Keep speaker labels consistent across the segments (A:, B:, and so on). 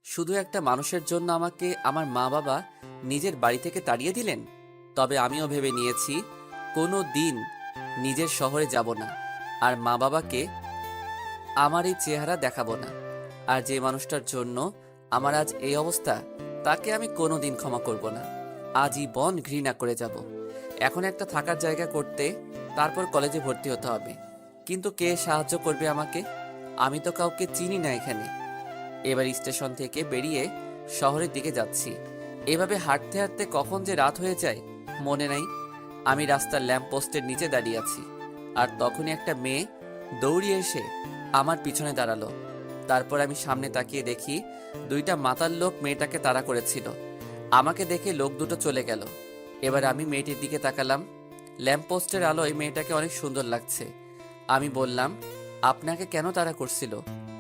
A: শুধু একটা মানুষের জন্য আমাকে আমার মা বাবা নিজের বাড়ি থেকে তাড়িয়ে দিলেন। তবে আমিও ভেবে নিয়েছি কোনো দিন নিজের শহরে যাব না, আর মা বাবাকে আমার এই চেহারা দেখাবো না। আর যে মানুষটার জন্য আমার আজ এই অবস্থা, তাকে আমি কোনোদিন ক্ষমা করব না। আজীবন ঘৃণা করে যাব। এখন একটা থাকার জায়গা করতে, তারপর কলেজে ভর্তি হতে হবে। কিন্তু কে সাহায্য করবে আমাকে? আমি তো কাউকে চিনি না এখানে। এবার স্টেশন থেকে বেরিয়ে শহরের দিকে যাচ্ছি। এভাবে হাঁটতে হাঁটতে কখন যে রাত হয়ে যায় মনে নাই। আমি রাস্তার ল্যাম্প পোস্টের নিচে দাঁড়িয়ে আছি, আর তখনই একটা মেয়ে দৌড়িয়ে এসে আমার পিছনে দাঁড়ালো। তারপর আমি সামনে তাকিয়ে দেখি দুইটা মাতাল লোক মেয়েটাকে তাড়া করেছিল। আমাকে দেখে লোক দুটো চলে গেল। এবার আমি মেয়েটির দিকে তাকালাম। ল্যাম্প পোস্টের আলোয় মেয়েটাকে অনেক সুন্দর লাগছে। আমি বললাম, আপনাকে কেন তাড়া করছিল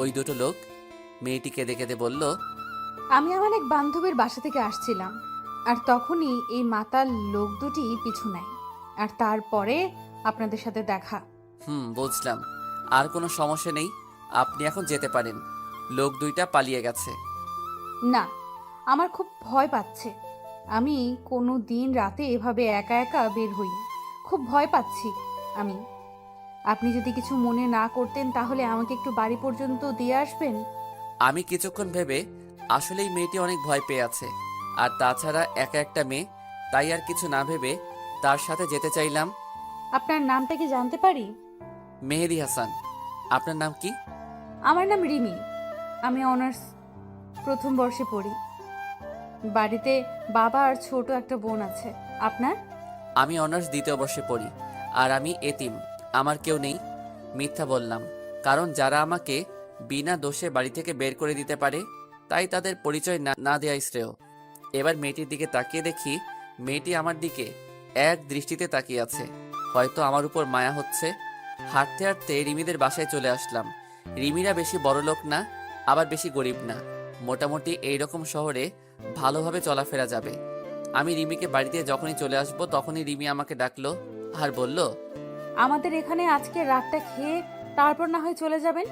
A: ওই দুটো লোক? মেয়েটি কেঁদে কেঁদে বলল,
B: আমি আমার এক বান্ধবীর বাসা থেকে আসছিলাম, আর তখনই এই মাতাল লোক দুটি পিছু নেয়, আর তারপরে আপনাদের সাথে দেখা।
A: বুঝলাম। আর কোনো সমস্যা নেই, আপনি এখন যেতে পারেন। লোক দুইটা পালিয়ে গেছে।
B: না, আমার খুব ভয় পাচ্ছে। আমি কোনো দিন রাতে এভাবে একা একা বের হই। খুব ভয় পাচ্ছি আমি। আপনি যদি কিছু মনে না করতেন তাহলে আমাকে একটু বাড়ি পর্যন্ত দিয়ে আসবেন।
A: আমি কিছুক্ষণ ভেবে আসলেই মেয়েটি অনেক ভয় পেয়ে আছে, আর তাছাড়া একা একটা মেয়ে, তাই আর কিছু না ভেবে তার সাথে যেতে চাইলাম।
B: আপনার নামটা কি জানতে পারি?
A: মেহেদি হাসান। আপনার নাম কি?
B: আমার নাম রিমি। আমি অনার্স প্রথম বর্ষে পড়ি। বাড়িতে বাবা আর ছোট একটা বোন আছে। আপনার?
A: আমি অনার্স দ্বিতীয় বর্ষে পড়ি, আর আমি এতিম। আমার কেউ নেই। মিথ্যা বললাম, কারণ যারা আমাকে বিনা দোষে বাড়ি থেকে বের করে দিতে পারে, তাই তাদের পরিচয় না না দেওয়াই শ্রেয়। এবার মেয়েটির দিকে তাকিয়ে দেখি মেয়েটি আমার দিকে এক দৃষ্টিতে তাকিয়ে আছে। হয়তো আমার উপর মায়া হচ্ছে। হাঁটতে হাঁটতে রিমিদের বাসায় চলে আসলাম। রিমিরা বেশি বড় লোক না, আবার বেশি গরিব না। মোটামুটি এইরকম শহরে ভালোভাবে চলাফেরা যাবে। আমি রিমিকে বাড়িতে যখনই চলে আসবো তখনই রিমি আমাকে ডাকলো আর বলল,
B: আমাদের এখানে আজকে রাতটা খেয়ে তারপর না হয় চলে যাবেন।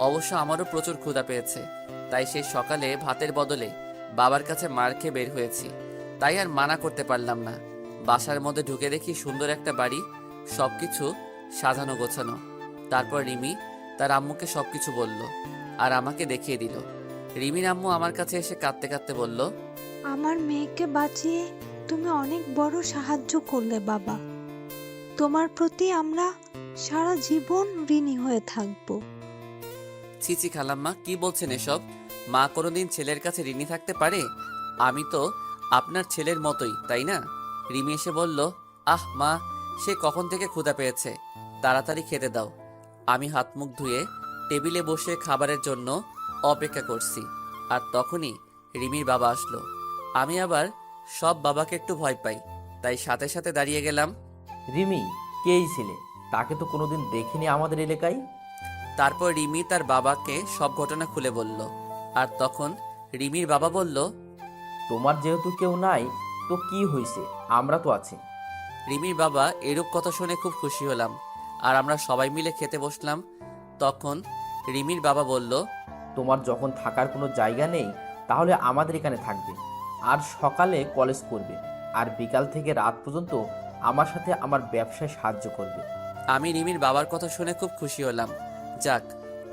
A: অবশ্য আমারও প্রচুর ক্ষুধা পেয়েছে, তাই সেই সকালে ভাতের বদলে বাবার কাছে মার খেয়ে বের হয়েছি। তাই আর মানা করতে পারলাম না। বাসার মধ্যে ঢুকে দেখি সুন্দর একটা বাড়ি, সবকিছু সাজানো গোছানো। তারপর রিমি তার আম্মুকে সবকিছু বলল আর আমাকে দেখিয়ে দিল। রিমির আম্মু আমার কাছে এসে কাঁদতে কাঁদতে বলল,
C: আমার মেয়েকে বাঁচিয়ে তুমি অনেক বড় সাহায্য করলে বাবা। তোমার প্রতি আমরা সারা জীবন ঋণী হয়ে থাকব।
A: ছিছি খালাম্মা, কি বলছেন এসব? মা কোনোদিন ছেলের কাছে ঋণী থাকতে পারে? আমি তো আপনার ছেলের মতোই, তাই না? রিমি এসে বলল, আহ মা, সে কখন থেকে ক্ষুধা পেয়েছে, তাড়াতাড়ি খেতে দাও। আমি হাত মুখ ধুয়ে টেবিলে বসে খাবারের জন্য অপেক্ষা করছি, আর তখনই রিমির বাবা আসলো। আমি আবার সব বাবাকে একটু ভয় পাই, তাই সাথে সাথে দাঁড়িয়ে গেলাম।
D: রিমি, কে এই ছেলে? তাকে তো কোনোদিন দেখিনি আমাদের এলাকায়।
A: তারপর রিমি তার বাবাকে সব ঘটনা খুলে বলল, আর তখন রিমির বাবা বলল,
D: তোমার যেহেতু কেউ নাই, তো কি হয়েছে, আমরা তো আছি।
A: রিমির বাবা এরূপ কথা শুনে খুব খুশি হলাম, আর আমরা সবাই মিলে খেতে বসলাম। তখন রিমির বাবা বলল,
D: তোমার যখন থাকার কোনো জায়গা নেই, তাহলে আমাদের এখানে থাকবে, আর সকালে কলেজ করবে, আর বিকাল থেকে রাত পর্যন্ত আমার সাথে আমার ব্যবসায় সাহায্য করবে।
A: আমি রিমির বাবার কথা শুনে খুব খুশি হলাম। যাক,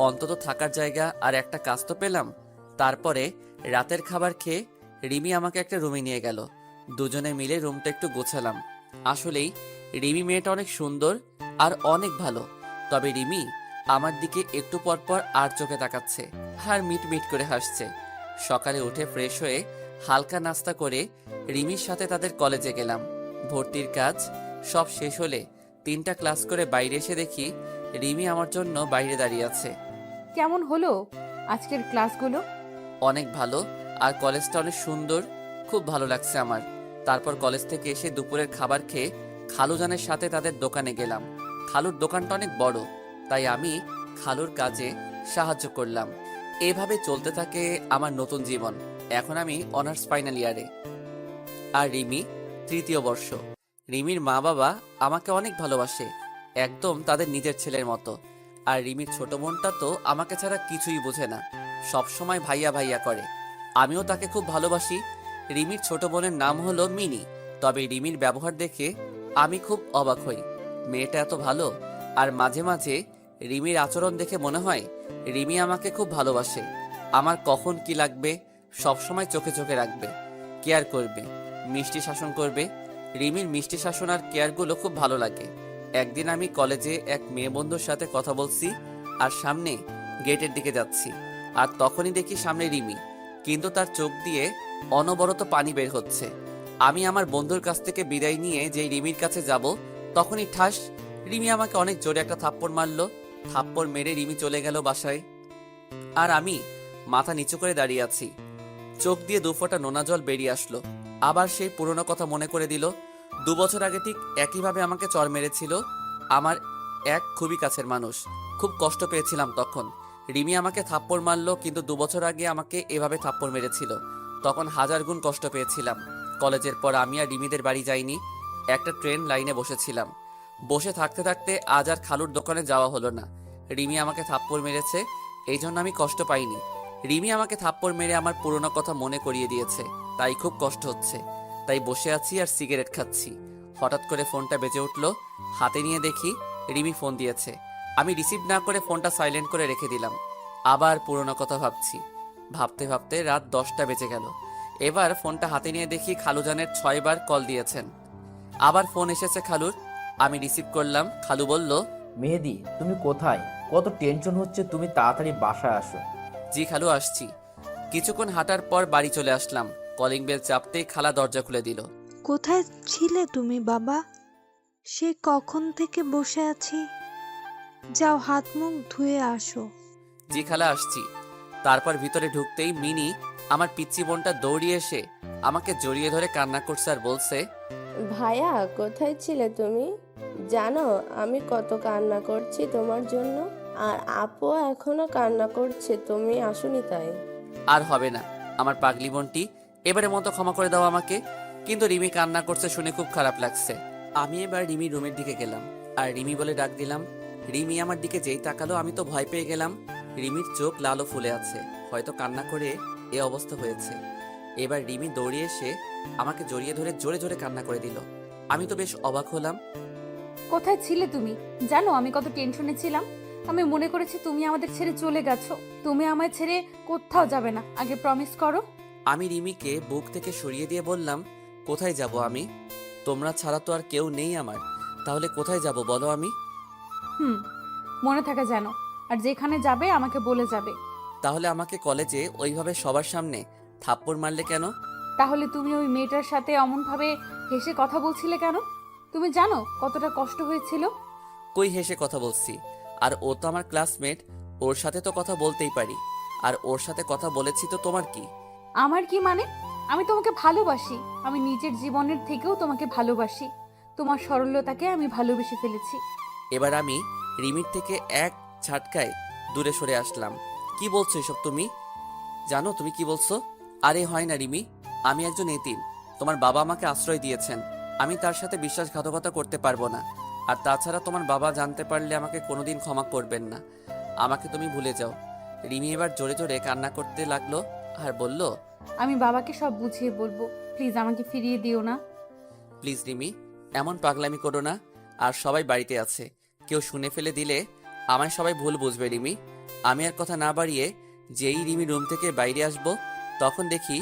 A: অন্তত থাকার জায়গা আর একটা কাজ তো পেলাম। তারপরে রাতের খাবার খেয়ে রিমি আমাকে একটা রুমে নিয়ে গেল। দুজনে মিলে রুমটা একটু গোছালাম। আসলেই রিমি মেয়েটা অনেক সুন্দর আর অনেক ভালো। তবে রিমি আমার দিকে একটু পরপর আর চোখে তাকাচ্ছে, আর মিট মিট করে হাসছে। সকালে উঠে ফ্রেশ হয়ে হালকা নাস্তা করে রিমির সাথে তাদের কলেজে গেলাম। ভর্তির কাজ সব শেষ হলে 3টা ক্লাস করে বাইরে এসে দেখি রিমি আমার জন্য বাইরে দাঁড়িয়ে আছে।
B: কেমন হলো আজকের ক্লাসগুলো?
A: অনেক ভালো, আর কলেজটা অনেক সুন্দর। খুব ভালো লাগছে আমার। তারপর কলেজ থেকে এসে দুপুরের খাবার খেয়ে খালুজানের সাথে তাদের দোকানে গেলাম। খালুর দোকানটা অনেক বড়, তাই আমি খালুর কাজে সাহায্য করলাম। এভাবে চলতে থাকে আমার নতুন জীবন। এখন আমি অনার্স ফাইনাল ইয়ারে, আর রিমি তৃতীয় বর্ষ। রিমির মা বাবা আমাকে অনেক ভালোবাসে, একদম তাদের নিজের ছেলের মতো। আর রিমির ছোট বোনটা তো আমাকে ছাড়া কিছুই বোঝে না, সব সময় ভাইয়া ভাইয়া করে। আমিও তাকে খুব ভালোবাসি। রিমির ছোট বোনের নাম হলো মিনি। তবে রিমির ব্যবহার দেখে আমি খুব অবাক হই। মেয়েটা এত ভালো, আর মাঝে মাঝে রিমির আচরণ দেখে মনে হয় রিমি আমাকে খুব ভালোবাসে। আমার কখন কি লাগবে সব সময় চোখে চোখে রাখবে, কেয়ার করবে, মিষ্টি শাসন করবে। রিমির মিষ্টি শাসন আর কেয়ারগুলো খুব ভালো লাগে। একদিন আমি কলেজে এক মেয়ে বন্ধুর সাথে কথা বলছি আর সামনে গেটের দিকে যাচ্ছি, আর তখনই দেখি সামনে রিমি, কিন্তু তার চোখ দিয়ে অনবরত পানি বের হচ্ছে। আমি আমার বন্ধুর কাছ থেকে বিদায় নিয়ে যেই রিমির কাছে যাব, তখনই ঠাস, রিমি আমাকে অনেক জোরে একটা থাপ্পড় মারলো। থাপ্পড় মেরে রিমি চলে গেল বাসায়, আর আমি মাথা নিচু করে দাঁড়িয়ে আছি। চোখ দিয়ে দুফোঁটা নোনা জল বেরিয়ে আসলো। আবার সেই পুরনো কথা মনে করে দিল। 2 বছর আগে ঠিক একইভাবে আমাকে চড় মেরেছিল আমার এক খুবই কাছের মানুষ। খুব কষ্ট পেয়েছিলাম তখন। রিমি আমাকে থাপ্পড় মারলো, কিন্তু 2 বছর আগে আমাকে এভাবে থাপ্পড় মেরেছিল, তখন 1000 গুণ কষ্ট পেয়েছিলাম। কলেজের পর আমি আর রিমিদের বাড়ি যাইনি, একটা ট্রেন লাইনে বসেছিলাম। বসে থাকতে থাকতে আজ আর খালুর দোকানে যাওয়া হলো না। রিমি আমাকে থাপ্পড় মেরেছে, এই জন্য আমি কষ্ট পাইনি। রিমি আমাকে থাপ্পড় মেরে আমার পুরনো কথা মনে করিয়ে দিয়েছে, তাই খুব কষ্ট হচ্ছে। তাই বসে আছি আর সিগারেট খাচ্ছি। হঠাৎ করে ফোনটা বেজে উঠলো। হাতে নিয়ে দেখি রিমি ফোন দিয়েছে। আমি রিসিভ না করে ফোনটা সাইলেন্ট করে রেখে দিলাম। আবার পুরনো কথা ভাবছি। ভাবতে ভাবতে রাত 10টা বেজে গেল। এবার ফোনটা হাতে নিয়ে দেখি খালুজানের 6বার কল দিয়েছেন। আবার ফোন এসেছে খালুর। আমি রিসিভ করলাম। খালু বলল,
D: মেহেদি, তুমি কোথায়? কত টেনশন হচ্ছে, তুমি তাড়াতাড়ি বাসায় আসো।
A: জি খালু, আসছি। কিছুক্ষণ হাঁটার পর বাড়ি চলে আসলাম। কলিং বেল চাপতেই খালা দরজা খুলে দিল।
C: কোথায় ছিলে তুমি বাবা? সে কখন থেকে বসে আছি। যাও হাত মুখ ধুয়ে আসো।
A: জি খালা, আসছি। তারপর ভিতরে ঢুকতেই মিনি, আমার পিচ্চি বোনটা দৌড়িয়ে এসে আমাকে জড়িয়ে ধরে কান্না করছে আর বলছে,
E: ভাইয়া কোথায় ছিলে তুমি? জানো আমি কত কান্না করছি তোমার জন্য, আর আপু এখনো কান্না করছে তুমি আসোনি তাই।
A: আর হবে না আমার পাগলি বোনটি, এবারে মতো ক্ষমা করে দাও আমাকে। কিন্তু রিমি কান্না করছে শুনে খুব খারাপ লাগছে। আমি এবার রিমি রুমের দিকে গেলাম আর রিমি বলে ডাক দিলাম। রিমি আমার দিকে যেই তাকালো আমি তো ভয় পেয়ে গেলাম। রিমির চোখ লাল ফুলে আছে, হয়তো কান্না করে এ অবস্থা হয়েছে। এবার রিমি দৌড়িয়ে এসে আমাকে জড়িয়ে ধরে জোরে জোরে কান্না করে দিল। আমি তো বেশ অবাক হলাম।
B: কোথায় ছিলে তুমি? জানো আমি কত টেনশনে ছিলাম। আমি মনে করেছি তুমি আমাদের ছেড়ে চলে গেছো। তুমি আমায় ছেড়ে কোথাও যাবে না, আগে প্রমিস করো।
A: আমি রিমিকে বুক থেকে সরিয়ে দিয়ে বললাম, কোথায় যাব আমি? তোমরা ছাড়া তো আর কেউ নেই আমার, তাহলে কোথায় যাব বলো আমি?
B: মনে থাকে যেন, আর যেখানে যাবে আমাকে বলে যাবে।
A: তাহলে আমাকে কলেজে ওইভাবে সবার সামনে থাপ্পড় মারলে কেন?
B: তাহলে তুমি ওই মেয়েটার সাথে অমনভাবে হেসে কথা বলছিলে কেন? তুমি জানো কতটা কষ্ট হয়েছিল?
A: কই হেসে কথা বলছি? আর ও তো আমার ক্লাসমেট, ওর সাথে তো কথা বলতেই পারি। আর ওর সাথে কথা বলেছি তো তোমার কি?
B: আমার কি মানে? আমি তোমাকে ভালোবাসি। আমি নিজের জীবনের থেকেও তোমাকে ভালোবাসি। তোমার সরলতাকে আমি ভালোবেসে ফেলেছি।
A: এবার আমি রিমির থেকে এক ঝাটকায় দূরে সরে আসলাম। কি বলছো এসব তুমি? জানো তুমি কি বলছো? আরে হয় না রিমি, আমি একজন এতিম। তোমার বাবা আমাকে আশ্রয় দিয়েছেন, আমি তার সাথে বিশ্বাসঘাতকতা করতে পারবো না। আর তাছাড়া তোমার বাবা জানতে পারলে আমাকে কোনোদিন ক্ষমা করবেন না। আমাকে তুমি ভুলে যাও। রিমি এবার জোরে জোরে কান্না করতে লাগলো আর বলল,
B: আমি বাবাকে সব বুঝিয়ে বলবো। প্লিজ আমাকে ফিরিয়ে দিও না।
A: প্লিজ রিমি, এমন পাগলামি করো না। আর সবাই বাড়িতে আছে, কেউ শুনে ফেলে দিলে আমায় সবাই ভুল বুঝবে রিমি। আমি আর কথা না বাড়িয়ে যেই রিমি রুম থেকে বাইরে আসব, তখন দেখি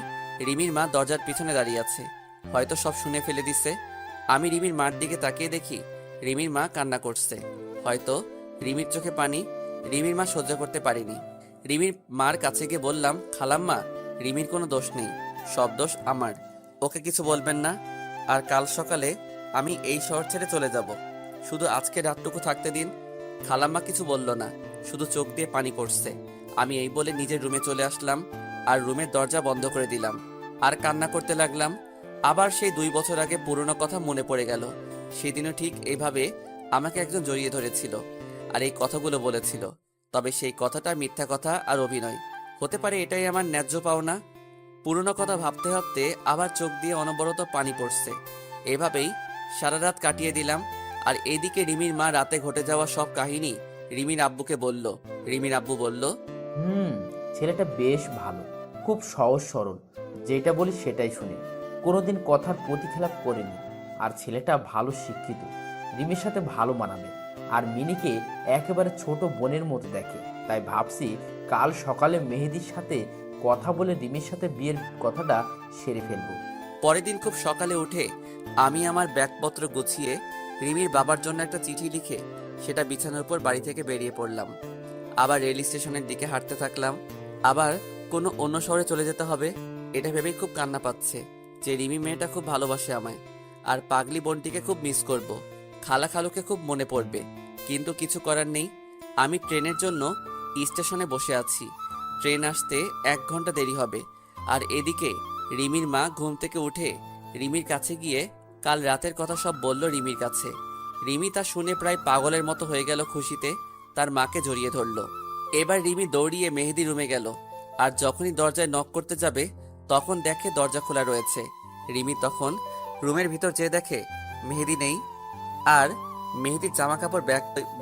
A: রিমির মা দরজার পিছনে দাঁড়িয়ে আছে। হয়তো সব শুনে ফেলে দিছে। আমি রিমির মার দিকে তাকিয়ে দেখি রিমির মা কান্না করছে। হয়তো রিমির চোখে পানি। রিমির মা সহ্য করতে পারেনি। রিমির মার কাছে গিয়ে বললাম, খালাম্মা, রিমির কোনো দোষ নেই, সব দোষ আমার। ওকে কিছু বলবেন না। আর কাল সকালে আমি এই শহর ছেড়ে চলে যাব। শুধু আজকে রাতটুকু থাকতে দিন। খালাম্মা কিছু বলল না, শুধু চোখ দিয়ে পানি পড়ছে। আমি এই বলে নিজের রুমে চলে আসলাম আর রুমের দরজা বন্ধ করে দিলাম আর কান্না করতে লাগলাম। আবার সেই 2 বছর আগে পুরনো কথা মনে পড়ে গেল। সেদিনও ঠিক এইভাবে আমাকে একজন জড়িয়ে ধরেছিল আর এই কথাগুলো বলেছিল। তবে সেই কথাটা মিথ্যা কথা আর অভিনয় হতে পারে, এটাই আমার ন্যায্য পাওনা। পুরনো কথা ভাবতে ভাবতে আবার চোখ দিয়ে অনবরত পানি পড়ছে। এভাবেই সারা রাত কাটিয়ে দিলাম। আর এদিকে রিমির মা রাতে ঘটে যাওয়া সব কাহিনী রিমির আব্বুকে বলল। রিমির আব্বু বলল,
D: ছেলেটা বেশ ভালো, খুব সহজ সরল, যেটা বলি সেটাই শুনে, কোনোদিন কথার প্রতিখেলাপ করেনি। আর ছেলেটা ভালো শিক্ষিত, রিমির সাথে ভালো মানাবে। আর মিনিকে একেবারে ছোট বোনের মতো দেখে। তাই ভাবছি কাল সকালে মেহেদির সাথে কথা বলে রিমির সাথে বিয়ের কথাটা সেরে ফেলবো।
A: পরের দিন খুব সকালে উঠে আমি আমার ব্যাগপত্র গুছিয়ে রিমির বাবার জন্য একটা চিঠি লিখে সেটা বিছানার উপর বাড়ি থেকে বেরিয়ে পড়লাম। আবার রেল স্টেশনের দিকে হাঁটতে থাকলাম। আবার কোনো অন্য শহরে চলে যেতে হবে এটা ভেবেই খুব কান্না পাচ্ছে যে রিমি মেয়েটা খুব ভালোবাসে আমায়। আর পাগলি বোনটিকে খুব মিস করব। খালা খালুকে খুব মনে পড়বে। কিন্তু কিছু করার নেই। আমি ট্রেনের জন্য স্টেশনে বসে আছি। ট্রেন আসতে 1 ঘন্টা দেরি হবে। আর এদিকে রিমির মা ঘুম থেকে উঠে রিমির কাছে গিয়ে কাল রাতের কথা সব বলল রিমির কাছে। রিমি তা শুনে প্রায় পাগলের মতো হয়ে গেল খুশিতে, তার মাকে জড়িয়ে ধরল। এবার রিমি দৌড়িয়ে মেহেদি রুমে গেল। আর যখনই দরজায় নক করতে যাবে তখন দেখে দরজা খোলা রয়েছে। রিমি তখন রুমের ভিতর যেয়ে দেখে মেহেদি নেই, আর মেহেদির জামা কাপড়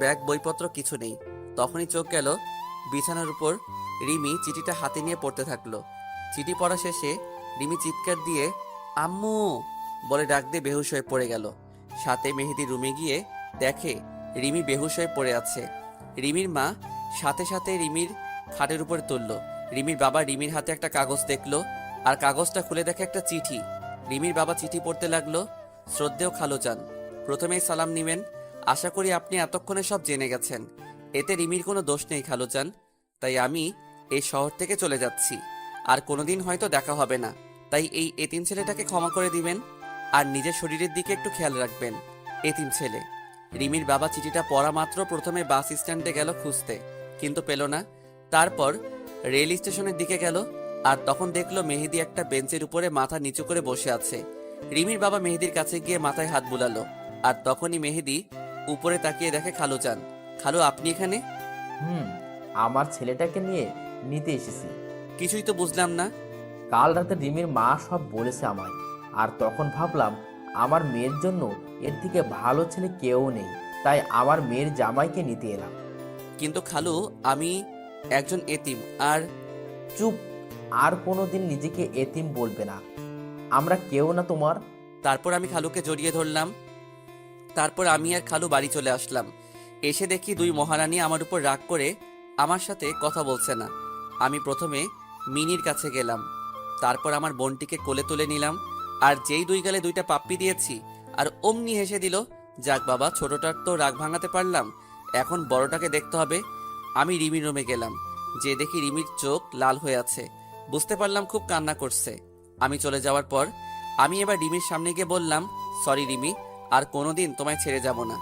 A: ব্যাগ বইপত্র কিছু নেই। তখনই চোখ গেল বিছানার উপর। রিমি চিঠিটা হাতে নিয়ে পড়তে থাকলো। চিঠি পড়া শেষে রিমি চিৎকার দিয়ে আম্মু বলে ডাক দিয়ে বেহুশ হয়ে পড়ে গেল। সাথে মেহেদি রুমে গিয়ে দেখে রিমি বেহুশ হয়ে পড়ে আছে। রিমির মা সাথে সাথে রিমির খাটের উপর তুলল। রিমির বাবা রিমির হাতে একটা কাগজ দেখলো, আর কাগজটা খুলে দেখে একটা চিঠি। রিমির বাবা চিঠি পড়তে লাগলো। শ্রদ্ধেয় খালুজান, প্রথমেই সালাম নিবেন। আশা করি আপনি এতক্ষণে সব জেনে গেছেন। এতে রিমির কোনো দোষ নেই খালুজান। তাই আমি এই শহর থেকে চলে যাচ্ছি। আর কোনোদিন হয়তো দেখা হবে না। তাই এই এতিম ছেলেটাকে ক্ষমা করে দিবেন। আর নিজের শরীরের দিকে একটু খেয়াল রাখবেন। এতিম ছেলে। রিমির বাবা চিঠিটা পড়া মাত্র প্রথমে বাস স্ট্যান্ডে গেল খুঁজতে, কিন্তু পেল না। তারপর রেল স্টেশনের দিকে গেল, আর তখন দেখলো মেহেদি একটা বেঞ্চের উপরে মাথা নিচু করে বসে আছে। রিমির বাবা মেহেদির কাছে গিয়ে মাথায় হাত বুলালো। আর তখনই মেহেদি উপরে তাকিয়ে দেখে খালুজান। খালু, আপনি এখানে?
D: আমার ছেলেটাকে নিয়ে নিতে এসেছি।
A: কিছুই তো বুঝলাম না।
D: কাল রাতে রিমির মা সব বলেছে আমায়, আর তখন ভাবলাম আমার মেয়ের জন্য এর থেকে ভালো ছেলে কেউ নেই, তাই আমার মেয়ের জামাইকে নিতে এলাম।
A: কিন্তু খালু, আমি একজন এতিম। আর
D: চুপ, আর কোনোদিন নিজেকে এতিম বলবে না, আমরা কেউ না তোমার।
A: তারপর আমি খালুকে জড়িয়ে ধরলাম। তারপর আমি আর খালু বাড়ি চলে আসলাম। এসে দেখি 2 মহারানী আমার উপর রাগ করে আমার সাথে কথা বলছে না। আমি প্রথমে মিনির কাছে গেলাম, তারপর আমার বোনটিকে কোলে তুলে নিলাম। আর যেই 2 গালে 2টা পাপ্পি দিয়েছি, আর অমনি হেসে দিল। যাক বাবা, ছোটটার তো রাগ ভাঙাতে পারলাম, এখন বড়টাকে দেখতে হবে। আমি রিমির রুমে গেলাম, যে দেখি রিমির চোখ লাল হয়ে আছে। বুঝতে পারলাম খুব কান্না করছে। আমি চলে যাওয়ার পর আমি এবার রিমির সামনে গিয়ে বললাম, সরি রিমি, আর কোনোদিন তোমায় ছেড়ে যাব না।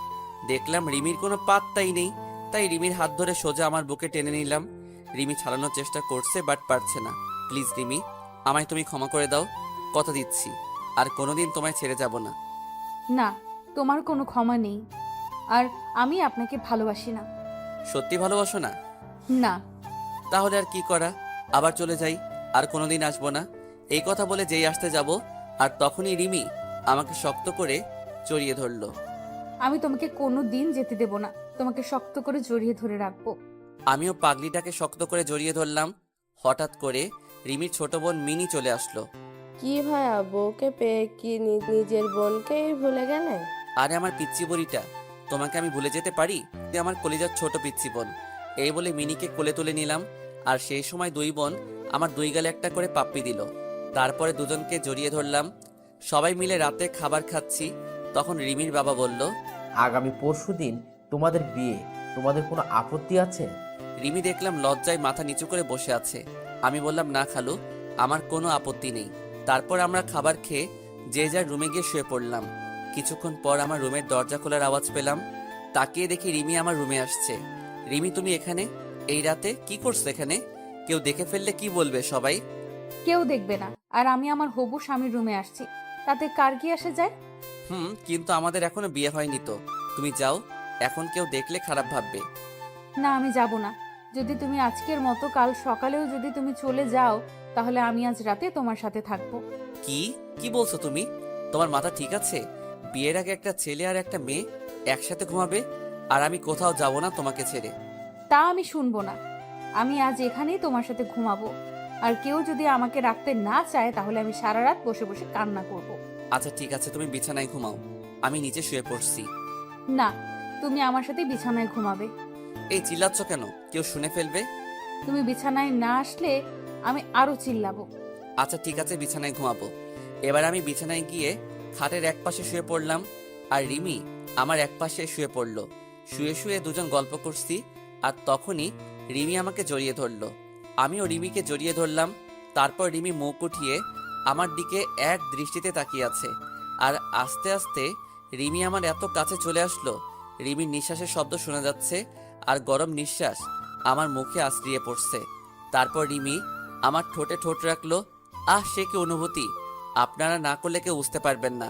A: দেখলাম রিমির কোনো পাত্তাই নেই, তাই রিমির হাত ধরে সোজা আমার বুকে টেনে নিলাম। রিমি ছাড়ানোর চেষ্টা করছে, বাট পারছে না। প্লিজ রিমি, আমায় তুমি ক্ষমা করে দাও, কথা দিচ্ছি আর কোনোদিন তোমায় ছেড়ে যাব না।
B: না, তোমার কোনো ক্ষমা নেই। আর আমি আপনাকে ভালোবাসি না।
A: সত্যি ভালোবাসো না?
B: না।
A: তাহলে আর কি করা, আবার চলে যাই, আর কোনোদিন আসবো না। এই কথা বলে যেই আসতে যাব, আর তখনই রিমি আমাকে শক্ত করে জড়িয়ে ধরলো।
B: আমি তোমাকে কোনো দিন যেতে দেব না। তোমাকে শক্ত করে জড়িয়ে ধরে রাখবো।
A: আমিও পাগলিটাকে শক্ত করে জড়িয়ে ধরলাম। হঠাৎ করে রিমির ছোট বোন মিনি চলে আসলো।
E: কি ভাইয়া, বউকে পেয়ে কি নিজের বোনকেই ভুলে গেলে?
A: আরে আমার পিচ্চি বড়িটা, তোমাকে আমি ভুলে যেতে পারি? তুই আমার কলিজার ছোট পিচ্চি বোন। এই বলে মিনিকে কোলে তুলে নিলাম। আর সেই সময় 2 বোন আমার 2 গালে একটা করে পাপ্পি দিল। তারপরে দুজনকে জড়িয়ে ধরলাম। সবাই মিলে রাতে খাবার খাচ্ছি। তখন রিমির বাবা বলল,
D: আগামী পরশুদিন তোমাদের বিয়ে, তোমাদের কোনো আপত্তি আছে?
A: রিমি দেখলাম লজ্জায় মাথা নিচু করে বসে আছে। আমি বললাম, না খালু, আমার কোনো আপত্তি নেই। তারপর আমরা খাবার খেয়ে যে যার রুমে গিয়ে শুয়ে পড়লাম। কিছুক্ষণ পর আমার রুমের দরজা খোলার আওয়াজ পেলাম। তাকিয়ে দেখি রিমি আমার রুমে আসছে। রিমি, তুমি এখানে এই রাতে কি করছো এখানে? কেউ দেখে ফেললে কি বলবে সবাই?
B: কেউ দেখবে না। আর আমি আমার হবু স্বামীর রুমে আসছি, তাতে কার কি আসে যায়?
A: কিন্তু আমাদের এখনো বিয়ে হয়নি তো। তুমি যাও, এখন কেউ দেখলে খারাপ ভাববে।
B: না, আমি যাব না। যদি তুমি আজকের মতো কাল সকালেও যদি তুমি চলে যাও, তাহলে আমি আজ রাতে তোমার সাথে থাকবো।
A: কি কি বলছো তুমি? তোমার মাথা ঠিক আছে? বিয়ের আগে একটা ছেলে আর একটা মেয়ে একসাথে ঘুমাবে? আর আমি কোথাও যাব না তোমাকে ছেড়ে।
B: তা আমি শুনবো না। আমি আজ এখানেই তোমার সাথে ঘুমাবো। আর কেউ যদি আমাকে রাখতে না চায় তাহলে আমি সারা রাত বসে বসে কান্না করব।
A: আচ্ছা ঠিক আছে, তুমি বিছানায় ঘুমাও, আমি নিচে শুয়ে পড়ছি।
B: না, তুমি আমার সাথে বিছানায় ঘুমাবে।
A: এই চিল্লাচ্ছ কেন? কেউ শুনে ফেলবে।
B: তুমি বিছানায় না আসলে আমি আরো চিল্লাবো।
A: আচ্ছা ঠিক আছে, বিছানায় ঘুমাবো। এবার আমি বিছানায় গিয়ে খাটের এক পাশে শুয়ে পড়লাম, আর রিমি আমার এক পাশে শুয়ে পড়লো। শুয়ে শুয়ে দুজন গল্প করছি, আর তখনই রিমি আমাকে জড়িয়ে ধরলো। আমিও রিমিকে জড়িয়ে ধরলাম। তারপর রিমি মুখ উঠিয়ে আমার দিকে এক দৃষ্টিতে তাকিয়ে আছে, আর আস্তে আস্তে রিমি আমার এত কাছে চলে আসলো, রিমির নিঃশ্বাসের শব্দ শোনা যাচ্ছে, আর গরম নিঃশ্বাস আমার মুখে আশ্রিয়ে পড়ছে। তারপর রিমি আমার ঠোঁটে ঠোঁট রাখলো। আহ, সে কি অনুভূতি! আপনারা না করলে কেউ বুঝতে পারবেন না।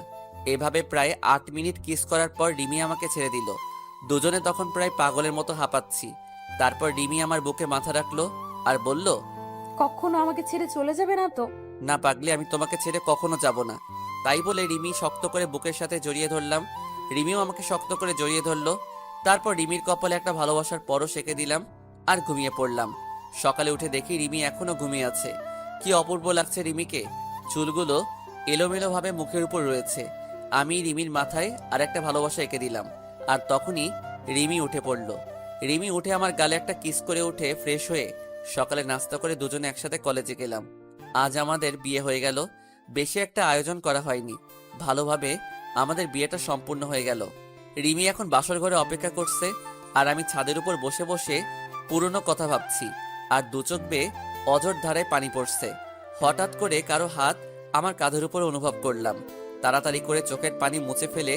A: এভাবে প্রায় 8 মিনিট কিস করার পর রিমি আমাকে ছেড়ে দিল। দুজনে তখন প্রায় পাগলের মতো হাঁপাচ্ছি। তারপর রিমি আমার বুকে মাথা রাখলো আর বলল,
B: কখনো আমাকে ছেড়ে চলে যাবে না তো?
A: না পাগলি, আমি তোমাকে ছেড়ে কখনো যাব না। তাই বলে রিমি শক্ত করে বুকের সাথে জড়িয়ে ধরলাম। রিমিও আমাকে শক্ত করে জড়িয়ে ধরলো। তারপর রিমির কপালে একটা ভালোবাসার পরশ এঁকে দিলাম আর ঘুমিয়ে পড়লাম। সকালে উঠে দেখি রিমি এখনো ঘুমিয়ে আছে। কি অপূর্ব লাগছে রিমিকে। চুলগুলো এলোমেলোভাবে মুখের উপর রয়েছে। আমি রিমির মাথায় আর একটা ভালোবাসা এঁকে দিলাম, আর তখনই রিমি উঠে পড়ল। রিমি উঠে আমার গালে একটা কিস করে উঠে ফ্রেশ হয়ে সকালে নাস্তা করে দুজনে একসাথে কলেজে গেলাম। আজ আমাদের বিয়ে হয়ে গেল। বেশি একটা আয়োজন করা হয়নি, ভালোভাবে আমাদের বিয়েটা সম্পূর্ণ হয়ে গেল। রিমি এখন বাসর ঘরে অপেক্ষা করছে, আর আমি ছাদের উপর বসে বসে পুরনো কথা ভাবছি, আর দু চোখ বেয়ে অঝোর ধারায় পানি পড়ছে। হঠাৎ করে কারো হাত আমার কাঁধের উপর অনুভব করলাম। তাড়াতাড়ি করে চোখের পানি মুছে ফেলে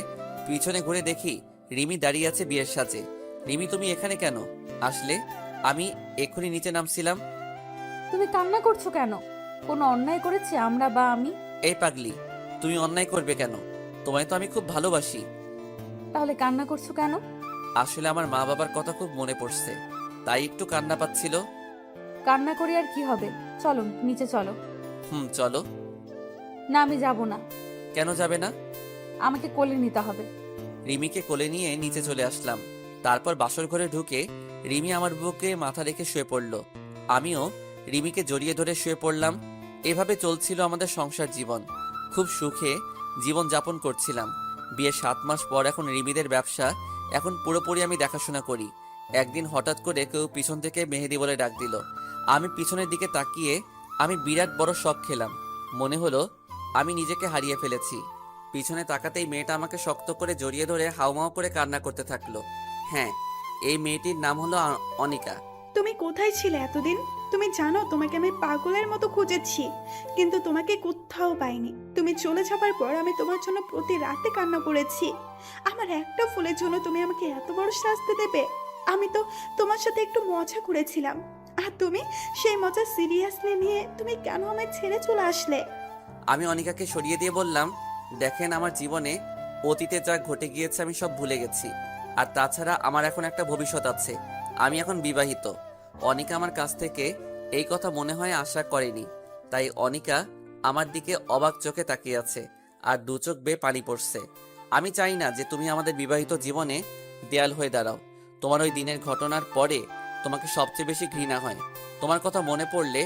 A: পিছনে ঘুরে দেখি রিমি দাঁড়িয়ে আছে বিয়ের সাজে। রিমি, তুমি এখানে কেন আসলে? আমি এক্ষুনি নিচে নামছিলাম।
B: তুমি কান্না করছো কেন? কোনো অন্যায় করেছি আমরা বা আমি?
A: এই পাগলি, তুমি অন্যায় করবে কেন? তোমায় তো আমি খুব ভালোবাসি।
B: তাহলে কান্না করছো কেন?
A: আসলে আমার মা বাবার কথা খুব মনে পড়ছে, তাই একটু কান্না পাচ্ছিল।
B: কান্না করে আর কি হবে? চলো নিচে চলো।
A: চলো।
B: না, আমি যাব না।
A: কেন যাবে না?
B: আমাকে কোলে নিতে হবে।
A: রিমিকে কোলে নিয়ে নিচে চলে আসলাম। তারপর বাসর ঘরে ঢুকে রিমি আমার বুকে মাথা রেখে শুয়ে পড়ল। আমিও রিমিকে জড়িয়ে ধরে শুয়ে পড়লাম। এভাবে চলছিল আমাদের সংসার জীবন। খুব সুখে জীবন যাপন করছিলাম। বিয়ের 7 মাস পর এখন রিমিদের ব্যবসা এখন পুরোপুরি আমি দেখাশোনা করি। একদিন হঠাৎ করে কেউ পিছন থেকে মেহেদি বলে ডাক দিল। আমি পিছনের দিকে তাকিয়ে আমি বিরাট বড় শক খেলাম। মনে হলো আমি নিজেকে হারিয়ে ফেলেছি। পিছনে তাকাতেই মেয়েটা আমাকে শক্ত করে জড়িয়ে ধরে হাউমাউ করে কান্না করতে থাকলো। হ্যাঁ, এই মেয়েটির নাম হলো অনিকা।
F: তুমি কোথায় ছিলে এতদিন? তুমি জানো তোমাকে আমি পাগলের মতো খুঁজেছি, কিন্তু তোমাকে কোথাও পাইনি। তুমি চলে যাবার পর আমি তোমার জন্য প্রতি রাতে কান্না করেছি। আমার একটা ফুলের জন্য তুমি আমাকে এত বড় শাস্তি দেবে? আমি তো তোমার সাথে একটু মজা করেছিলাম, আর তুমি সেই মজা সিরিয়াসলি নিয়ে তুমি কেন আমায় ছেড়ে চলে আসলে?
A: আমি অনিকাকে সরিয়ে দিয়ে বললাম, দেখেন, আমার জীবনে অতীতে যা ঘটে গিয়েছে আমি সব ভুলে গেছি। আর তাছাড়া আমার এখন একটা ভবিষ্যৎ আছে। আমি এখন বিবাহিত। অনিকা আমার কাছ থেকে এই কথা মনে হয় আশা করেনি। তাই অনিকা আমার দিকে অবাক চোখে তাকিয়ে আছে, আর দু চোখ বেয়ে পানি পড়ছে। আমি চাই না যে তুমি আমাদের বিবাহিত জীবনে দেয়াল হয়ে দাঁড়াও। তোমার ওই দিনের ঘটনার পরে তোমাকে সবচেয়ে বেশি ঘৃণা হয়। তোমার কথা মনে পড়লে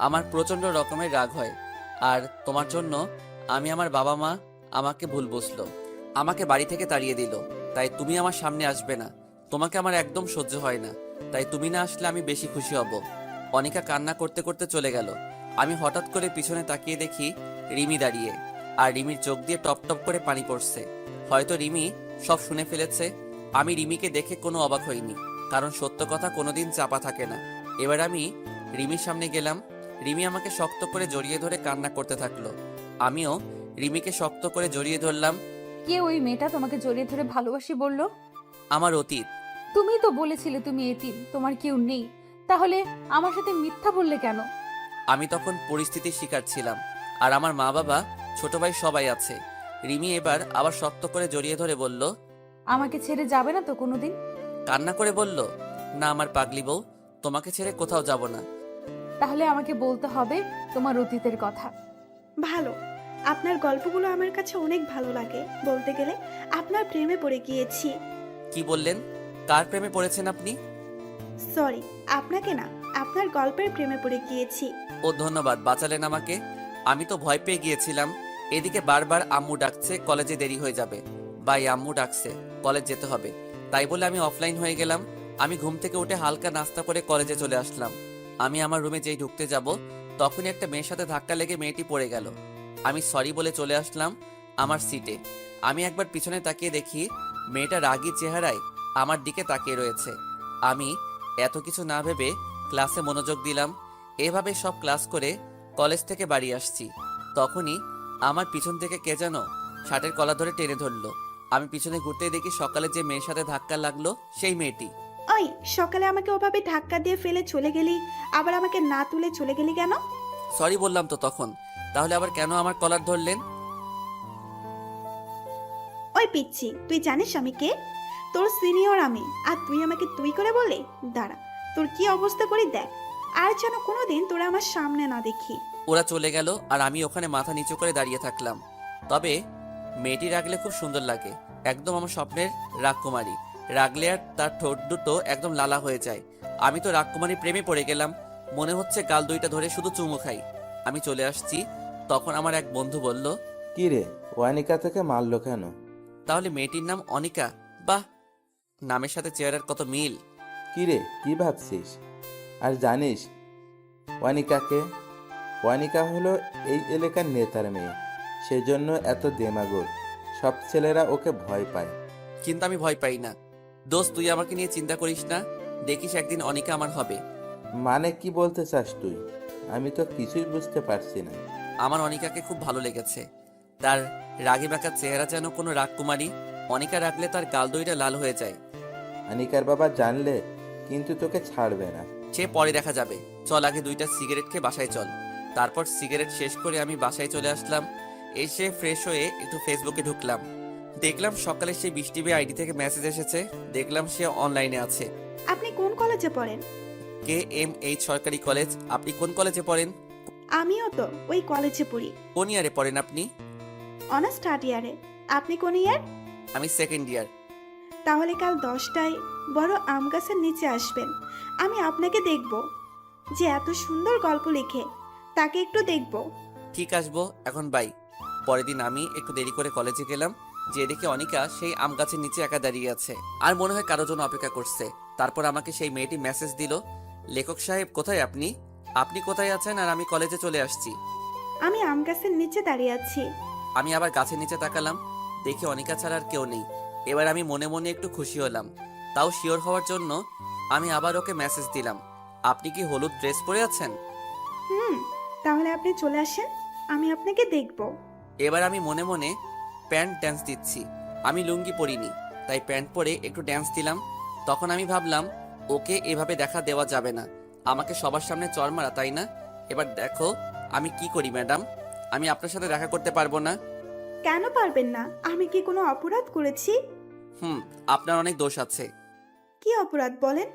A: আমার প্রচণ্ড রকমের রাগ হয়। আর তোমার জন্য আমি আমার বাবা মা আমাকে ভুল বুঝলো, আমাকে বাড়ি থেকে তাড়িয়ে দিল। তাই তুমি আমার সামনে আসবে না। তোমাকে আমার একদম সহ্য হয় না। তাই তুমি না আসলে আমি বেশি খুশি হব। অনিকা কান্না করতে করতে চলে গেল। আমি হঠাৎ করে পিছনে তাকিয়ে দেখি রিমি দাঁড়িয়ে, আর রিমির চোখ দিয়ে টপ টপ করে পানি পড়ছে। হয়তো রিমি সব শুনে ফেলেছে। আমি রিমিকে দেখে কোনো অবাক হইনি, কারণ সত্য কথা কোনোদিন চাপা থাকে না। এবার আমি রিমির সামনে গেলাম। রিমি আমাকে শক্ত করে জড়িয়ে ধরে কান্না করতে থাকলো। আমিও রিমিকে শক্ত করে জড়িয়ে ধরলাম।
B: কে ওই মেয়েটা তোমাকে জড়িয়ে ধরে ভালোবাসি বললো?
A: আমার অতীত।
B: তুমিই তো বলেছিলে তুমি এতিম, তোমার কেউ নেই। তাহলে আমার সাথে মিথ্যা বললে কেন?
A: আমি তখন পরিস্থিতির শিকার ছিলাম, আর আমার মা বাবা ছোট ভাই সবাই আছে। রিমি এবার আবার শক্ত করে জড়িয়ে ধরে বলল,
B: আমাকে ছেড়ে যাবে না তো কোনোদিন?
A: কান্না করে বলল, না আমার পাগলি বউ, তোমাকে ছেড়ে কোথাও যাব না।
B: তাহলে আমাকে বলতে হবে তোমার অতীতের কথা।
F: ভালো, আপনার গল্পগুলো আমার কাছে অনেক ভালো লাগে। বলতে গেলে আপনার প্রেমে পড়ে গিয়েছি।
A: কি বললেন? কার প্রেমে পড়েছেন আপনি?
F: সরি, আপনাকে না, আপনার গল্পের প্রেমে পড়ে গিয়েছি।
A: ও ধন্যবাদ, বাঁচালেন আমাকে। আমি তো ভয় পেয়ে গিয়েছিলাম। এদিকে বারবার আম্মু ডাকছে, কলেজে দেরি হয়ে যাবে। ভাই আম্মু ডাকছে, কলেজ যেতে হবে। তাই বলে আমি অফলাইন হয়ে গেলাম। আমি ঘুম থেকে উঠে হালকা নাস্তা করে কলেজে চলে আসলাম। আমি আমার রুমে যেই ঢুকতে যাব, তখনই একটা মেয়ের সাথে ধাক্কা লেগে মেয়েটি পড়ে গেল। আমি সরি বলে চলে আসলাম আমার সিটে। আমি একবার পিছনে তাকিয়ে দেখি মেয়েটা রাগী চেহারায় আমার দিকে তাকিয়ে রয়েছে। আমি এত কিছু না ভেবে ক্লাসে মনোযোগ দিলাম। এভাবে সব ক্লাস করে কলেজ থেকে বাড়ি আসছি। তখনই আমার পিছন থেকে কে যেন শার্টের কলার ধরে টেনে ধরলো। আমি পিছনে ঘুরতেই দেখি সকালে যে মেয়ের সাথে ধাক্কা লাগলো সেই মেয়েটি।
F: ওই, সকালে আমাকে ওভাবে ধাক্কা দিয়ে ফেলে চলে গেলি, আবার আমাকে না তুলে চলে গেলি কেন?
A: সরি বললাম তো তখন, তাহলে আবার কেন আমার কলার ধরলেন?
F: ওই পিচ্ছি, তুই জানিস আমি কে? তোর সিনিয়র আমি, আর তুই আমাকে তুই করে বলে? দাঁড়া, তোর কি অবস্থা করি দেখ। আর যেন কোনোদিন তোরা আমার সামনে না দেখি।
A: ওরা চলে গেল আর আমি ওখানে মাথা নিচু করে দাঁড়িয়ে থাকলাম। তবে মেয়েটি রাগলে খুব সুন্দর লাগে, একদম আমার স্বপ্নের রাজকুমারী। রাগলে আর তার ঠোঁট দুটো একদম লালা হয়ে যায়। আমি তো রাজকুমারীর প্রেমে পড়ে গেলাম। মনে হচ্ছে গাল দুইটা ধরে শুধু চুমু খাই। আমি চলে আসছি, তখন আমার এক বন্ধু বলল,
G: কি রে, ওয়ানিকা থেকে মারলো কেন?
A: তাহলে মেয়েটির নাম অনিকা? বাহ, নামের সাথে চেহারার কত মিল।
G: কি রে, কি ভাবছিস? আর জানিস ওয়ানিকাকে? ওয়ানিকা হলো এই এলাকার নেতার মেয়ে, সেজন্য এত দেমাগর। সব ছেলেরা ওকে ভয় পায়।
A: কিন্তু আমি ভয় পাই না। দোস্ত, তুই আমাকে নিয়ে চিন্তা করিস না, দেখিস একদিন অনিকা আমার হবে।
G: মানে কি বলতে চাস তুই? আমি তো কিছুই বুঝতে পারছি না।
A: আমার অনিকাকে খুব ভালো লেগেছে। তার রাগী বাঁকা চেহারা যেন কোনো রাজকুমারী। অনিকা রাখলে তার গাল দইটা লাল হয়ে যায়।
G: আনিকার বাবা জানলে কিন্তু তোকে ছাড়বে না।
A: সে পরে দেখা যাবে। চল আগে দুইটা সিগারেট খেয়ে বাসায় চল। তারপর সিগারেট শেষ করে আমি বাসায় চলে আসলাম। এসে ফ্রেশ হয়ে একটু ফেসবুকে ঢুকলাম। দেখলাম সকালে সেই বৃষ্টি বে আইডি থেকে মেসেজ এসেছে। দেখলাম সে অনলাইনে আছে।
F: আপনি কোন কলেজে পড়েন?
A: KMH সরকারি কলেজ। আপনি কোন কলেজে পড়েন?
F: আমিও তো ওই কলেজে পড়ি।
A: কোন ইয়ারে পড়েন আপনি?
F: অনার্স থার্ড ইয়ারে। আপনি কোন ইয়ার?
A: আমি সেকেন্ড ইয়ার।
F: তাহলে কাল 10টায় বড় আম গাছের নিচে আসবেন। আমি আপনাকে দেখব, যে এত সুন্দর গল্প লিখে, তাকে একটু দেখব।
A: ঠিক আসবো, এখন বাই। পরের দিন আমি একটু দেরি করে কলেজে গেলাম। যে দেখে অনিকা সেই আম গাছের নিচে একা দাঁড়িয়ে আছে, আর মনে হয় কারোর জন্য অপেক্ষা করছে। তারপর আমাকে সেই মেয়েটি মেসেজ দিল, লেখক সাহেব কোথায় আপনি? আপনি কোথায় আছেন? আর আমি কলেজে চলে আসছি।
F: আমি আম গাছের নিচে দাঁড়িয়ে আছি।
A: আমি আবার গাছের নিচে তাকালাম, দেখি অনিকা ছাড়া আর কেউ নেই। এবার আমি মনে মনে একটু খুশি হলাম। তাও শিওর হওয়ার জন্য আমি আবার ওকে মেসেজ দিলাম, আপনি কি হলুদ ড্রেস পরে আছেন?
F: তাহলে আপনি চলে আসেন, আমি আপনাকে দেখব।
A: এবার আমি মনে মনে প্যান্ট ড্যান্স দিচ্ছি। আমি লুঙ্গি পরিনি, তাই প্যান্ট পরে একটু ড্যান্স দিলাম। তখন আমি ভাবলাম, ওকে এভাবে দেখা দেওয়া যাবে না, আমাকে সবার সামনে চড় মারা, তাই না? এবার দেখো আমি কি করি ম্যাডাম। আমি আপনার সাথে দেখা করতে পারবো না।
F: কেন পারবেন না? আমি কি কোনো অপরাধ করেছি?
A: আপনার অনেক দোষ আছে।
F: কি অপরাধ বলেন?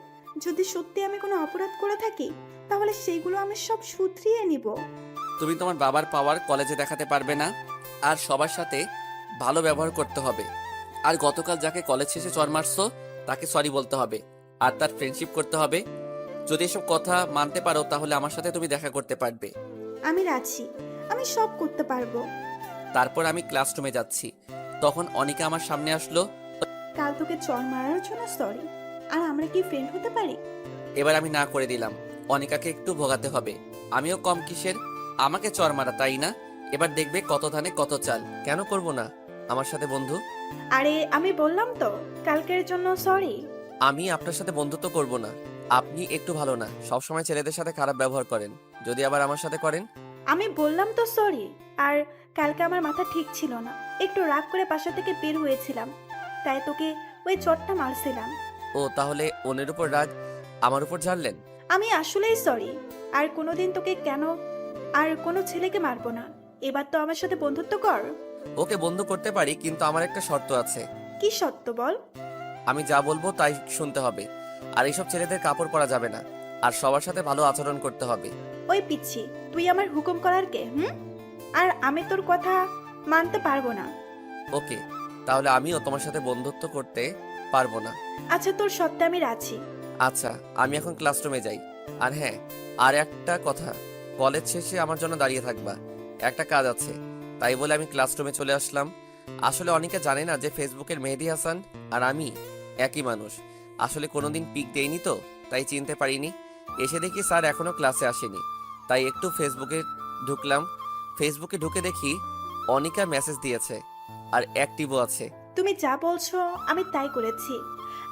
F: যদি সত্যি আমি কোনো অপরাধ করে থাকি, তাহলে সেগুলো আমি সব শুধরিয়ে নিব।
A: তুমি তোমার বাবার পাওয়ার কলেজে দেখাতে পারবে না, আর সবার সাথে ভালো ব্যবহার করতে হবে। আর গতকাল যাকে কলেজ শেষে চড় মারছো তাকে সরি বলতে হবে, আর তার ফ্রেন্ডশিপ করতে হবে। যদি এসব কথা মানতে পারো তাহলে আমার সাথে তুমি দেখা করতে পারবে।
F: আমি রাজি, আমি সব করতে পারবো।
A: তারপর আমি ক্লাসরুমে যাচ্ছি, তখন অনিকা আমার সামনে আসলো।
F: কাল তোকে চড় মারার জন্য সরি। আর আমরা কি ফ্রেন্ড হতে পারি?
A: এবার আমি না করে দিলাম, অনিকাকে একটু ভোগাতে হবে। আমিও কম কিসের, আমাকে চড় মারা, তাই না? এবার দেখবে কত ধানে কত চাল। কেন করব না আমার সাথে বন্ধু?
F: আরে আমি বললাম তো, কালকের জন্য সরি।
A: আমি আপনার সাথে বন্ধুত্ব করব না। আপনি একটু ভালো না, সবসময় ছেলেদের সাথে খারাপ ব্যবহার করেন। যদি আবার আমার সাথে করেন?
F: আমি বললাম তো সরি। আর কালকে আমার মাথা ঠিক ছিল না, একটু রাগ করে বাসা থেকে বের হয়েছিলাম, তাই তোকে ওই চটটা মারছিলাম।
A: ও, তাহলে ওনের উপর রাগ আমার উপর ঝাড়লেন?
F: আমি আসলেই সরি। আর কোনোদিন তোকে কেন আর কোনো ছেলেকে মারবো না। এবার তো আমার সাথে বন্ধুত্ব কর।
A: ওকে বন্ধু করতে পারি, কিন্তু আমার একটা শর্ত আছে।
F: কি সত্য বল?
A: আমি যা বলবো তাই শুনতে হবে, আর এইসব ছেলেদের কাপড় পরা যাবে না, আর সবার সাথে ভালো আচরণ করতে হবে।
F: ওই পিচ্ছি, তুই আমার হুকুম করার কে? আর আমি তোর কথা মানতে পারবো না।
A: ওকে, তাহলে আমিও তোমার সাথে বন্ধুত্ব করতে পারবো না।
F: আচ্ছা, তোর সত্ত্বে আমি রাজি।
A: আচ্ছা, আমি এখন ক্লাসরুমে যাই। আর হ্যাঁ, আর একটা কথা, কলেজ শেষে আমার জন্য দাঁড়িয়ে থাকবা, একটা কাজ আছে। তাই বলে আমি ক্লাসরুমে চলে আসলাম। আসলে অনেকে জানে না যে ফেসবুকের মেহেদী হাসান আর আমি একই মানুষ। আসলে কোনোদিন পিক দেইনি তো, তাই চিনতে পারিনি। এসে দেখি স্যার এখনো ক্লাসে আসেনি, তাই একটু ফেসবুকে ঢুকলাম। ফেসবুকে ঢুকে দেখি অনিকা মেসেজ দিয়েছে আর অ্যাক্টিভও আছে।
F: তুমি যা বলছো আমি তাই করেছি।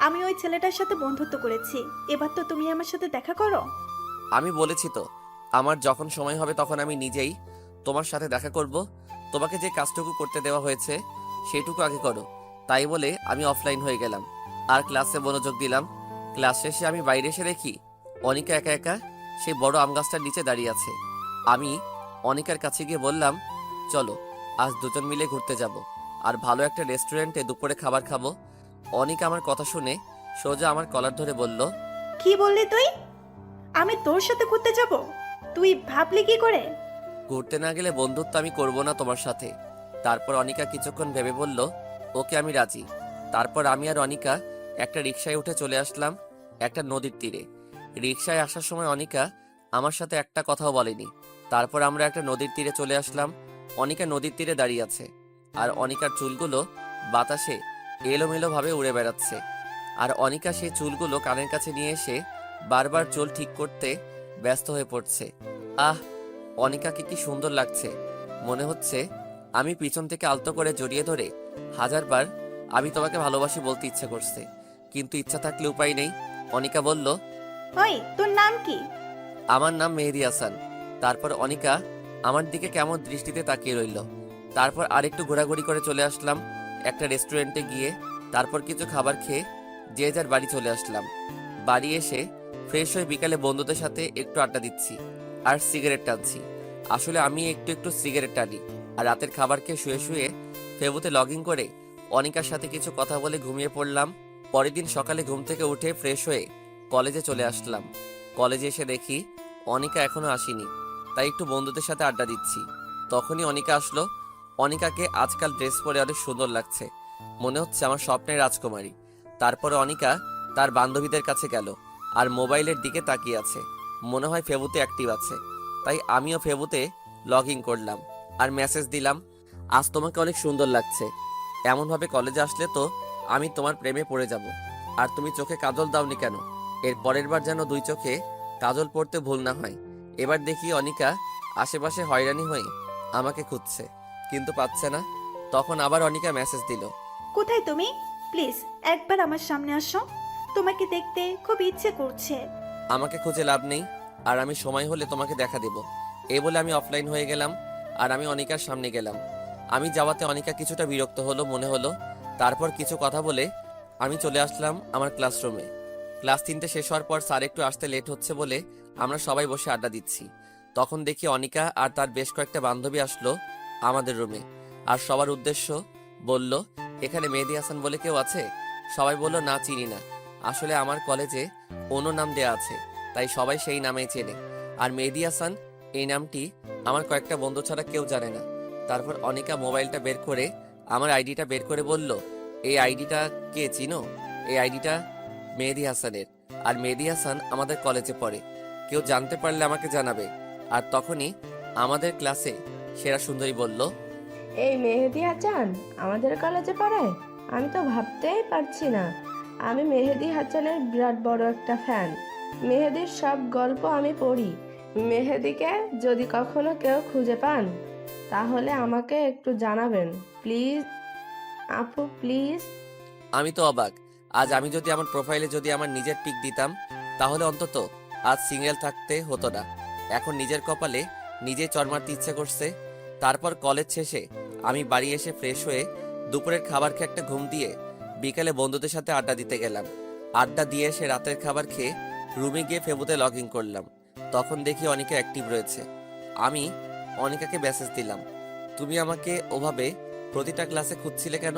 F: আমি ওই ছেলেটার সাথে বন্ধুত্ব করেছি। এবার তো তুমি আমার সাথে দেখা করো।
A: আমি বলেছি তো, আমার যখন সময় হবে তখন আমি নিজেই তোমার সাথে দেখা করব। তোমাকে যে কাজটুকু করতে দেওয়া হয়েছে সেটুকু আগে করো। তাই বলে আমি অফলাইন হয়ে গেলাম আর ক্লাসে মনোযোগ দিলাম। ক্লাস শেষে আমি বাইরে এসে দেখি অনিকা একা একা সেই বড় আম গাছটার নিচে দাঁড়িয়ে আছে। আমি অনিকার কাছে গিয়ে বললাম, চলো আজ দুজন মিলে ঘুরতে যাব আর ভালো একটা রেস্টুরেন্টে দুপুরে খাবার খাবো। অনিকা আমার কথা শুনে সোজা আমার কলার ধরে বলল,
F: কি বললি তুই? আমি তোর সাথে ঘুরতে যাব? তুই ভাবলি কি করে?
A: ঘুরতে না গেলে বন্ধুত্ব আমি করব না তোমার সাথে। তারপর অনিকা কিছুক্ষণ ভেবে বলল, ওকে আমি রাজি। তারপর আমি আর অনিকা একটা রিকশায় উঠে চলে আসলাম একটা নদীর তীরে। রিকশায় আসার সময় অনিকা আমার সাথে একটা কথাও বলেনি। তারপর আমরা একটা নদীর তীরে চলে আসলাম। অনিকা নদীর তীরে দাঁড়িয়ে আছে আর অনিকার চুলগুলো বাতাসে এলোমেলোভাবে উড়ে বেড়াচ্ছে। আর অনিকা সেই চুলগুলো কানের কাছে নিয়ে এসে বারবার চুল ঠিক করতে ব্যস্ত হয়ে পড়ছে। আহ, অনিকাকে কি সুন্দর লাগছে! মনে হচ্ছে আমি পিছন থেকে আলতো করে জড়িয়ে ধরে হাজারবার আমি তোমাকে ভালোবাসি বলতে ইচ্ছে করছে, কিন্তু ইচ্ছা থাকলে উপায় নেই। অনিকা বলল,
F: ওই, তোর নাম কি?
A: আমার নাম মেহেদী হাসান। তারপর অনিকা আমার দিকে কেমন দৃষ্টিতে তাকিয়ে রইল। তারপর আরেকটু ঘোরাঘুরি করে চলে আসলাম একটা রেস্টুরেন্টে গিয়ে। তারপর কিছু খাবার খেয়ে যে যার বাড়ি চলে আসলাম। বাড়ি এসে ফ্রেশ হয়ে বিকালে বন্ধুদের সাথে একটু আড্ডা দিচ্ছি আর সিগারেট টানছি। আসলে আমি একটু একটু সিগারেট টানি। আর রাতের খাবার খেয়ে শুয়ে শুয়ে ফেসবুকে লগ ইন করে অনিকার সাথে কিছু কথা বলে ঘুমিয়ে পড়লাম। পরের দিন সকালে ঘুম থেকে উঠে ফ্রেশ হয়ে কলেজে চলে আসলাম। কলেজে এসে দেখি অনিকা এখনো আসেনি, তাই একটু বন্ধুদের সাথে আড্ডা দিচ্ছি। তখনই অনিকা আসলো। অনিকাকে আজকাল ড্রেস পরে অনেক সুন্দর লাগছে, মনে হচ্ছে আমার স্বপ্নের রাজকুমারী। তারপরে অনিকা তার বান্ধবীদের কাছে গেল আর মোবাইলের দিকে তাকিয়ে আছে, মনে হয় ফেবুতে অ্যাক্টিভ আছে। তাই আমিও ফেবুতে লগ ইন করলাম আর মেসেজ দিলাম, আজ তোমাকে অনেক সুন্দর লাগছে। এমনভাবে কলেজে আসলে তো আমি তোমার প্রেমে পড়ে যাব। আর তুমি চোখে কাজল দাওনি কেন? এর পরের বার যেন দুই চোখে কাজল পড়তে ভুল না হয়। এবার দেখি অনিকা আশেপাশে হয়রানি হয়ে আমাকে খুঁজছে, কিন্তু পাচ্ছে না। তখন আবার অনিকা মেসেজ দিল,
F: কোথায় তুমি? প্লিজ একবার আমার সামনে আসো, তোমাকে দেখতে খুব ইচ্ছে করছে।
A: আমাকে খুঁজে লাভ নেই, আর আমি সময় হলে তোমাকে দেখা দেব। এই বলে আমি অফলাইন হয়ে গেলাম আর আমি অনিকার সামনে গেলাম। আমি যাওয়াতে অনিকা কিছুটা বিরক্ত হলো মনে হলো। তারপর কিছু কথা বলে আমি চলে আসলাম আমার ক্লাসরুমে। ক্লাস 3টে শেষ হওয়ার পর স্যার একটু আসতে লেট হচ্ছে বলে আমরা সবাই বসে আড্ডা দিচ্ছি। তখন দেখি অনিকা আর তার বেশ কয়েকটা বান্ধবী আসলো আমাদের রুমে আর সবার উদ্দেশ্য বলল, এখানে মেহেদী হাসান বলে কেউ আছে? সবাই বলল, না চিনি না। আসলে আমার কলেজে অন্য নাম দেয়া আছে, তাই সবাই সেই নামেই চেনে। আর মেহেদী হাসান এই নামটি আমার কয়েকটা বন্ধু ছাড়া কেউ জানে না। তারপর অনিকা মোবাইলটা বের করে আমার আইডিটা বের করে বলল, এই আইডিটা কে চিনো? এই আইডিটা মেহেদী হাসানের। আর মেহেদী হাসান আমাদের কলেজে পড়ে, কেউ জানতে পারলে আমাকে জানাবে। আর তখনই আমাদের ক্লাসে সেরা সুন্দরী বলল,
E: এই মেহেদী হাসান আমাদের কলেজে পড়ে? আমি তো ভাবতেই পারছি না। আমি মেহেদী হাসানের বিরাট বড় একটা ফ্যান। মেহেদীর সব গল্প আমি পড়ি। মেহেদীকে যদি কখনো কেউ খুঁজে পান তাহলে আমাকে একটু জানাবেন প্লিজ আপু, প্লিজ।
A: আমি তো অবাক। আজ আমি যদি আমার প্রোফাইলে যদি আমার নিজের পিক দিতাম তাহলে অন্তত আজ সিঙ্গেল থাকতে হতো না। এখন নিজের কপালে নিজেই চড় মারতে ইচ্ছে করছে। তারপর কলেজ শেষে আমি বাড়ি এসে ফ্রেশ হয়ে দুপুরের খাবার খেয়ে একটা ঘুম দিয়ে বিকালে বন্ধুদের সাথে আড্ডা দিতে গেলাম। আড্ডা দিয়ে এসে রাতের খাবার খেয়ে রুমে গিয়ে ফেসবুকে লগ ইন করলাম। তখন দেখি অনিকা অ্যাক্টিভ রয়েছে। আমি অনিকাকে মেসেজ দিলাম, তুমি আমাকে ওভাবে প্রতিটা ক্লাসে খুঁজছিলে কেন?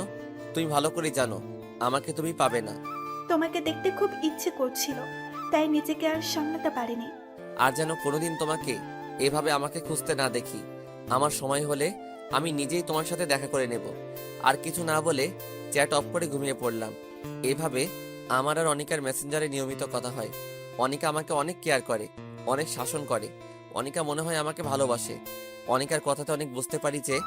A: তুমি ভালো করে জানো আমাকে তুমি পাবে না।
F: তোমাকে দেখতে খুব ইচ্ছে করছিল, তাই নিজেকে আর সামলাতে পারিনি।
A: আর যেন কোনোদিন তোমাকে এভাবে আমাকে খুঁজতে না দেখি। আমার সময় হলে আমি নিজেই তোমার সাথে দেখা করে নেব। আর কিছু না বলে চ্যাট অফ করে ঘুমিয়ে পড়লাম। এভাবে আমার আর অনিকার মেসেঞ্জারে নিয়মিত কথা হয়। অনিকা আমাকে অনেক কেয়ার করে, অনেক শাসন করে। অনিকা মনে হয় আমাকে ভালোবাসে। অনিকার কথাতে অনেক বুঝতে পারি যে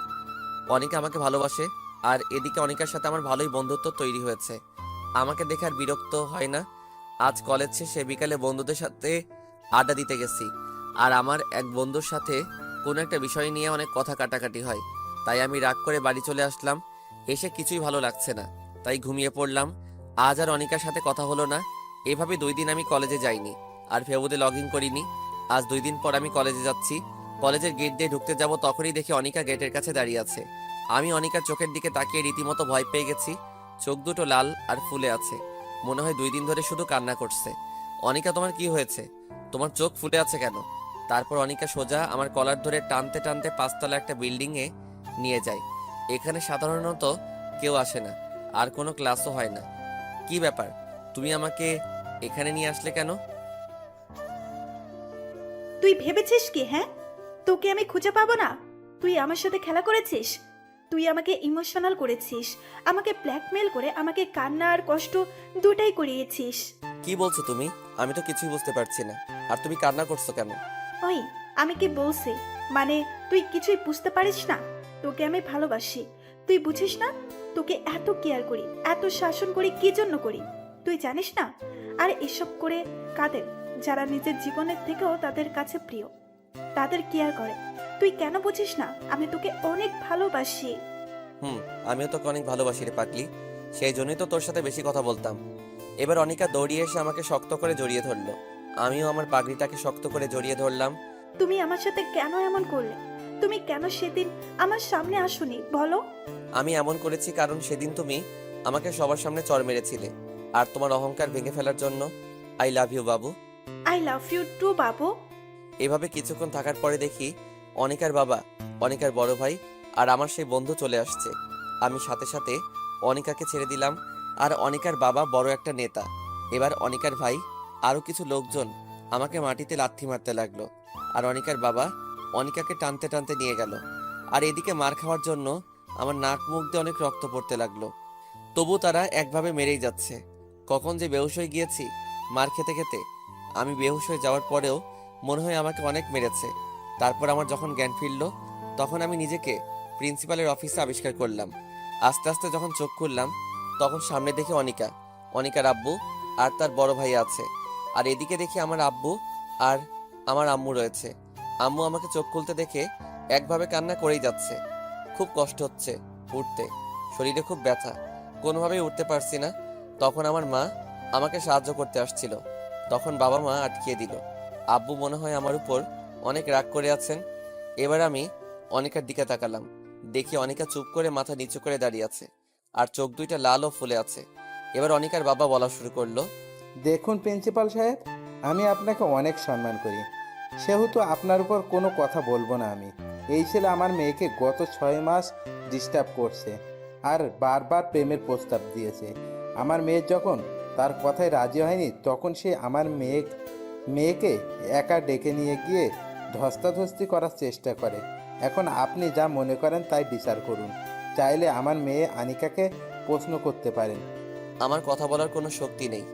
A: অনিকা আমাকে ভালোবাসে। আর এদিকে অনিকার সাথে আমার ভালোই বন্ধুত্ব তৈরি হয়েছে। আমাকে দেখে আর বিরক্ত হয় না। আজ কলেজ শেষে বিকালে বন্ধুদের সাথে আড্ডা দিতে গেছি। আর আমার এক বন্ধুর সাথে কোনো একটা বিষয় নিয়ে অনেক কথা কাটাকাটি হয়। তাই আমি রাগ করে বাড়ি চলে আসলাম। এসে কিছুই ভালো লাগছে না, তাই ঘুমিয়ে পড়লাম। আজ আর অনিকার সাথে কথা হলো না। এভাবে 2 দিন আমি কলেজে যাইনি, আর ফেবুতে লগ ইন করিনি। আজ 2 দিন পর আমি কলেজে যাচ্ছি। কলেজের গেট দিয়ে ঢুকতে যাব, তখনই দেখি অনিকা গেটের কাছে দাঁড়িয়ে আছে। আমি অনিকার চোখের দিকে তাকিয়ে রীতিমতো ভয় পেয়ে গেছি। চোখ দুটো লাল আর ফুলে আছে, মনে হয় 2 দিন ধরে শুধু কান্না করছে। অনিকা, তোমার কি হয়েছে? তোমার চোখ ফুটে আছে কেন? তারপর অনিকা সোজা আমার কলার ধরে টানতে টানতে 5তলা একটা বিল্ডিংয়ে নিয়ে যায়। এখানে সাধারণত কেউ আসে না, আর কোনো ক্লাসও হয় না। কি ব্যাপার, তুমি আমাকে এখানে নিয়ে আসলে কেন?
F: তুই ভেবেছিস কি? হ্যাঁ, তোকে আমি খুঁজে পাবো না? তুই আমার সাথে খেলা করেছিস। তুই আমাকে ইমোশনাল করেছিস, আমাকে ব্ল্যাকমেল করে আমাকে কান্না আর কষ্ট দুটাই করিয়েছিস।
A: কি বলছো তুমি? আমি তো কিছুই বুঝতে পারছি না। আর তুমি কান্না করছো কেন?
F: ওই, আমি কি বলছি? মানে তুই কিছুই বুঝতে পারিস না? তোকে আমি ভালোবাসি, তুই বুঝিস না? তোকে এত কেয়ার করি, এত শাসন করি, কি জন্য করি তুই জানিস না? আর এসব করে কাদের? যারা নিজের জীবনের থেকেও তাদের কাছে প্রিয়, তাদের কেয়ার করে। তুই কেন বুঝিস না? আমি তোকে অনেক ভালোবাসি।
A: আমিও তোকে অনেক ভালোবাসি রে পাগলি। সেই জন্যই তো তোর সাথে বেশি কথা বলতাম। এবার অনিকা দৌড়িয়ে এসে আমাকে শক্ত করে জড়িয়ে ধরলো। আমিও আমার পাগড়িটাকে শক্ত করে জড়িয়ে ধরলাম।
F: তুমি আমার সাথে কেন এমন করলে? তুমি কেন সেদিন আমার সামনে আসোনি বলো?
A: আমি এমন করেছি কারণ সেদিন তুমি আমাকে সবার সামনে চড় মেরেছিলে, আর তোমার অহংকার ভেঙে ফেলার জন্য। I love you Babu.
F: I love you two বাবু।
A: এভাবে কিছুক্ষণ থাকার পরে দেখি অনিকার বাবা, অনিকার বড় ভাই আর আমার সেই বন্ধু চলে আসছে। আমি সাথে সাথে অনিকাকে ছেড়ে দিলাম। আর অনিকার বাবা বড় একটা নেতা। এবার অনিকার ভাই আরও কিছু লোকজন আমাকে মাটিতে লাথি মারতে লাগলো। আর অনিকার বাবা অনিকাকে টানতে টানতে নিয়ে গেল। আর এদিকে মার খাওয়ার জন্য আমার নাক মুখ দিয়ে অনেক রক্ত পড়তে লাগলো। তবু তারা একভাবে মেরেই যাচ্ছে। কখন যে বেহুশ হয়ে গিয়েছি মার খেতে খেতে। আমি বেহুশ হয়ে যাওয়ার পরেও মনে হয় আমাকে অনেক মেরেছে। তারপর আমার যখন জ্ঞান ফিরল, তখন আমি নিজেকে প্রিন্সিপালের অফিসে আবিষ্কার করলাম। আস্তে আস্তে যখন চোখ খুললাম, তখন সামনে দেখি অনিকা, অনিকার আব্বু আর তার বড় ভাই আছে। আর এদিকে দেখি আমার আব্বু আর আমার আম্মু রয়েছে। আম্মু আমাকে চোখ খুলতে দেখে একভাবে কান্না করেই যাচ্ছে। খুব কষ্ট হচ্ছে উঠতে, শরীরে খুব ব্যথা, কোনোভাবেই উঠতে পারছি না। তখন আমার মা আমাকে সাহায্য করতে আসছিল, তখন বাবা মা আটকিয়ে দিল। আব্বু মনে হয় আমার উপর অনেক রাগ করে আছেন। এবার আমি অনিকার দিকে তাকালাম, দেখি অনিকা চুপ করে মাথা নিচু করে দাঁড়িয়ে আছে, আর চোখ দুইটা লাল ও ফুলে আছে। এবার অনিকার বাবা বলা শুরু করলো,
G: দেখুন প্রিন্সিপাল সাহেব, আমি আপনাকে অনেক সম্মান করি, সেহেতু আপনার উপর কোনো কথা বলবো না। আমি এই ছেলে আমার মেয়েকে গত 6 মাস ডিস্টার্ব করছে আর বারবার প্রেমের প্রস্তাব দিয়েছে। আমার মেয়ে যখন তার কথায় রাজি হয়নি, তখন সে আমার মেয়েকে একা ডেকে নিয়ে গিয়ে ধস্তাধস্তি করার চেষ্টা করে। এখন আপনি যা মনে করেন তাই বিচার করুন। চাইলে আমার মেয়ে আনিকাকে প্রশ্ন করতে পারেন।
A: আমার কথা বলার কোনো শক্তি নেই,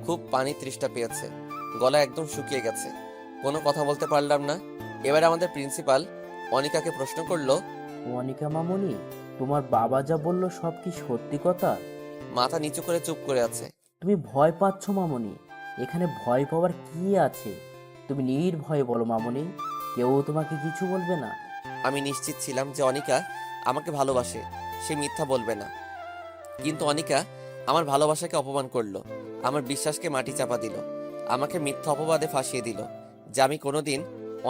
A: খুব পানি তৃষ্ণা পেয়েছে, গলা একদম শুকিয়ে গেছে, কোনো কথা বলতে পারলাম না। এবার আমাদের প্রিন্সিপাল অনিকাকে প্রশ্ন করলো,
D: অনিকা মামুনি, তোমার বাবা যা বললো সব কি সত্যি কথা?
A: মাথা নিচু করে চুপ করে আছে।
D: তুমি ভয় পাচ্ছ মামুনি? এখানে ভয় পাওয়ার কি আছে? তুমি নির্ভয়ে বলো মামুনি, কেউ তোমাকে কিছু বলবে না।
A: আমি নিশ্চিত ছিলাম যে অনিকা আমাকে ভালোবাসে, সে মিথ্যা বলবে না। কিন্তু অনিকা আমার ভালোবাসাকে অপমান করলো, আমার বিশ্বাসকে মাটি চাপা দিল, আমাকে মিথ্যা অপবাদে ফাঁসিয়ে দিল, যা আমি কোনোদিন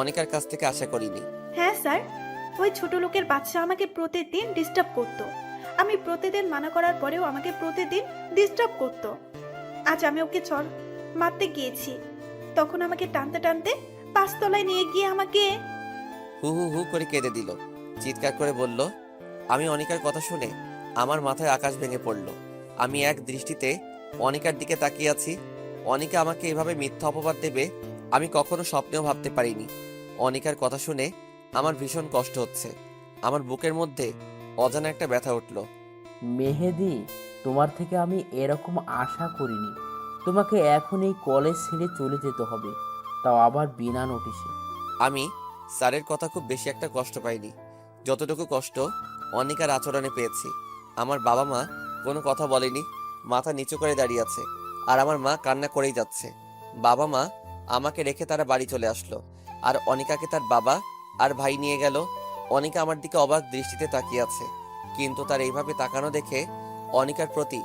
A: অনিকার কাছ থেকে আশা করিনি।
F: হ্যাঁ স্যার, ওই ছোট লোকের বাচ্চা আমাকে প্রতিদিন ডিস্টার্ব করতো। আমি প্রতিদিন মানা করার পরেও আমাকে প্রতিদিন ডিস্টার্ব করতো। আজ আমি ওকে চড় মারতে গিয়েছি, তখন আমাকে টানতে টানতে 5তলায় নিয়ে গিয়ে আমাকে
A: হু হু হু করে কেঁদে দিল, চিৎকার করে বলল। আমি অনিকার কথা শুনে আমার মাথায় আকাশ ভেঙে পড়ল। আমি এক দৃষ্টিতে অনিকার দিকে তাকিয়ে আছি। অনিকা আমাকে এভাবে মিথ্যা অপবাদ দেবে আমি কখনো স্বপ্নেও ভাবতে পারিনি। অনিকার কথা শুনে আমার ভীষণ কষ্ট হচ্ছে। আমার বুকের মধ্যে অজানা একটা ব্যথা উঠল।
D: মেহেদি, তোমার থেকে আমি এরকম আশা করিনি। তোমাকে এখন এই কলেজ ছেড়ে চলে যেতে হবে, তাও আবার বিনা নোটিশে।
A: আমি স্যারের কথা খুব বেশি একটা কষ্ট পাইনি, যতটুকু কষ্ট অনিকার আচরণে পেয়েছি। আমার বাবা মা কোনো কথা বলেনি, মাথা নিচু করে দাঁড়িয়ে আছে, আর আমার মা কান্না করেই যাচ্ছে। বাবা মা আমাকে রেখে তারা বাড়ি চলে আসলো, আর অনিকাকে তার বাবা আর ভাই নিয়ে গেল। অনিকা আমার দিকে অবাক দৃষ্টিতে তাকিয়ে আছে, কিন্তু তার এইভাবে তাকানো দেখে অনিকার প্রতি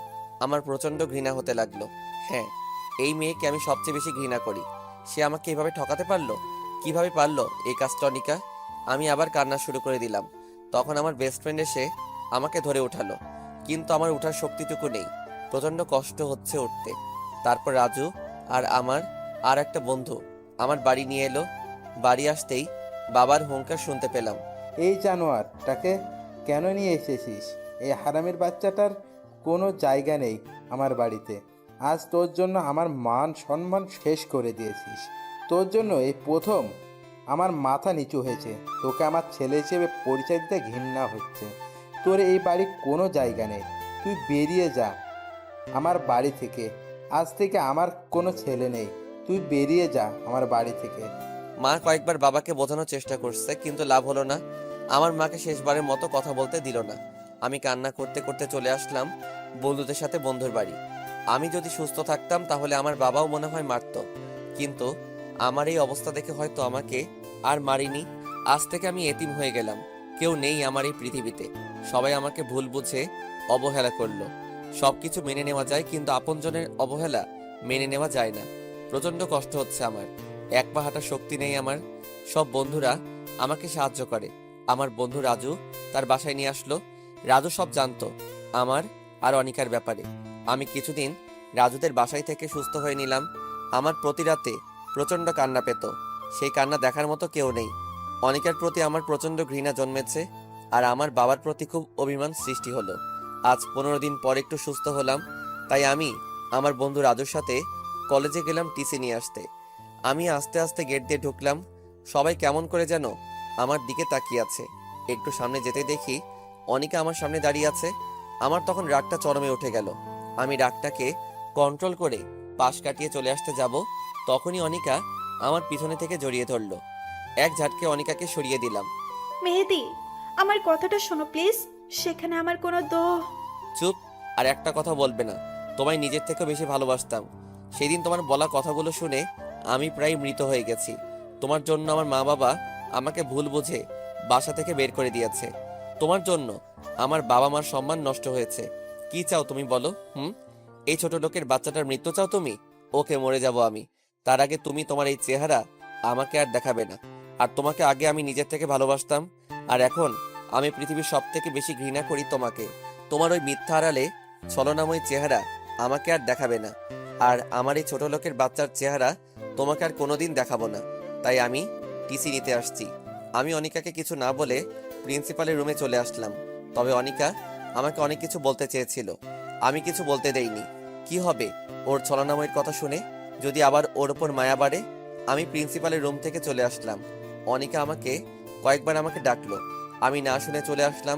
A: আমার প্রচণ্ড ঘৃণা হতে লাগলো। হ্যাঁ, এই মেয়েকে আমি সবচেয়ে বেশি ঘৃণা করি। সে আমাকে এভাবে ঠকাতে পারলো, কিভাবে পারলো এই কাজটা অনিকা? আমি আবার কান্না শুরু করে দিলাম। তখন আমার বেস্ট ফ্রেন্ড এসে আমাকে ধরে উঠালো, কিন্তু আমার উঠার শক্তিটুকু নেই, প্রচণ্ড কষ্ট হচ্ছে উঠতে। তারপর রাজু আর আমার আর একটা বন্ধু আমার বাড়ি নিয়ে এলো। বাড়ি আসতেই বাবার হুঙ্কার শুনতে পেলাম।
G: এই জানোয়ারটাকে কেন নিয়ে এসেছিস? এই হারামির বাচ্চাটার কোনো জায়গা নেই আমার বাড়িতে। আজ তোর জন্য আমার মান সম্মান শেষ করে দিয়েছিস। তোর জন্য এই প্রথম আমার মাথা নিচু হয়েছে। তোকে আমার ছেলে হিসেবে পরিচয় দিতে ঘৃণা হচ্ছে। তোর এই বাড়ির কোনো জায়গা নেই, তুই বেরিয়ে যা আমার বাড়ি থেকে। আজ থেকে আমার কোনো ছেলে নেই, তুই বেরিয়ে যা আমার বাড়ি থেকে।
A: মা কয়েকবার বাবাকে বোঝানোর চেষ্টা করছে, কিন্তু লাভ হলো না। আমার মাকে শেষবারের মতো কথা বলতে দিল না। আমি কান্না করতে করতে চলে আসলাম বন্ধুদের সাথে বন্ধুর বাড়ি। আমি যদি সুস্থ থাকতাম তাহলে আমার বাবাও মনে হয় মারতো, কিন্তু আমার এই অবস্থা দেখে হয়তো আমাকে আর মারিনি। আজ থেকে আমি এতিম হয়ে গেলাম, কেউ নেই আমার এই পৃথিবীতে। সবাই আমাকে ভুল বুঝে অবহেলা করলো। সবকিছু মেনে নেওয়া যায়, কিন্তু আপনজনের অবহেলা মেনে নেওয়া যায় না। প্রচন্ড কষ্ট হচ্ছে আমার, এক পা হাঁটার শক্তি নেই আমার। সব বন্ধুরা আমাকে সাহায্য করে। আমার বন্ধু রাজু তার বাসায় নিয়ে আসলো। রাজু সব জানতো আমার আর অনিকার ব্যাপারে। আমি কিছুদিন রাজুদের বাসায় থেকে সুস্থ হয়ে নিলাম। আমার প্রতি রাতে প্রচন্ড কান্না পেত, সেই কান্না দেখার মতো কেউ নেই। অনিকার প্রতি আমার প্রচন্ড ঘৃণা জন্মেছে, আর আমার বাবার প্রতি খুব অভিমান সৃষ্টি হলো। আজ 15 দিন পর একটু সুস্থ হলাম, তাই আমি আমার বন্ধু রাজুর সাথে কলেজে গেলাম টিসি নিয়ে আসতে। আমি আস্তে আস্তে গেট দিয়ে ঢুকলাম। সবাই কেমন করে যেন আমার দিকে তাকিয়ে আছে। একটু সামনে যেতে দেখি অনিকা আমার সামনে দাঁড়িয়ে আছে। আমার তখন রাগটা চরমে উঠে গেল। আমি রাগটাকে কন্ট্রোল করে পাশ কাটিয়ে চলে আসতে যাব, তখনই অনিকা আমার পিছনে থেকে জড়িয়ে ধরলো। এক ঝাটকে অনিকাকে সরিয়ে দিলাম।
F: মেহেদি, আমার কথাটা শোনো প্লিজ। সেখানে আমার কোনো
A: চুপ, আর একটা কথা বলবে না। তোমায় নিজের থেকেও বেশি ভালোবাসতাম। সেদিন তোমার বলা কথাগুলো শুনে আমি প্রায় মৃত হয়ে গেছি। তোমার জন্য আমার মা বাবা আমাকে ভুল বুঝে বাসা থেকে বের করে দিয়েছে। তোমার জন্য আমার বাবা মার সম্মান নষ্ট হয়েছে। কি চাও তুমি বলো? এই ছোট লোকের বাচ্চাটার মৃত্যু চাও তুমি? ওকে, মরে যাব আমি, তার আগে তুমি তোমার এই চেহারা আমাকে আর দেখাবে না। আর তোমাকে আগে আমি নিজের থেকে ভালোবাসতাম, আর এখন আমি পৃথিবীর সব থেকে বেশি ঘৃণা করি তোমাকে। তোমার ওই মিথ্যা আড়ালে ছলনাময় চেহারা আমাকে আর দেখাবে না, আর আমার এই ছোট লোকের বাচ্চার চেহারা তোমাকে আর কোনোদিন দেখাবো না। তাই আমি টিসি নিতে আসছি। আমি অনিকাকে কিছু না বলে প্রিন্সিপালের রুমে চলে আসলাম। তবে অনিকা আমাকে অনেক কিছু বলতে চেয়েছিল, আমি কিছু বলতে দেইনি। কি হবে ওর ছলনাময়ের কথা শুনে? যদি আবার ওর ওপর মায়া বাড়ে? আমি প্রিন্সিপালের রুম থেকে চলে আসলাম। অনিকা আমাকে কয়েকবার আমাকে ডাকলো, আমি না শুনে চলে আসলাম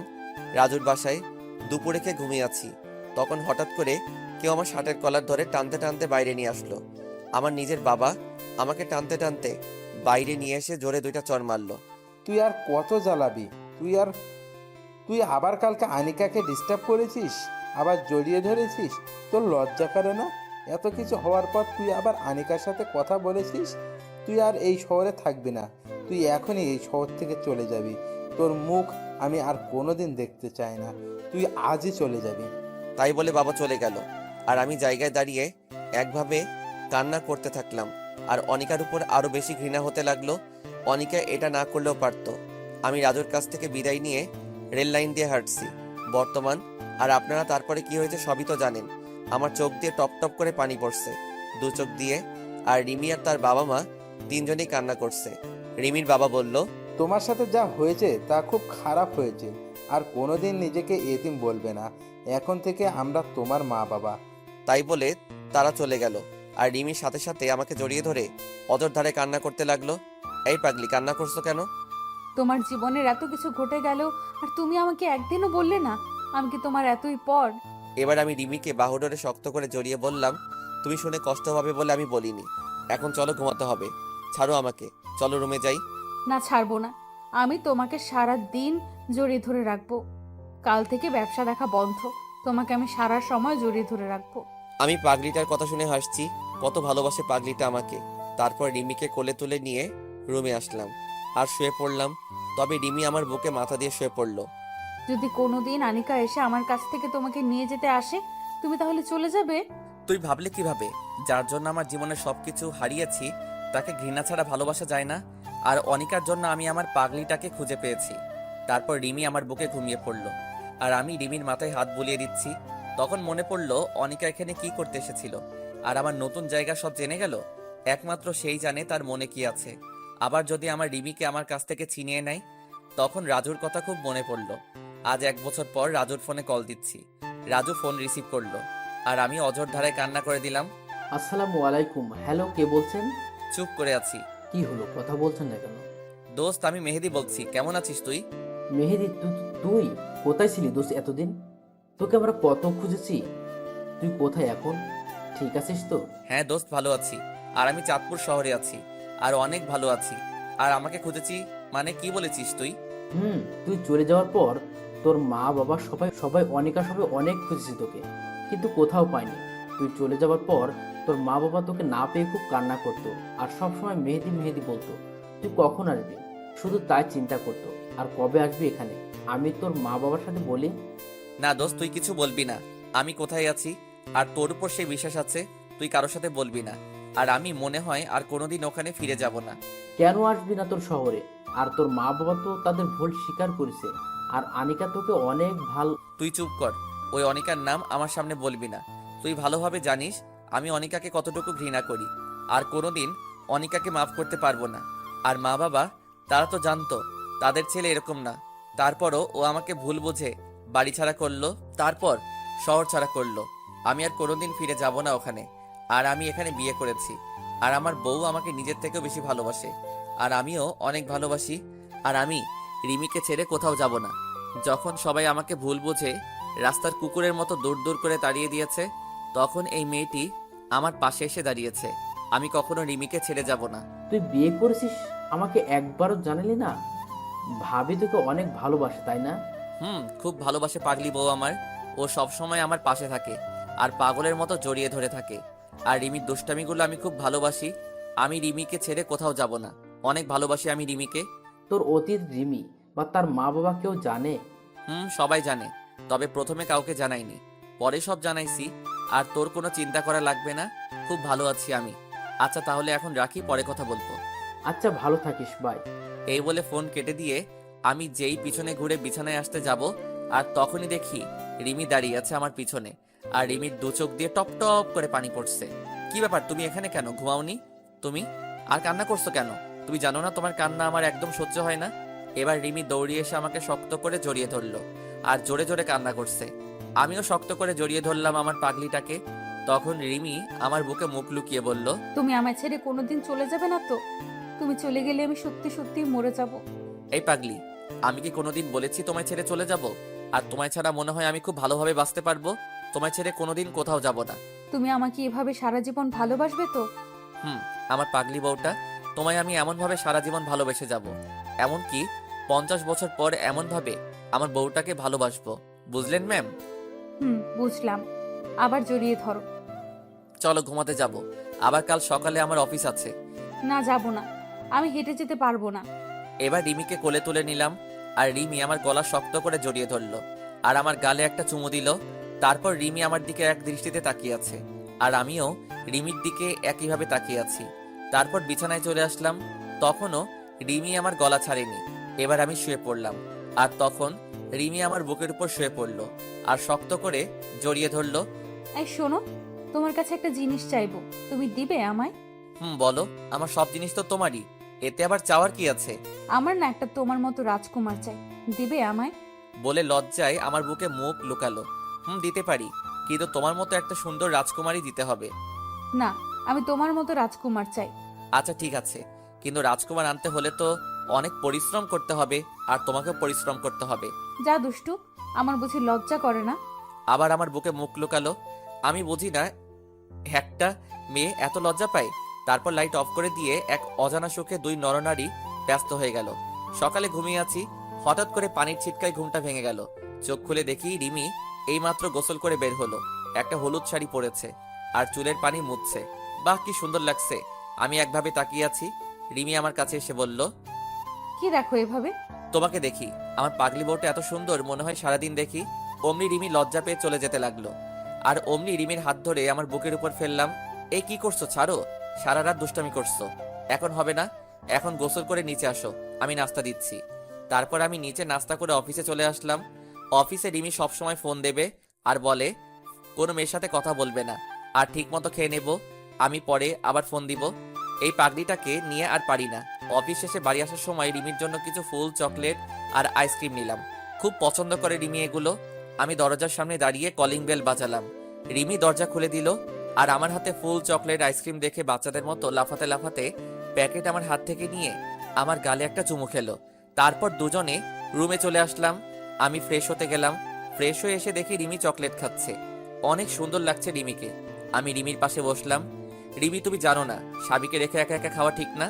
A: রাজুর বাসায়। দুপুরে খেয়ে ঘুমিয়ে আছি, তখন হঠাৎ করে কেউ আমার শার্টের কলার ধরে টানতে টানতে বাইরে নিয়ে আসলো। আমার নিজের বাবা আমাকে টানতে টানতে বাইরে নিয়ে এসে জোরে 2টা চড় মারলো।
G: তুই আর কত জ্বালাবি? তুই আবার কালকে আনিকাকে ডিস্টার্ব করেছিস, আবার জড়িয়ে ধরেছিস। তোর লজ্জা করে না? এত কিছু হওয়ার পর তুই আবার আনিকার সাথে কথা বলেছিস। তুই আর এই শহরে থাকবি না, তুই এখনই এই শহর থেকে চলে যাবি। তোর মুখ আমি আর কোনোদিন দেখতে চাই না, তুই আজই চলে যাবি।
A: তাই বলে বাবা চলে গেল, আর আমি জায়গায় দাঁড়িয়ে একভাবে কান্না করতে থাকলাম। আর অনিকার উপর আরো বেশি ঘৃণা হতে লাগলো। অনিকা এটা না করলেও পারতো। আমি রাজুর কাছ থেকে বিদায় নিয়ে রেল লাইন দিয়ে হাঁটছি বর্তমান। আর আপনারা তারপরে কি হয়েছে সবই তো জানেন। আমার চোখ দিয়ে টপ টপ করে পানি পড়ছে, 2 চোখ দিয়ে। আর রিমি আর তার বাবা মা 3জনই কান্না করছে। রিমির বাবা বলল,
G: তোমার সাথে যা হয়েছে তা খুব খারাপ হয়েছে। আর কোনোদিন নিজেকে এতিম বলবে না, এখন থেকে আমরা তোমার মা বাবা।
A: তাই বলে তারা চলে গেল। আর রিমির সাথে সাথে আমাকে জড়িয়ে ধরে অজর ধারে কান্না করতে লাগলো। এই পাগলি, কান্না করছো কেন?
B: তোমার জীবনের এত কিছু ঘটে গেল আর তুমি আমাকে একদিনও বললে না। আমি কি তোমার এতই পর?
A: এবার আমি রিমিকে বাহুডোরে শক্ত করে জড়িয়ে বললাম, তুমি শুনে কষ্ট হবে বলে আমি বলিনি। এখন চলো, ঘুমাতে হবে। ছাড়ো আমাকে, চলো রুমে যাই।
B: না, ছাড়বো না। আমি তোমাকে সারা দিন জড়িয়ে ধরে রাখবো। কাল থেকে ব্যবসা দেখা বন্ধ। তোমাকে আমি সারা সময় জড়িয়ে ধরে রাখবো।
A: আমি পাগলিটার কথা শুনে হাসছি। কত ভালোবাসে পাগলিটা আমাকে। তারপর রিমিকে কোলে তুলে নিয়ে রুমে আসলাম আর শুয়ে পড়লাম। তবে রিমি আমার বুকে মাথা দিয়ে শুয়ে পড়লো।
B: যদি কোনোদিন আনিকা এসে আমার কাছ থেকে তোমাকে নিয়ে যেতে আসে, তুমি তাহলে চলে যাবে?
A: তুই ভাবলে কিভাবে? যার জন্য আমার জীবনের সবকিছু হারিয়েছি তাকে ঘৃণা ছাড়া ভালোবাসা যায় না। আর অনিকার জন্য আমি আমার পাগলিটাকে খুঁজে পেয়েছি। তারপর রিমি আমার বুকে ঘুমিয়ে পড়ল আর আমি রিমির মাথায় হাত বুলিয়ে দিচ্ছি। তখন মনে পড়ল অনিকা এখানে কি করতে এসেছিল আর আমার নতুন জায়গা সব জেনে গেল। একমাত্র সেই জানে তার মনে কি আছে। আবার যদি আমার রিমিকে আমার কাছ থেকে ছিনিয়ে নেয়। তখন রাজুর কথা খুব মনে পড়ল। আজ 1 বছর পর রাজুর ফোনে কল দিচ্ছি। রাজু ফোন রিসিভ করলো আর আমি অঝোর ধারায় কান্না করে দিলাম।
D: আসসালামু আলাইকুম। হ্যালো, কে বলছেন?
A: চুপ করে আছি।
D: কি হলো, কথা বলছেন না কেন?
A: দোস্ত, আমি মেহেদি বলছি। কেমন আছিস তুই?
D: মেহেদি, তুই কোথায় ছিলি দোস্ত এতদিন? তোকে আমরা কত খুঁজেছি। তুই কোথায় এখন? ঠিক আছিস তো?
A: হ্যাঁ দোস্ত, ভালো আছি। আর আমি চাঁদপুর শহরে আছি। আর অনেক ভালো আছি। আর আমাকে খুঁজেছি মানে কি বলেছিস তুই?
D: তুই চলে যাওয়ার পর তোর মা বাবা সবাই সবাই অনেকা সবাই অনেক খুঁজেছি তোকে, কিন্তু কোথাও পাইনি। তুই চলে যাওয়ার পর তোর মা বাবা তোকে না পেয়ে খুব কান্না করতো আর সব সময় মেহেদি মেহেদি বলতো। তুই কখন আসবি শুধু তাই চিন্তা করতো। আর কবে আসবি এখানে আমি তোর মা বাবার সাথে বলি।
A: না দোস্ত, তুই কিছু বলবি না। আমি কোথায় আছি আর তোর উপর সেই বিশ্বাস আছে। তুই কারোর সাথে বলবি না। আর আমি মনে হয় আর কোনোদিন ওখানে ফিরে যাব না।
D: কেন আসবি না তোর শহরে? আর তোর মা বাবা তো তাদের ভুল স্বীকার করেছে। আর আনিকা তোকে অনেক ভালো।
A: তুই চুপ কর। ওই অনিকার নাম আমার সামনে বলবি না। তুই ভালোভাবে জানিস আমি অনিকাকে কতটুকু ঘৃণা করি। আর কোনোদিন অনিকাকে মাফ করতে পারবো না। আর মা বাবা তারা তো জানতো তাদের ছেলে এরকম না। তারপরও ও আমাকে ভুল বুঝে বাড়ি ছাড়া করলো, তারপর শহর ছাড়া করলো। আমি আর কোনোদিন ফিরে যাব না ওখানে। আর আমি এখানে বিয়ে করেছি। আর আমার বউ আমাকে নিজের থেকেও বেশি ভালোবাসে। আর আমিও অনেক ভালোবাসি। আর আমি রিমিকে ছেড়ে কোথাও যাব না। যখন সবাই আমাকে ভুল বুঝে রাস্তার কুকুরের মতো দূর দূর করে তাড়িয়ে দিয়েছে, তখন এই মেয়েটি আমার পাশে এসে দাঁড়িয়েছে। আমি কখনো রিমিকে ছেড়ে যাব না।
D: তুই বিয়ে করেছিস, আমাকে একবারও জানালি না? ভাবি তোকে অনেক ভালোবাসে তাই না?
A: খুব ভালোবাসে পাগলি বউ আমার। ও সব সময় আমার পাশে থাকে আর পাগলের মতো জড়িয়ে ধরে থাকে। আর রিমির দুষ্টামিগুলো আমি খুব ভালোবাসি। আমি রিমিকে ছেড়ে কোথাও যাব না। অনেক ভালোবাসি আমি রিমিকে।
D: তোর অতীত রিমি বা তার মা বাবা কেউ জানে?
A: সবাই জানে। তবে প্রথমে কাউকে জানাইনি, পরে সব জানাইছি। আর তোর কোনো চিন্তা করা লাগবে না। খুব ভালো আছি আমি। আচ্ছা তাহলে এখন রাখি, পরে কথা বলবো।
D: আচ্ছা, ভালো থাকিস, বাই।
A: এই বলে ফোন কেটে দিয়ে আমি যেই পিছনে ঘুরে বিছানায় আসতে যাব, আর তখনই দেখি রিমি দাঁড়িয়ে আছে আমার পিছনে। আর রিমির 2 চোখ দিয়ে টপ টপ করে পানি পড়ছে। কি ব্যাপার, তুমি এখানে কেন? ঘুমাওনি তুমি? আর কান্না করছো কেন? তুমি জানো না তোমার কান্না আমার একদম সহ্য হয় না? এবার রিমি দৌড়িয়ে এসে আমাকে শক্ত করে জড়িয়ে ধরলো আর জোরে জোরে কান্না করছে। আমিও শক্ত করে জড়িয়ে ধরলাম আমার পাগলিটাকে। তখন রিমি আমার বুকে মুখ লুকিয়ে বলল,
B: তুমি আমায় ছেড়ে কোনোদিন চলে যাবে না তো? তুমি চলে গেলে আমি সত্যি সত্যি মরে যাব।
A: এই পাগলি, আমি কি কোনোদিন বলেছি তোমায় ছেড়ে চলে যাব? আর তোমায় ছাড়া মনে হয় আমি খুব ভালোভাবে বাঁচতে পারবো? তোমায় ছেড়ে কোনোদিন কোথাও যাব না।
B: তুমি আমাকে এভাবে সারা জীবন ভালোবাসবে তো?
A: আমার পাগলি বউটা, তোমায় আমি এমনভাবে সারা জীবন ভালোবেসে যাব। এমনকি 50 বছর পর এমনভাবে আমার বউটাকে ভালোবাসবো। বুঝলেন ম্যাম?
B: বুঝলাম। আবার জড়িয়ে ধরো।
A: চলো ঘুমাতে যাব। আবার কাল সকালে আমার অফিস আছে।
B: না, যাব না। আমি হেঁটে যেতে পারবো না।
A: এবার রিমিকে কোলে তুলে নিলাম আর রিমি আমার গলা শক্ত করে জড়িয়ে ধরলো আর আমার গালে একটা চুমু দিল। তারপর রিমি আমার দিকে এক দৃষ্টিতে তাকিয়ে আছে আর আমিও রিমির দিকে একইভাবে তাকিয়ে আছি। তারপর বিছানায় চলে আসলাম। তখনও রিমি আমার গলা ছাড়েনি। এবার আমি শুয়ে পড়লাম আর তখন রিমি আমার বুকের উপর শুয়ে পড়লো আর শক্ত করে জড়িয়ে ধরলো।
B: এই শোনো, তোমার কাছে একটা জিনিস চাইবো, তুমি দিবে আমায়?
A: বলো। আমার সব জিনিস তো তোমারই, এতে আবার চাওয়ার কি আছে?
B: আমার না একটা তোমার মতো রাজকুমার চাই, দিবে আমায়?
A: বলে লজ্জায় আমার বুকে মুখ লুকালো। দিতে পারি, কিন্তু তোমার মতো একটা সুন্দর রাজকুমারী দিতে হবে।
B: না, আমি তোমার মতো রাজকুমার চাই।
A: আচ্ছা ঠিক আছে, কিন্তু রাজকুমার আনতে হলে তো অনেক পরিশ্রম করতে হবে আর তোমাকেও পরিশ্রম করতে হবে।
B: যা দুষ্টু, আমার বুঝি লজ্জা করে না?
A: আবার আমার বুকে মুখ লুকালো। আমি বুঝি না একটা মেয়ে এত লজ্জা পায়। তারপর লাইট অফ করে দিয়ে এক অজানা সুখে দুই নরনারী ব্যস্ত হয়ে গেল। সকালে ঘুমিয়ে আছি, হঠাৎ করে পানির ছিটকায় ঘুমটা ভেঙে গেল। চোখ খুলে দেখি রিমি এইমাত্র গোসল করে বের হলো। একটা হলুদ শাড়ি পরেছে আর চুলের পানি মুছছে। বাহ, কি সুন্দর লাগছে। আমি একভাবে তাকিয়ে আছি। রিমি আমার কাছে এসে বলল,
B: কি দেখো এভাবে?
A: তোমাকে দেখি। আমার পাগলি বউটা এত সুন্দর, মনে হয় সারাদিন দেখি। অমনি রিমি লজ্জা পেয়ে চলে যেতে লাগলো। আর অমনি রিমির হাত ধরে আমার বুকের উপর ফেললাম। এই কি করছো? ছাড়ো। সারা রাত দুষ্টামি করছো, এখন হবে না। এখন গোসল করে নিচে আসো, আমি নাস্তা দিচ্ছি। তারপর আমি নিচে নাস্তা করে অফিসে চলে আসলাম। অফিসে রিমি সবসময় ফোন দেবে আর বলে কোনো মেয়ের সাথে কথা বলবে না, আর ঠিক মতো খেয়ে নেব, আমি পরে আবার ফোন দিব। এই পাগড়িটাকে নিয়ে আর পারি না। অফিস শেষে বাড়ি আসার সময় রিমির জন্য কিছু ফুল, চকলেট আর আইসক্রিম নিলাম। খুব পছন্দ করে রিমি এগুলো। আমি দরজার সামনে দাঁড়িয়ে কলিং বেল বাজালাম। রিমি দরজা খুলে দিল আর আমার হাতে ফুল, চকলেট, আইসক্রিম দেখে বাচ্চাদের মতো লাফাতে লাফাতে প্যাকেট আমার হাত থেকে নিয়ে আমার গালে একটা চুমু খেলো। তারপর দুজনে রুমে চলে আসলাম। আমি ফ্রেশ হতে গেলাম। ফ্রেশ হয়ে এসে দেখি রিমি চকলেট খাচ্ছে। অনেক সুন্দর লাগছে রিমিকে। আমি রিমির পাশে বসলাম। রিমি, তুমি জানো না সাবিকে রেখে একা একা খাওয়া ঠিক না।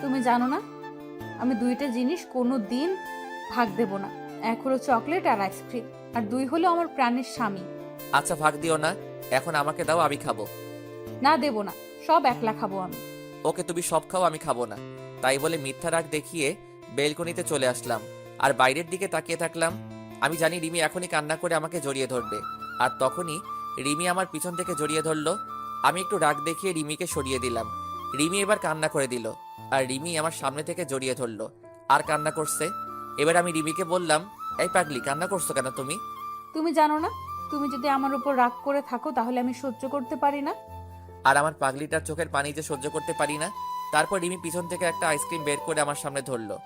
B: তুমি জানো না আমি দুইটা জিনিস কোনো দিন ভাগ দেব না। এক হলো চকলেট আর আইসক্রিম, আর দুই হলো আমার প্রাণের স্বামী।
A: আচ্ছা, ভাগ দিও না, এখন আমাকে দাও, আমি খাবো।
B: না, দেব না, সব একলা খাবো আমি।
A: ওকে, তুমি সব খাও, আমি খাবো না। তাই বলে মিথ্যা রাগ দেখিয়ে বেলকনিতে চলে আসলাম আর বাইরের দিকে তাকিয়ে থাকলাম। আমি জানি রিমি এখনই কান্না করে আমাকে জড়িয়ে ধরবে, আর তখনই রিমি আমার পিছন থেকে জড়িয়ে ধরলো। আমি একটু রাগ দেখিয়ে রিমিকে সরিয়ে দিলাম। রিমি এবার কান্না করে দিল, আর রিমি আমার সামনে থেকে জড়িয়ে ধরলো আর কান্না করছে। এবার আমি রিমিকে বললাম, এই পাগলি, কান্না করছো কেন তুমি?
B: তুমি জানো না তুমি যদি আমার উপর রাগ করে থাকো তাহলে আমি সহ্য করতে পারি না।
A: আর আমার পাগলিটার চোখের পানি যে সহ্য করতে পারি না। তারপর রিমি পিছন থেকে একটা আইসক্রিম বের করে আমার সামনে ধরলো।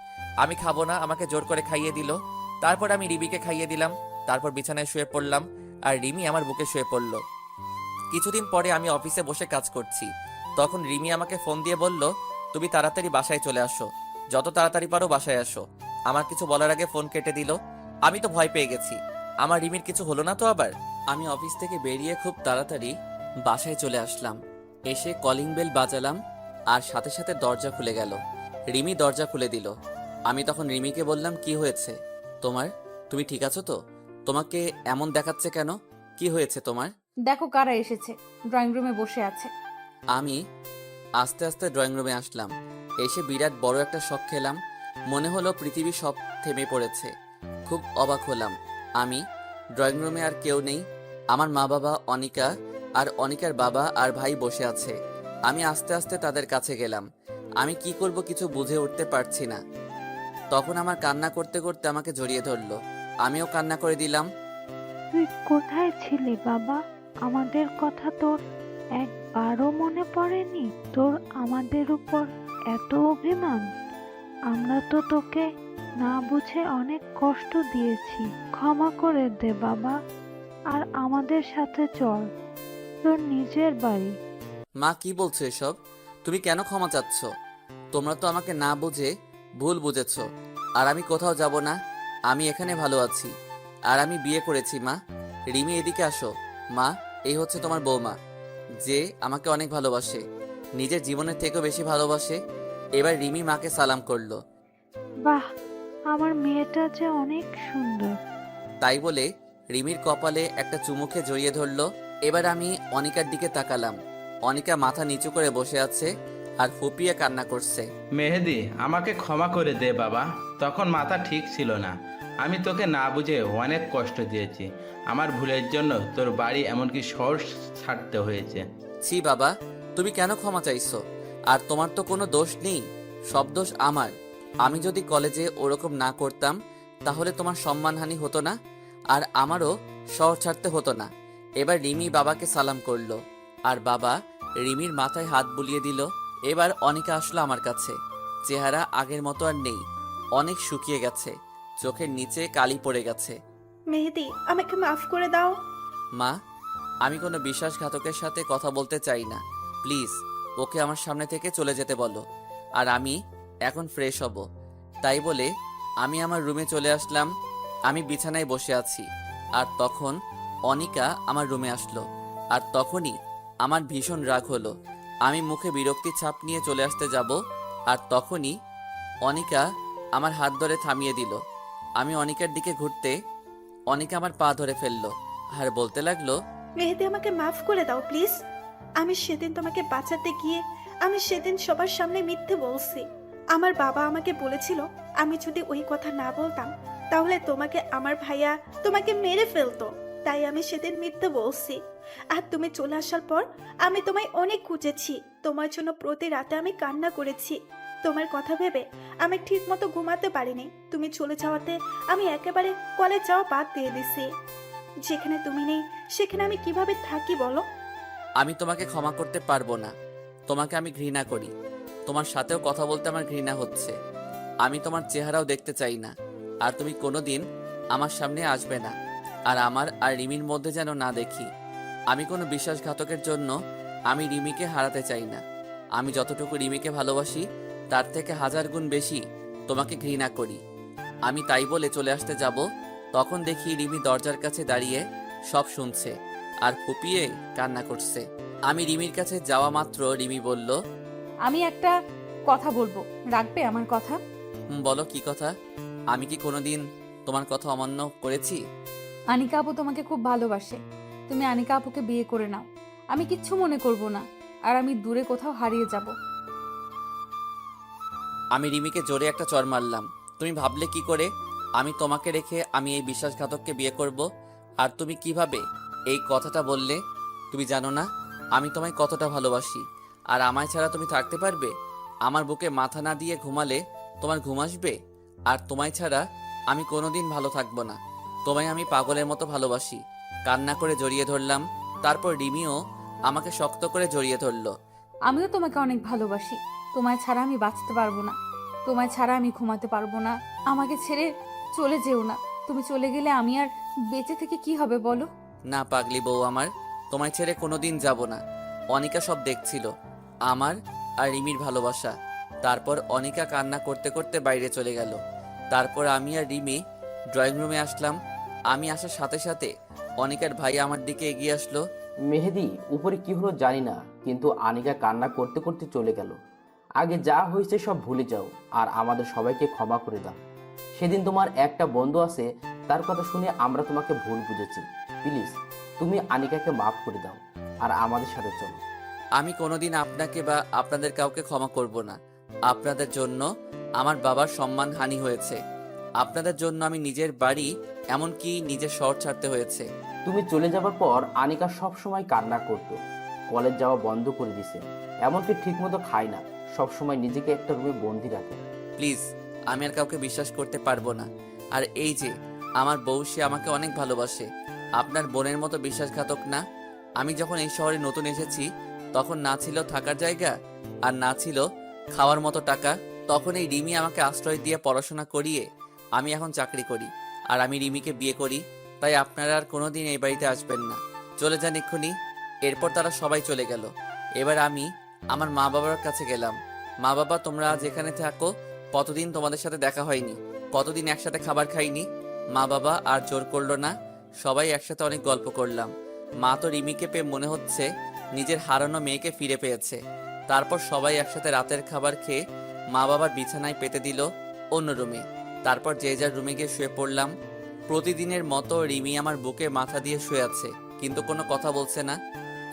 A: আমি খাবো না, আমাকে জোর করে খাইয়ে দিল। তারপর আমি রিমিকে খাইয়ে দিলাম। তারপর বিছানায় শুয়ে পড়লাম আর রিমি আমার বুকে শুয়ে পড়লো। কিছুদিন পরে আমি অফিসে বসে কাজ করছি। তখন রিমি আমাকে ফোন দিয়ে বলল, তুমি তাড়াতাড়ি বাসায় চলে আসো, যত তাড়াতাড়ি পারো বাসায় আসো। আমার কিছু বলার আগে ফোন কেটে দিল। আমি তো ভয় পেয়ে গেছি, আমার রিমির কিছু হলো না তো আবার। আমি অফিস থেকে বেরিয়ে খুব তাড়াতাড়ি বাসায় চলে আসলাম। এসে কলিং বেল বাজালাম আর সাথে সাথে দরজা খুলে গেল। রিমি দরজা খুলে দিল। আমি তখন রিমিকে বললাম, কি হয়েছে তোমার? তুমি ঠিক আছো তো? তোমাকে এমন দেখাচ্ছে কেন? কি হয়েছে তোমার?
B: দেখো কারা এসেছে, ড্রয়িং রুমে বসে আছে।
A: আমি আস্তে আস্তে ড্রয়িং রুমে আসলাম। এসে বিরাট বড় একটা শক খেলাম। মনে হলো পৃথিবী সব থেমে পড়েছে। খুব অবাক হলাম। আমি ড্রয়িং রুমে আর কেউ নেই। আমার মা বাবা, অনিকা আর অনিকার বাবা আর ভাই বসে আছে। আমি আস্তে আস্তে তাদের কাছে গেলাম। আমি কি করব কিছু বুঝে উঠতে পারছি না। তখন আমার কান্না করতে করতে আমাকে জড়িয়ে ধরলো। আমিও কান্না করে দিলাম।
C: তুই কোথায় ছিলি বাবা? আমাদের কথা তোর একবারও মনে পড়েনি? তোর আমাদের উপর এত অভিমান? আমরা তো তোকে না বুঝে অনেক কষ্ট দিয়েছি, ক্ষমা করে দে বাবা। আর আমাদের সাথে চল তোর নিজের বাড়ি।
A: মা, কি বলছো এসব? তুমি কেন ক্ষমা চাচ্ছ? তোমরা তো আমাকে না বুঝে ভুল বুঝেছ। আর আমি কোথাও যাব না, আমি এখানে ভালো আছি। আর আমি বিয়ে করেছি মা। রিমি, এদিকে আসো। মা, এই হচ্ছে তোমার বৌমা, যে আমাকে অনেক ভালোবাসে, নিজের জীবনের থেকেও বেশি ভালোবাসে। এবার রিমি মাকে সালাম করলো।
C: বাহ, আমার মেয়েটা যে অনেক সুন্দর।
A: তাই বলে রিমির কপালে একটা চুমুকে জড়িয়ে ধরলো। এবার আমি অনিকার দিকে তাকালাম। অনিকা মাথা নিচু করে বসে আছে আর ফুপিয়ে কান্না করছে।
H: মেহেদি, আমাকে ক্ষমা করে দে বাবা, তখন মাথা ঠিক ছিল না। আমি তোকে না বুঝে অনেক কষ্ট দিয়েছি। আমার ভুলের জন্য তোর বাড়ি এমনকি শহর ছাড়তে হয়েছে।
A: ছি বাবা, তুমি কেন ক্ষমা চাইছো? আর তোমার তো কোনো দোষ নেই, সব দোষ আমার। আমি যদি কলেজে ওরকম না করতাম তাহলে তোমার সম্মানহানি হতো না, আর আমারও শহর ছাড়তে হতো না। এবার রিমি বাবাকে সালাম করলো আর বাবা রিমির মাথায় হাত বুলিয়ে দিল। এবার অনিকা আসলো আমার কাছে। চেহারা আগের মতো আর নেই, অনেক শুকিয়ে গেছে, চোখের নিচে কালি পড়ে গেছে।
F: মেহেদি, আমাকে মাফ করে দাও।
A: মা, আমি কোনো বিশ্বাসঘাতকের সাথে কথা বলতে চাই না, প্লিজ ওকে আমার সামনে থেকে চলে যেতে বলো। আর আমি এখন ফ্রেশ হব। তাই বলে আমি আমার রুমে চলে আসলাম। আমি বিছানায় বসে আছি আর তখন অনিকা আমার রুমে আসলো। আর তখনই আমার ভীষণ রাগ হলো। আমি মুখে বিরক্তির ছাপ নিয়ে চলে আসতে যাব, আর তখনই অনিকা আমার হাত ধরে থামিয়ে দিল। আমি অনিকার দিকে ঘুরতে অনিকা আমার পা ধরে ফেললো আর বলতে লাগলো,
F: মেহেদি আমাকে মাফ করে দাও প্লিজ। আমি সেদিন তোমাকে বাঁচাতে গিয়ে আমি সেদিন সবার সামনে মিথ্যে বলছি। আমার বাবা আমাকে বলেছিল আমি যদি ওই কথা না বলতাম তাহলে তোমাকে আমার ভাইয়া তোমাকে মেরে ফেলতো। তাই আমি সেদিন মিথ্যে বলছি। আর তুমি চলে আসার পর আমি তোমায় অনেক খুঁজেছি। তোমার জন্য প্রতি রাতে আমি কান্না করেছি। তোমার কথা ভেবে আমি ঠিক মতো ঘুমাতে পারিনি। তুমি চলে যাওয়াতে আমি একেবারে কলেজ যাওয়া বাদ দিয়ে দিছি। যেখানে তুমি নেই সেখানে আমি কিভাবে থাকি বলো?
A: আমি তোমাকে ক্ষমা করতে পারবো না। তোমাকে আমি ঘৃণা করি। তোমার সাথেও কথা বলতে আমার ঘৃণা হচ্ছে। আমি তোমার চেহারাও দেখতে চাই না। আর তুমি কোনোদিন আমার সামনে আসবে না। আর আমার আর রিমির মধ্যে যেন না দেখি। আমি কোনো বিশ্বাসঘাতকের জন্য আমি রিমিকে হারাতে চাই না। আমি যতটুকু রিমিকে ভালোবাসি তার থেকে 1000 গুণ বেশি তোমাকে ঘৃণা করি। আমি তাই বলে চলে আসতে যাব, তখন দেখি রিমি দরজার কাছে দাঁড়িয়ে সব শুনছে আর ফুপিয়ে কান্না করছে। আমি রিমির কাছে যাওয়া মাত্র রিমি বলল,
B: আমি একটা কথা বলবো, রাখবে আমার কথা?
A: বলো কি কথা? আমি কি কোনোদিন তোমার কথা অমান্য করেছি?
B: আনিকা আপু তোমাকে খুব ভালোবাসে। তুমি আনিকা আপুকে বিয়ে করে নাও। আমি কিচ্ছু মনে করব না। আর আমি দূরে কোথাও হারিয়ে যাব।
A: আমি রিমিকে জোরে একটা চড় মারলাম। তুমি ভাবলে কি করে আমি তোমাকে রেখে আমি এই বিশ্বাসঘাতককে বিয়ে করব? আর তুমি কিভাবে এই কথাটা বললে? তুমি জানো না আমি তোমায় কতটা ভালোবাসি। আর আমায় ছাড়া তুমি থাকতে পারবে? আমার বুকে মাথা না দিয়ে ঘুমালে তোমার ঘুম আসবে? আর তোমায় ছাড়া আমি কোনোদিন ভালো থাকবো না। তোমায় আমি পাগলের মতো ভালোবাসি। কান্না করে জড়িয়ে ধরলাম। তারপর রিমিও আমাকে শক্ত করে জড়িয়ে ধরলো।
B: আমিও তোমাকে অনেক ভালোবাসি। তোমায় ছাড়া আমি বাঁচতে পারবো না। তোমায় ছাড়া আমি ঘুমাতে পারবো না। আমাকে ছেড়ে চলে যেও না। তুমি চলে গেলে আমি আর বেঁচে থেকে কি হবে বলো?
A: না পাগলি বউ আমার, তোমায় ছেড়ে কোনোদিন যাব না। অনিকা সব দেখছিল, আমার আর রিমির ভালোবাসা। তারপর অনিকা কান্না করতে করতে বাইরে চলে গেল। তারপর আমি আর রিমি ড্রয়িং রুমে আসলাম। আমি আসার সাথে সাথে অনিকার ভাই আমার দিকে এগিয়ে আসলো।
D: মেহেদি, উপরে কি হলো জানি না, কিন্তু আনিকা কান্না করতে করতে চলে গেল। আগে যা হয়েছে সব ভুলে যাও আর আমাদের সবাইকে ক্ষমা করে দাও। সেদিন তোমার একটা বন্ধু আছে, তার কথা শুনে আমরা তোমাকে ভুল বুঝেছি। প্লিজ তুমি আনিকাকে মাফ করে দাও আর আমাদের সাথে চলো।
A: আমি কোনোদিন আপনাকে বা আপনাদের কাউকে ক্ষমা করব না। আপনাদের জন্য আমার বাবার সম্মানহানি হয়েছে। আপনাদের জন্য আমি নিজের বাড়ি, এমনকি নিজের শহর ছাড়তে হয়েছে।
D: তুমি চলে যাবার পর আনিকা সব সময় কান্না করতো। কলেজ যাওয়া বন্ধ করে দিছে, এমনকি ঠিকমতো খায় না। সব সময় নিজেকে একটা রুমে বন্দি রাখে।
A: প্লিজ, আমি আর কাউকে বিশ্বাস করতে পারবো না। আর এই যে আমার বউ, সে আমাকে অনেক ভালোবাসে। আপনার বোনের মতো বিশ্বাসঘাতক না। আমি যখন এই শহরে নতুন এসেছি তখন না ছিল থাকার জায়গা আর না ছিল খাওয়ার মতো টাকা। তখন এই রিমি আমাকে আশ্রয় দিয়ে পড়াশোনা করিয়ে আমি এখন চাকরি করি আর আমি রিমিকে বিয়ে করি। তাই আপনারা আর কোনোদিন এই বাড়িতে আসবেন না। চলে যান এক্ষুনি। এরপর তারা সবাই চলে গেল। এবার আমি আমার মা বাবার কাছে গেলাম। মা বাবা, তোমরা আজ এখানে থাকো। কতদিন তোমাদের সাথে দেখা হয়নি, কতদিন একসাথে খাবার খাইনি। মা বাবা আর জোর করলো না। সবাই একসাথে অনেক গল্প করলাম। মা তো রিমিকে পেয়ে মনে হচ্ছে নিজের হারানো মেয়েকে ফিরে পেয়েছে। তারপর সবাই একসাথে রাতের খাবার খেয়ে মা বাবার বিছানায় পেতে দিল অন্য রুমে। তারপর যে যার রুমে গিয়ে শুয়ে পড়লাম। প্রতিদিনের মতো রিমি আমার বুকে মাথা দিয়ে শুয়ে আছে, কিন্তু কোনো কথা বলছে না।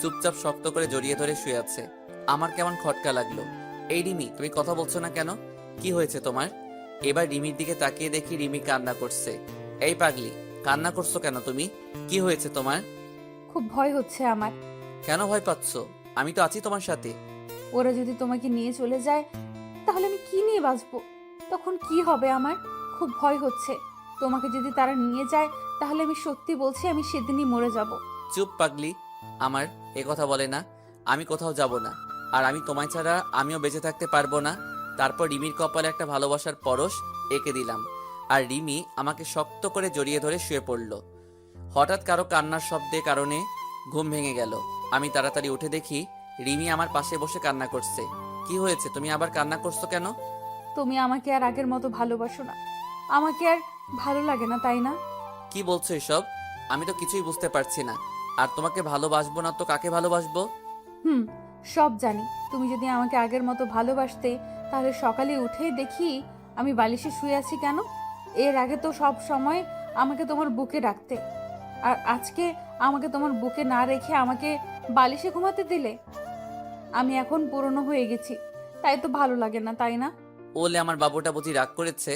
A: চুপচাপ শক্ত করে জড়িয়ে ধরে শুয়ে আছে। আমার কেমন খটকা লাগলো। এই রিমি, তুমি কথা বলছো না কেন? কি হয়েছে তোমার? এবার রিমির দিকে তাকিয়ে দেখি রিমি কান্না করছে। এই পাগলি, কান্না করছো কেন তুমি? কি হয়েছে তোমার?
B: খুব ভয় হচ্ছে আমার।
A: কেন ভয় পাচ্ছ? আমি তো আছি তোমার সাথে।
B: ওরা যদি তোমাকে নিয়ে চলে যায় তাহলে আমি কি নিয়ে বাঁচবো? তখন কি হবে আমার? খুব ভয় হচ্ছে। তোমাকে যদি তারা নিয়ে যায় তাহলে আমি সত্যি বলছি আমি সেদিনই মরে যাব।
A: চুপ পাগলি, আমার এ কথা বলে না। আমি কোথাও যাব না। আর আমি তোমায় ছাড়া আমিও বেঁচে থাকতে পারবো না। তারপর রিমির কপালে একটা ভালোবাসার পরশ এঁকে দিলাম। আর রিমি আমাকে শক্ত করে জড়িয়ে ধরে শুয়ে পড়ল। হঠাৎ কারো কান্নার শব্দে কারণে ঘুম ভেঙে গেল। আমি তাড়াতাড়ি উঠে দেখি রিমি আমার পাশে বসে কান্না করছে। কি হয়েছে? তুমি আবার কান্না করছো কেন?
B: তুমি আমাকে আর আগের মতো ভালোবাসো না। আমাকে আর ভালো লাগে না, তাই না?
A: কি বলছো এসব? আমি তো কিছুই বুঝতে পারছি না। আর তোমাকে ভালোবাসবো না তো কাকে ভালোবাসবো?
B: হুম, সব জানি। তুমি যদি আমাকে আগের মতো ভালোবাসতে, তাহলে সকালে উঠেই দেখি আমি বালিশে শুয়ে আছি কেন? এর আগে তো সব সময় আমাকে তোমার বুকে রাখতে, আর আজকে আমাকে তোমার বুকে না রেখে আমাকে বালিশে ঘুমাতে দিলে। আমি এখন পুরনো হয়ে গেছি, তাই তো ভালো লাগে না, তাই না?
A: ওলে আমার বাবুটা বুঝি রাগ করেছে।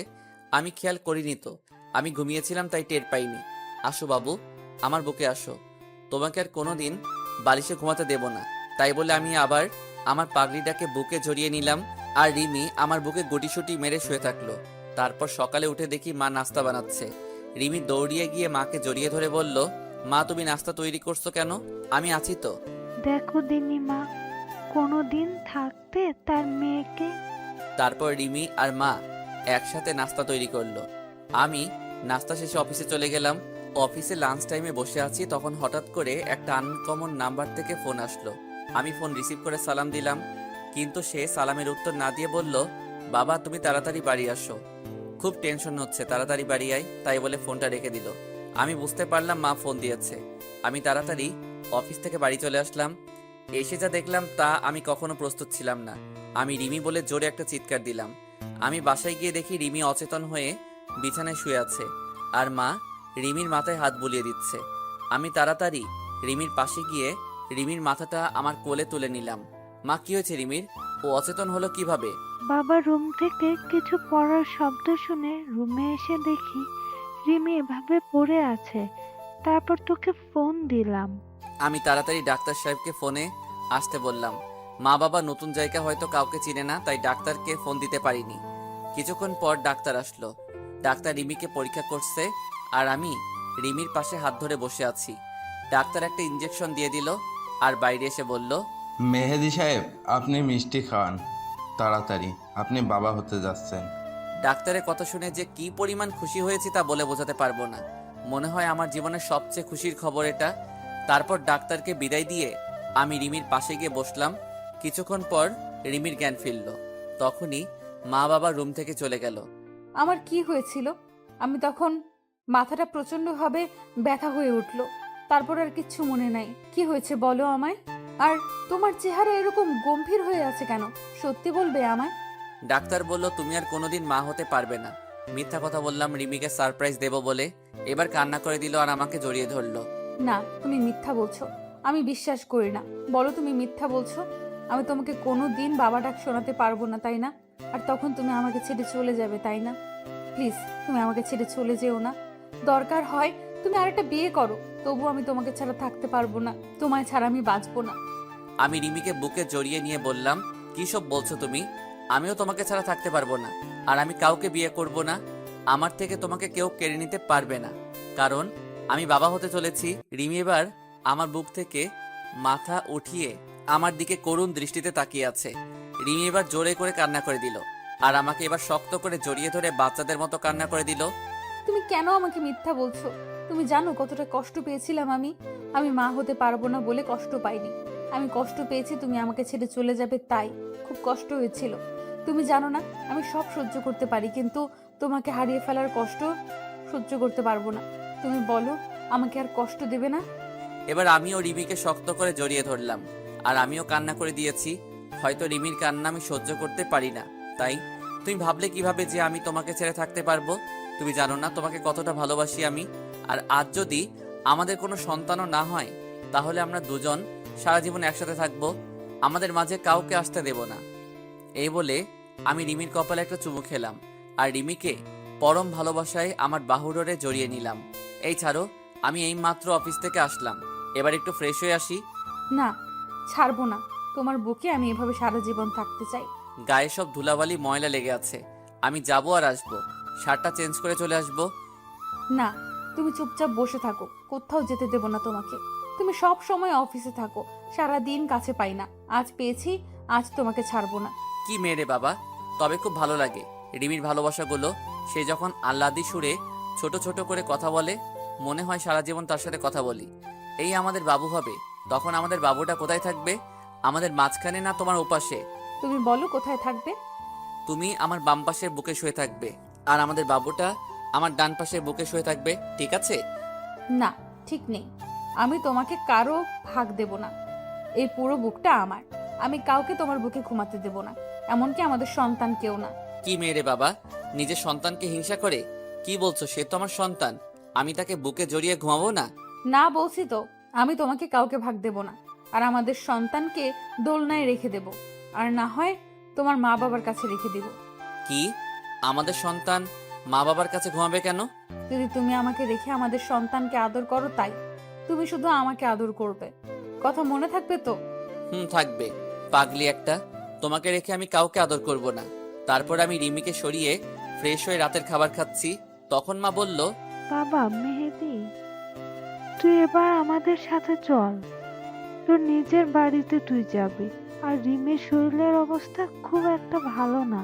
A: আমি খেয়াল করিনি তো, আমি ঘুমিয়েছিলাম তাই টের পাইনি। আসো বাবু, আমার বুকে আসো। তোমাকে আর কোনোদিন বালিশে ঘুমাতে দেব না। তাই বলে আমি আবার আমার পাগড়িটাকে বুকে জড়িয়ে নিলাম। আর রিমি আমার বুকে গুটিসুটি মেরে শুয়ে থাকলো। তারপর সকালে উঠে দেখি মা নাস্তা বানাচ্ছে। রিমি দৌড়িয়ে গিয়ে মাকে জড়িয়ে ধরে বলল, মা তুমি নাস্তা তৈরি করছো কেন? আমি আছি তো।
C: দেখো দিনিমা, কোনো দিন থাকতে তার মেয়েকে।
A: তারপর রিমি আর মা একসাথে নাস্তা তৈরি করলো। আমি নাস্তা শেষে অফিসে চলে গেলাম। অফিসে লাঞ্চ টাইমে বসে আছি, তখন হঠাৎ করে একটা আনকমন নাম্বার থেকে ফোন আসলো। আমি ফোন রিসিভ করে সালাম দিলাম, কিন্তু সে সালামের উত্তর না দিয়ে বলল, বাবা তুমি তাড়াতাড়ি বাড়ি আসো, খুব টেনশন হচ্ছে, তাড়াতাড়ি বাড়ি আয়। তাই বলে ফোনটা রেখে দিল। আমি বুঝতে পারলাম মা ফোন দিয়েছে। আমি তাড়াতাড়ি অফিস থেকে বাড়ি চলে আসলাম। এসে যা দেখলাম তা আমি কখনো প্রস্তুত ছিলাম না। আমি রিমি বলে জোরে একটা চিৎকার দিলাম। আমি বাসায় গিয়ে দেখি রিমি অচেতন হয়ে বিছানায় শুয়ে আছে, আর মা রিমির মাথায় হাত বুলিয়ে দিচ্ছে। আমি তাড়াতাড়ি রিমির পাশে গিয়ে রিমির মাথাটা আমার কোলে তুলে নিলাম। মা কি হয়েছে রিমির? ও অচেতন হলো কিভাবে?
C: বাবা রুম থেকে কিছু পড়ার শব্দ শুনে রুমে এসে দেখি রিমি এভাবে পড়ে আছে। তারপর তোকে ফোন দিলাম।
A: আমি তাড়াতাড়ি ডাক্তার সাহেবকে ফোনে আসতে বললাম। মা বাবা নতুন জায়গা হয়তো কাউকে চিনে না, তাই ডাক্তারকে ফোন দিতে পারিনি। কিছুক্ষণ পর ডাক্তার আসলো। ডাক্তার রিমিকে পরীক্ষা করছে, আর আমি রিমির পাশে হাত ধরে বসে আছি। ডাক্তার একটা ইঞ্জেকশন দিয়ে দিল আর বাইরে এসে বলল,
I: মেহেদি সাহেব, আপনি মিষ্টি খাওয়ান তাড়াতাড়ি, আপনি বাবা হতে যাচ্ছেন।
A: ডাক্তারের কথা শুনে যে কি পরিমাণ খুশি হয়েছি তা বলে বোঝাতে পারবো না। মনে হয় আমার জীবনের সবচেয়ে খুশির খবর এটা। তারপর ডাক্তারকে বিদায় দিয়ে আমি রিমির পাশে গিয়ে বসলাম। কিছুক্ষণ পর রিমির জ্ঞান ফিরল। তখনই মা বাবা রুম থেকে চলে গেল।
B: আমার কি হয়েছিল? আমি তখন মাথাটা প্রচণ্ডভাবে ব্যথা হয়ে উঠল। তারপর আর কিচ্ছু মনে নাই। কি হয়েছে বলো আমায়। আর তোমার চেহারা এরকম গম্ভীর হয়ে আছে কেন? সত্যি বলবে আমায়।
A: ডাক্তার বলল, তুমি আর কোনোদিন মা হতে পারবে না। মিথ্যা কথা বললাম রিমিকে সারপ্রাইজ দেব বলে। এবার কান্না করে দিল আর আমাকে জড়িয়ে ধরলো।
B: না, তুমি মিথ্যা বলছো। আমি বিশ্বাস করি না। বলো তুমি মিথ্যা বলছো। আমি তোমাকে কোনো দিন বাবা ডাক শোনাতে পারবো না, তাই না? আর তখন তুমি আমাকে ছেড়ে চলে যাবে, তাই না? প্লিজ, তুমি আমাকে ছেড়ে চলে যেও না। দরকার হয় তুমি আরেকটা বিয়ে করো, তবু আমি তোমাকে ছাড়া থাকতে পারবো না। তোমায় ছাড়া আমি বাঁচবো না।
A: আমি রিমিকে বুকে জড়িয়ে নিয়ে বললাম, কি সব বলছো তুমি? আমিও তোমাকে ছাড়া থাকতে পারবো না, আর আমি কাউকে বিয়ে করব না। আমার থেকে তোমাকে কেউ কেড়ে নিতে পারবে না, কারণ আমি বাবা হতে চলেছি। রিমি এবার আমার বুক থেকে মাথা উঠিয়ে আমার দিকে করুণ দৃষ্টিতে তাকিয়ে আছে। রিমি এবার জোরে করে কান্না করে দিল, আর আমাকে এবার শক্ত করে জড়িয়ে ধরে বাচ্চাদের মতো কান্না করে দিল।
B: তুমি কেন আমাকে মিথ্যা বলছো? তুমি জানো কতটা কষ্ট পেয়েছিলাম আমি। আমি মা হতে পারবো না বলে কষ্ট পাইনি। আমি কষ্ট পেয়েছি তুমি আমাকে ছেড়ে চলে যাবে, তাই খুব কষ্ট হয়েছিল। তুমি জানো না, আমি সব সহ্য করতে পারি, কিন্তু তোমাকে হারিয়ে ফেলার কষ্ট সহ্য করতে পারবো না। তুমি বলো, আমাকে আর কষ্ট দেবে না?
A: এবার আমিও রিমিকে শক্ত করে জড়িয়ে ধরলাম, আর আমিও কান্না করে দিয়েছি। হয়তো রিমির কান্না আমি সহ্য করতে পারি না, তাই তুমি ভাবলে কিভাবে যে আমি তোমাকে ছেড়ে থাকতে পারবো? তুমি জানো না তোমাকে কতটা ভালোবাসি আমি। আর আজ যদি আমাদের কোনো সন্তানও না হয়, তাহলে আমরা দুজন সারা জীবন একসাথে থাকবো, আমাদের মাঝে কাউকে আসতে দেব না। এই বলে আমি রিমির কপালে একটা চুমু খেলাম, আর রিমিকে পরম ভালোবাসায় আমার বাহুডোরে জড়িয়ে নিলাম। এই ছাড়ো, আমি এই মাত্র অফিস থেকে আসলাম, এবার একটু ফ্রেশ হয়ে আসি।
B: না, ছাড়বো না। তোমার বুকে আমি এভাবে সারা জীবন থাকতে চাই।
A: গায়ে সব ধুলাবালি ময়লা লেগে আছে, আমি যাবো আর আসবো, শার্টটা চেঞ্জ করে চলে আসবো।
B: না, তুমি চুপচাপ বসে থাকো, কোথাও যেতে দেব না তোমাকে। তুমি সব সময় অফিসে থাকো, সারা দিন কাছে পাই না। আজ পেয়েছি, আজ তোমাকে ছাড়বো না।
A: কি মেরে বাবা, তবে খুব ভালো লাগে রিমির ভালোবাসাগুলো। সে যখন আহ্লাদি সুরে ছোট ছোট করে কথা বলে, মনে হয় সারা জীবন তার সাথে কথা বলি। এই আমাদের বাবু হবে, তখন আমাদের বাবুটা কোথায় থাকবে? আমাদের মাঝখানে না তোমার ওপাশে?
B: তুমি বলো কোথায় থাকবে?
A: তুমি আমার বাম পাশের বুকে শুয়ে থাকবে, আর আমাদের বাবুটা আমার ডান পাশের বুকে শুয়ে থাকবে, ঠিক আছে?
B: না, ঠিক নেই। আমি তোমাকে কারো ভাগ দেব না। এই পুরো বুকটা আমার। আমি কাউকে তোমার বুকে ঘুমাতে দেব না, এমনকি আমাদের সন্তানকেও না।
A: কি মেয়ে রে বাবা, নিজের সন্তানকে হিংসা করে? কি বলছো? সে তো আমার সন্তান, আমি তাকে বুকে জড়িয়ে ঘুমাবো না?
B: না বলছি তো, আমি তোমাকে কাউকে ভাগ দেব না। আর আমাদের সন্তানকে দোলনায় রেখে দেব, আর না হয় তোমার মা বাবার কাছে রেখে দেব।
A: কি? আমাদের সন্তান মা বাবার কাছে ঘুমাবে কেন?
B: যদি তুমি আমাকে রেখে আমাদের সন্তানকে আদর করো তাই। তুমি শুধু আমাকে আদর করবে, কথা মনে থাকবে তো?
A: থাকবে। পাগলি একটা, তোমাকে রেখে আমি কাউকে আদর করব না। তারপর আমি রিমিকে সরিয়ে ফ্রেশ হয়ে রাতের খাবার খাচ্ছি, তখন মা বলল,
C: বাবা মেহেদি, তুই এবার আমাদের সাথে চল। তোর নিজের বাড়িতে তুই যাবি। আর রিমির শরীরের অবস্থা খুব একটা ভালো না,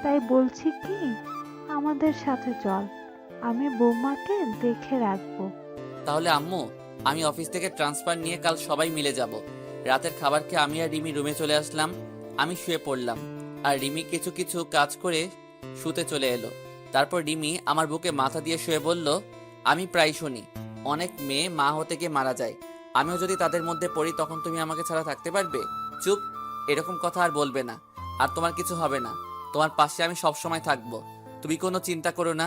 C: তাই বলছি কি, আমাদের সাথে চল। আমি বৌমাকে দেখে রাখবো।
A: তাহলে আম্মু, আমি অফিস থেকে ট্রান্সফার নিয়ে কাল সবাই মিলে যাব। রাতের খাবার খেয়ে আমি আর রিমি রুমে চলে আসলাম। আমি শুয়ে পড়লাম, আর রিমি কিছু কিছু কাজ করে শুতে চলে এলো। তারপর রিমি আমার বুকে মাথা দিয়ে শুয়ে বলল, আমি প্রায় শুনি অনেক মেয়ে মা হতে গিয়ে মারা যায়। আমিও যদি তাদের মধ্যে পড়ি তখন তুমি আমাকে ছাড়া থাকতে পারবে? চুপ, এরকম কথা আর বলবে না। আর তোমার কিছু হবে না, তোমার পাশে আমি সব সময় থাকবো। তুমি কোনো চিন্তা করো না,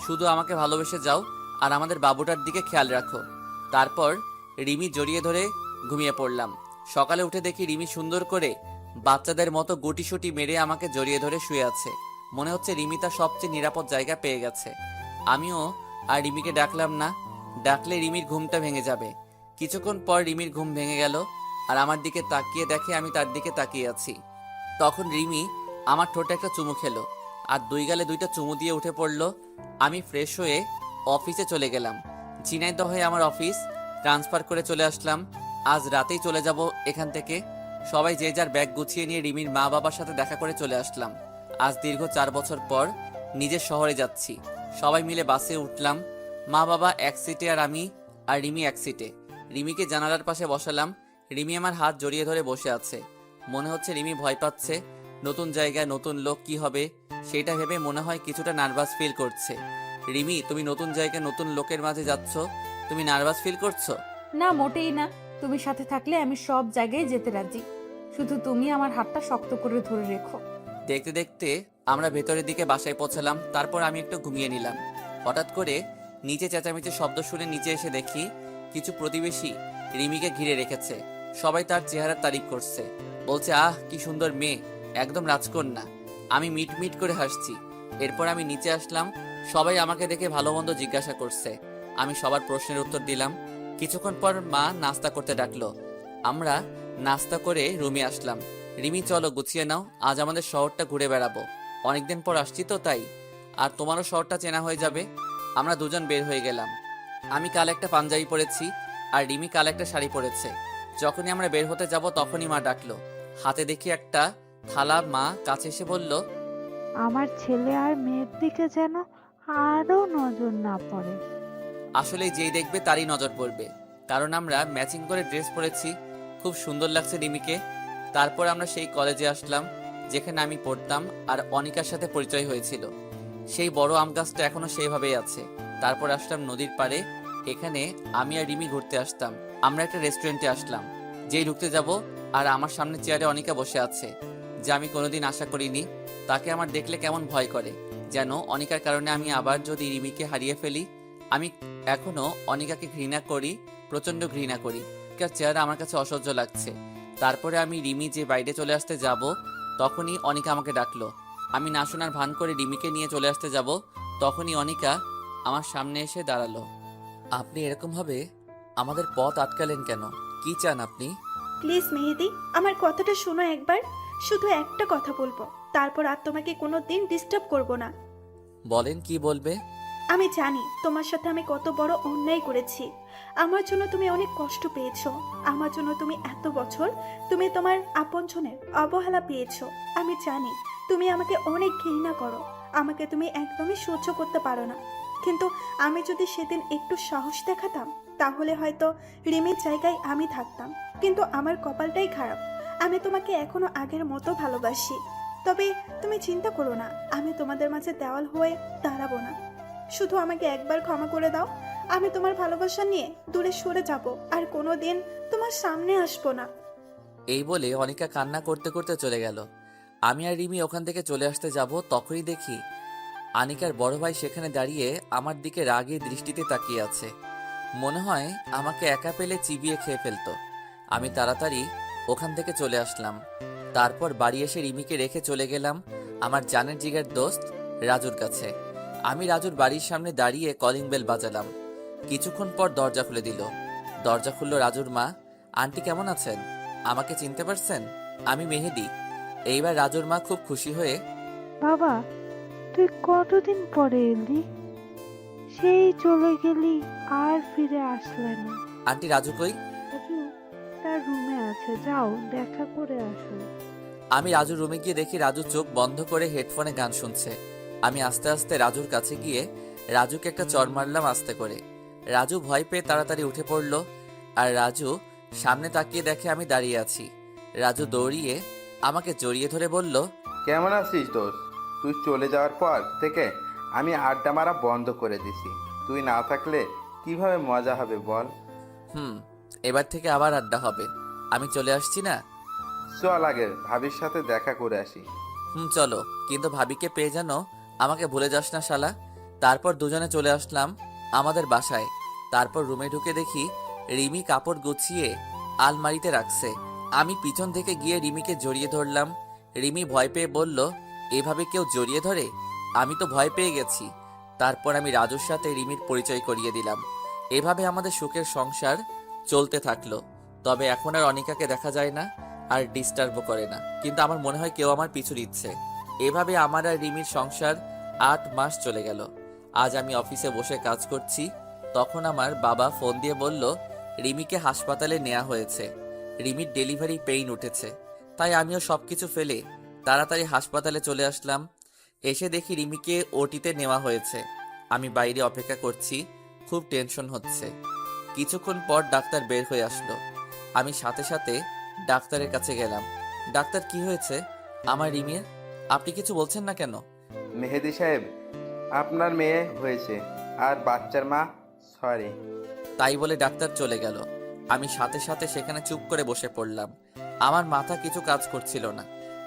A: শুধু আমাকে ভালোবেসে যাও আর আমাদের বাবুটার দিকে খেয়াল রাখো। তারপর রিমি জড়িয়ে ধরে ঘুমিয়ে পড়লাম। সকালে উঠে দেখি রিমি সুন্দর করে বাচ্চাদের মতো গুটিসুটি মেরে আমাকে জড়িয়ে ধরে শুয়ে আছে। মনে হচ্ছে রিমি তার সবচেয়ে নিরাপদ জায়গা পেয়ে গেছে। আমিও আর রিমিকে ডাকলাম না, ডাকলে রিমির ঘুমটা ভেঙে যাবে। কিছুক্ষণ পর রিমির ঘুম ভেঙে গেল, আর আমার দিকে তাকিয়ে দেখে আমি তার দিকে তাকিয়ে আছি। তখন রিমি আমার ঠোঁটে একটা চুমু খেলো, আর দুই গালে দুইটা চুমু দিয়ে উঠে পড়লো। আমি ফ্রেশ হয়ে অফিসে চলে গেলাম। ঝিনাইদহে আমার অফিস, ট্রান্সফার করে চলে আসলাম। আজ রাতেই চলে যাব এখান থেকে। সবাই যে যার ব্যাগ গুছিয়ে নিয়ে রিমির মা বাবার সাথে দেখা করে চলে আসলাম। আজ দীর্ঘ 4 বছর পর নিজের শহরে যাচ্ছি। সবাই মিলে বাসে উঠলাম। মা বাবা এক সিটে আর আমি আর রিমি এক সিটে। রিমিকে জানালার পাশে বসালাম। রিমি আমার হাত জড়িয়ে ধরে বসে আছে। মনে হচ্ছে রিমি ভয় পাচ্ছে। নতুন জায়গায় নতুন লোক, কি হবে সেটা ভেবে মনে হয় কিছুটা নার্ভাস ফিল করছে। রিমি, তুমি নতুন জায়গায় নতুন লোকের মাঝে যাচ্ছ, তুমি নার্ভাস ফিল করছো?
B: না, মোটেই না। তুমি সাথে থাকলে আমি সব জায়গায় যেতে রাজি। শুধু তুমি আমার হাতটা শক্ত করে ধরে রেখো।
A: দেখতে দেখতে আমরা ভেতরের দিকে বাসায় পৌঁছালাম। তারপর আমি একটু ঘুমিয়ে নিলাম। হঠাৎ করে নিচে চেঁচামেচির শব্দ শুনে নিচে এসে দেখি কিছু প্রতিবেশী রিমিকে ঘিরে রেখেছে। সবাই তার চেহারার তারিফ করছে, বলছে, আহ কি সুন্দর মেয়ে, একদম রাজকন্যা। আমি মিট মিট করে হাসছি। এরপর আমি নিচে আসলাম। সবাই আমাকে দেখে ভালো মন্দ জিজ্ঞাসা করছে। আমি সবার প্রশ্নের উত্তর দিলাম। কিছুক্ষণ পর মা নাস্তা করতে ডাকলো। আমরা নাস্তা করে রুমে আসলাম। রিমি, চলো গুছিয়ে নাও, আজ আমাদের শহরটা ঘুরে বেড়াবো। অনেকদিন পর আসছি তো তাই, আর তোমারও শহরটা চেনা হয়ে যাবে। আমরা দুজন বের হয়ে গেলাম। আমি কাল একটা পাঞ্জাবি পরেছি, আর রিমি কাল একটা শাড়ি পরেছে। যখনই আমরা বের হতে যাব তখনই মা ডাকলো। হাতে দেখি একটা থালা। মা কাছে এসে বলল,
C: আমার ছেলে আর মেয়ের দিকে যেন আরো নজর না পড়ে।
A: আসলে যেই দেখবে তারই নজর পড়বে, কারণ আমরা ম্যাচিং করে ড্রেস পরেছি। খুব সুন্দর লাগছে রিমিকে। তারপর আমরা সেই কলেজে আসলাম যেখানে আমি পড়তাম আর অনিকার সাথে পরিচয় হয়েছিল। সেই বড় আম গাছটা এখনো সেইভাবেই আছে। তারপর আসলাম নদীর পাড়ে, এখানে আমি আর রিমি ঘুরতে আসতাম। আমরা একটা রেস্টুরেন্টে আসলাম। যেই ঢুকতে যাব, আর আমার সামনে চেয়ারে অনিকা বসে আছে, যা আমি কোনোদিন আশা করিনি। তাকে আমার দেখলে কেমন ভয় করে, যেন অনিকার কারণে আমি আবার যদি রিমিকে হারিয়ে ফেলি। আমি এখনো অনিকাকে ঘৃণা করি, প্রচন্ড ঘৃণা করি। অনিকার চেহারা আমার কাছে অসহ্য লাগছে। তারপরে আমি রিমি যে বাইরে চলে আসতে যাব, তখনই অনিকা আমাকে ডাকলো। আমি না শোনার ভান করে রিমিকে নিয়ে চলে আসতে যাব, তখনই অনিকা আমার সামনে এসে দাঁড়ালো। আপনি এরকমভাবে আমাদের পথ আটকালেন কেন? কি চান আপনি?
F: প্লিজ মেহেদি, আমার কথাটা শোনো একবার। শুধু একটা কথা বলবো, তারপর আর তোমাকে কোনো দিন ডিস্টার্ব করবো না।
A: বলেন, কি বলবে?
F: আমি জানি তোমার সাথে আমি কত বড় অন্যায় করেছি। আমার জন্য তুমি অনেক কষ্ট পেয়েছো। আমার জন্য তুমি এত বছর তুমি তোমার আপনজনের অবহেলা পেয়েছো। আমি জানি তুমি আমাকে অনেক ঘৃণা করো, আমাকে তুমি একদমই সহ্য করতে পারো না। কিন্তু আমি যদি সেদিন একটু সাহস দেখাতাম, তাহলে হয়তো রিমির জায়গায় আমি থাকতাম। কিন্তু আমার কপালটাই খারাপ, আমি তোমাকে এখনো আগের মতো ভালোবাসি। তবে তুমি চিন্তা করো না, আমি তোমাদের মাঝে দেওয়াল হয়ে দাঁড়াবো না। শুধু আমাকে একবার ক্ষমা করে দাও। আমি তোমার ভালোবাসা নিয়ে দূরে সরে যাব আর কোনোদিন তোমার সামনে আসবো না।
A: এই বলে অনিকা কান্না করতে করতে চলে গেল। আমি আর রিমি ওখান থেকে চলে আসতে যাব, তখনই দেখি আনিকার বড় ভাই সেখানে দাঁড়িয়ে আমার দিকে রাগী দৃষ্টিতে তাকিয়ে আছে। মনে হয় আমাকে একা পেলে চিবিয়ে খেয়ে ফেলতো। আমি তাড়াতাড়ি ওখান থেকে চলে আসলাম। তারপর বাড়ি এসে রিমিকে রেখে চলে গেলাম আমার জানের জিগের দোস্ত রাজুর কাছে। আমি রাজুর বাড়ির সামনে দাঁড়িয়ে কলিং বেল বাজালাম। কিছুক্ষণ পর দরজা খুলে দিল। দরজা খুলল রাজুর মা। আন্টি কেমন আছেন? আমাকে চিনতে পারছেন? আমি মেহেদি। এইবার রাজুর মা খুব খুশি হয়ে,
C: বাবা, তুই কতদিন পরে এলি? সেই চলে গেলি আর ফিরে আসলে না।
A: আন্টি রাজু কই?
C: রাজু তার রুমে আছে, যাও দেখা করে আসো।
A: আমি রাজুর রুমে গিয়ে দেখি রাজু চোখ বন্ধ করে হেডফোনে গান শুনছে। আমি আস্তে আস্তে রাজুর কাছে গিয়ে রাজুকে একটা চড় মারলাম আস্তে করে। রাজু ভয় পেয়ে তাড়াতাড়ি উঠে পড়ল। আর রাজু সামনে তাকিয়ে দেখে আমি দাঁড়িয়ে আছি। রাজু দৌড়িয়ে আমাকে জড়িয়ে ধরে বলল,
G: কেমন আছিস দোস্ত? তুই চলে যাওয়ার পর থেকে আমি আড্ডা মারা বন্ধ করে দিছি। তুই না থাকলে কিভাবে মজা হবে বল?
A: এবার থেকে আবার আড্ডা হবে। আমি চলে আসছি না?
G: চল আগে ভাবির সাথে দেখা করে আসি।
A: চলো, কিন্তু ভাবিকে পেয়ে যেন আমাকে ভুলে যাস না শালা। তারপর দুজনে চলে আসলাম আমাদের বাসায়। তারপর রুমে ঢুকে দেখি রিমি কাপড় গুছিয়ে আলমারিতে রাখছে। আমি পিছন থেকে গিয়ে রিমিকে জড়িয়ে ধরলাম। রিমি ভয় পেয়ে বলল, এভাবে কেউ জড়িয়ে ধরে? আমি তো ভয় পেয়ে গেছি। তারপর আমি রাজুর সাথে রিমির পরিচয় করিয়ে দিলাম। এভাবে আমাদের সুখের সংসার চলতে থাকলো। তবে এখন আর অনিকাকে দেখা যায় না, আর ডিস্টার্বও করে না। কিন্তু আমার মনে হয় কেউ আমার পিছু দিচ্ছে। এভাবে আমার আর রিমির সংসার 8 মাস চলে গেল। আজ আমি অফিসে বসে কাজ করছি, তখন আমার বাবা ফোন দিয়ে বলল রিমিকে হাসপাতালে নেওয়া হয়েছে। রিমির ডেলিভারি পেইন উঠেছে। তাই আমিও সবকিছু ফেলে তাড়াতাড়ি হাসপাতালে চলে আসলাম। এসে দেখি রিমিকে ওটিতে নেওয়া হয়েছে। আমি বাইরে অপেক্ষা করছি, খুব টেনশন হচ্ছে। কিছুক্ষণ পর ডাক্তার বের হয়ে আসলো। আমি সাথে সাথে ডাক্তারের কাছে গেলাম। ডাক্তার, কি হয়েছে আমার রিমির? আপনি কিছু বলছেন না কেন?
G: মেহেদি সাহেব, আপনার মেয়ে হয়েছে আর বাচ্চার মা সরি।
A: তাই বলে ডাক্তার চলে গেল। আমি সাথে সাথে সেখানে চুপ করে বসে পড়লাম। আমার মাথা কিছু কাজ করছিল না।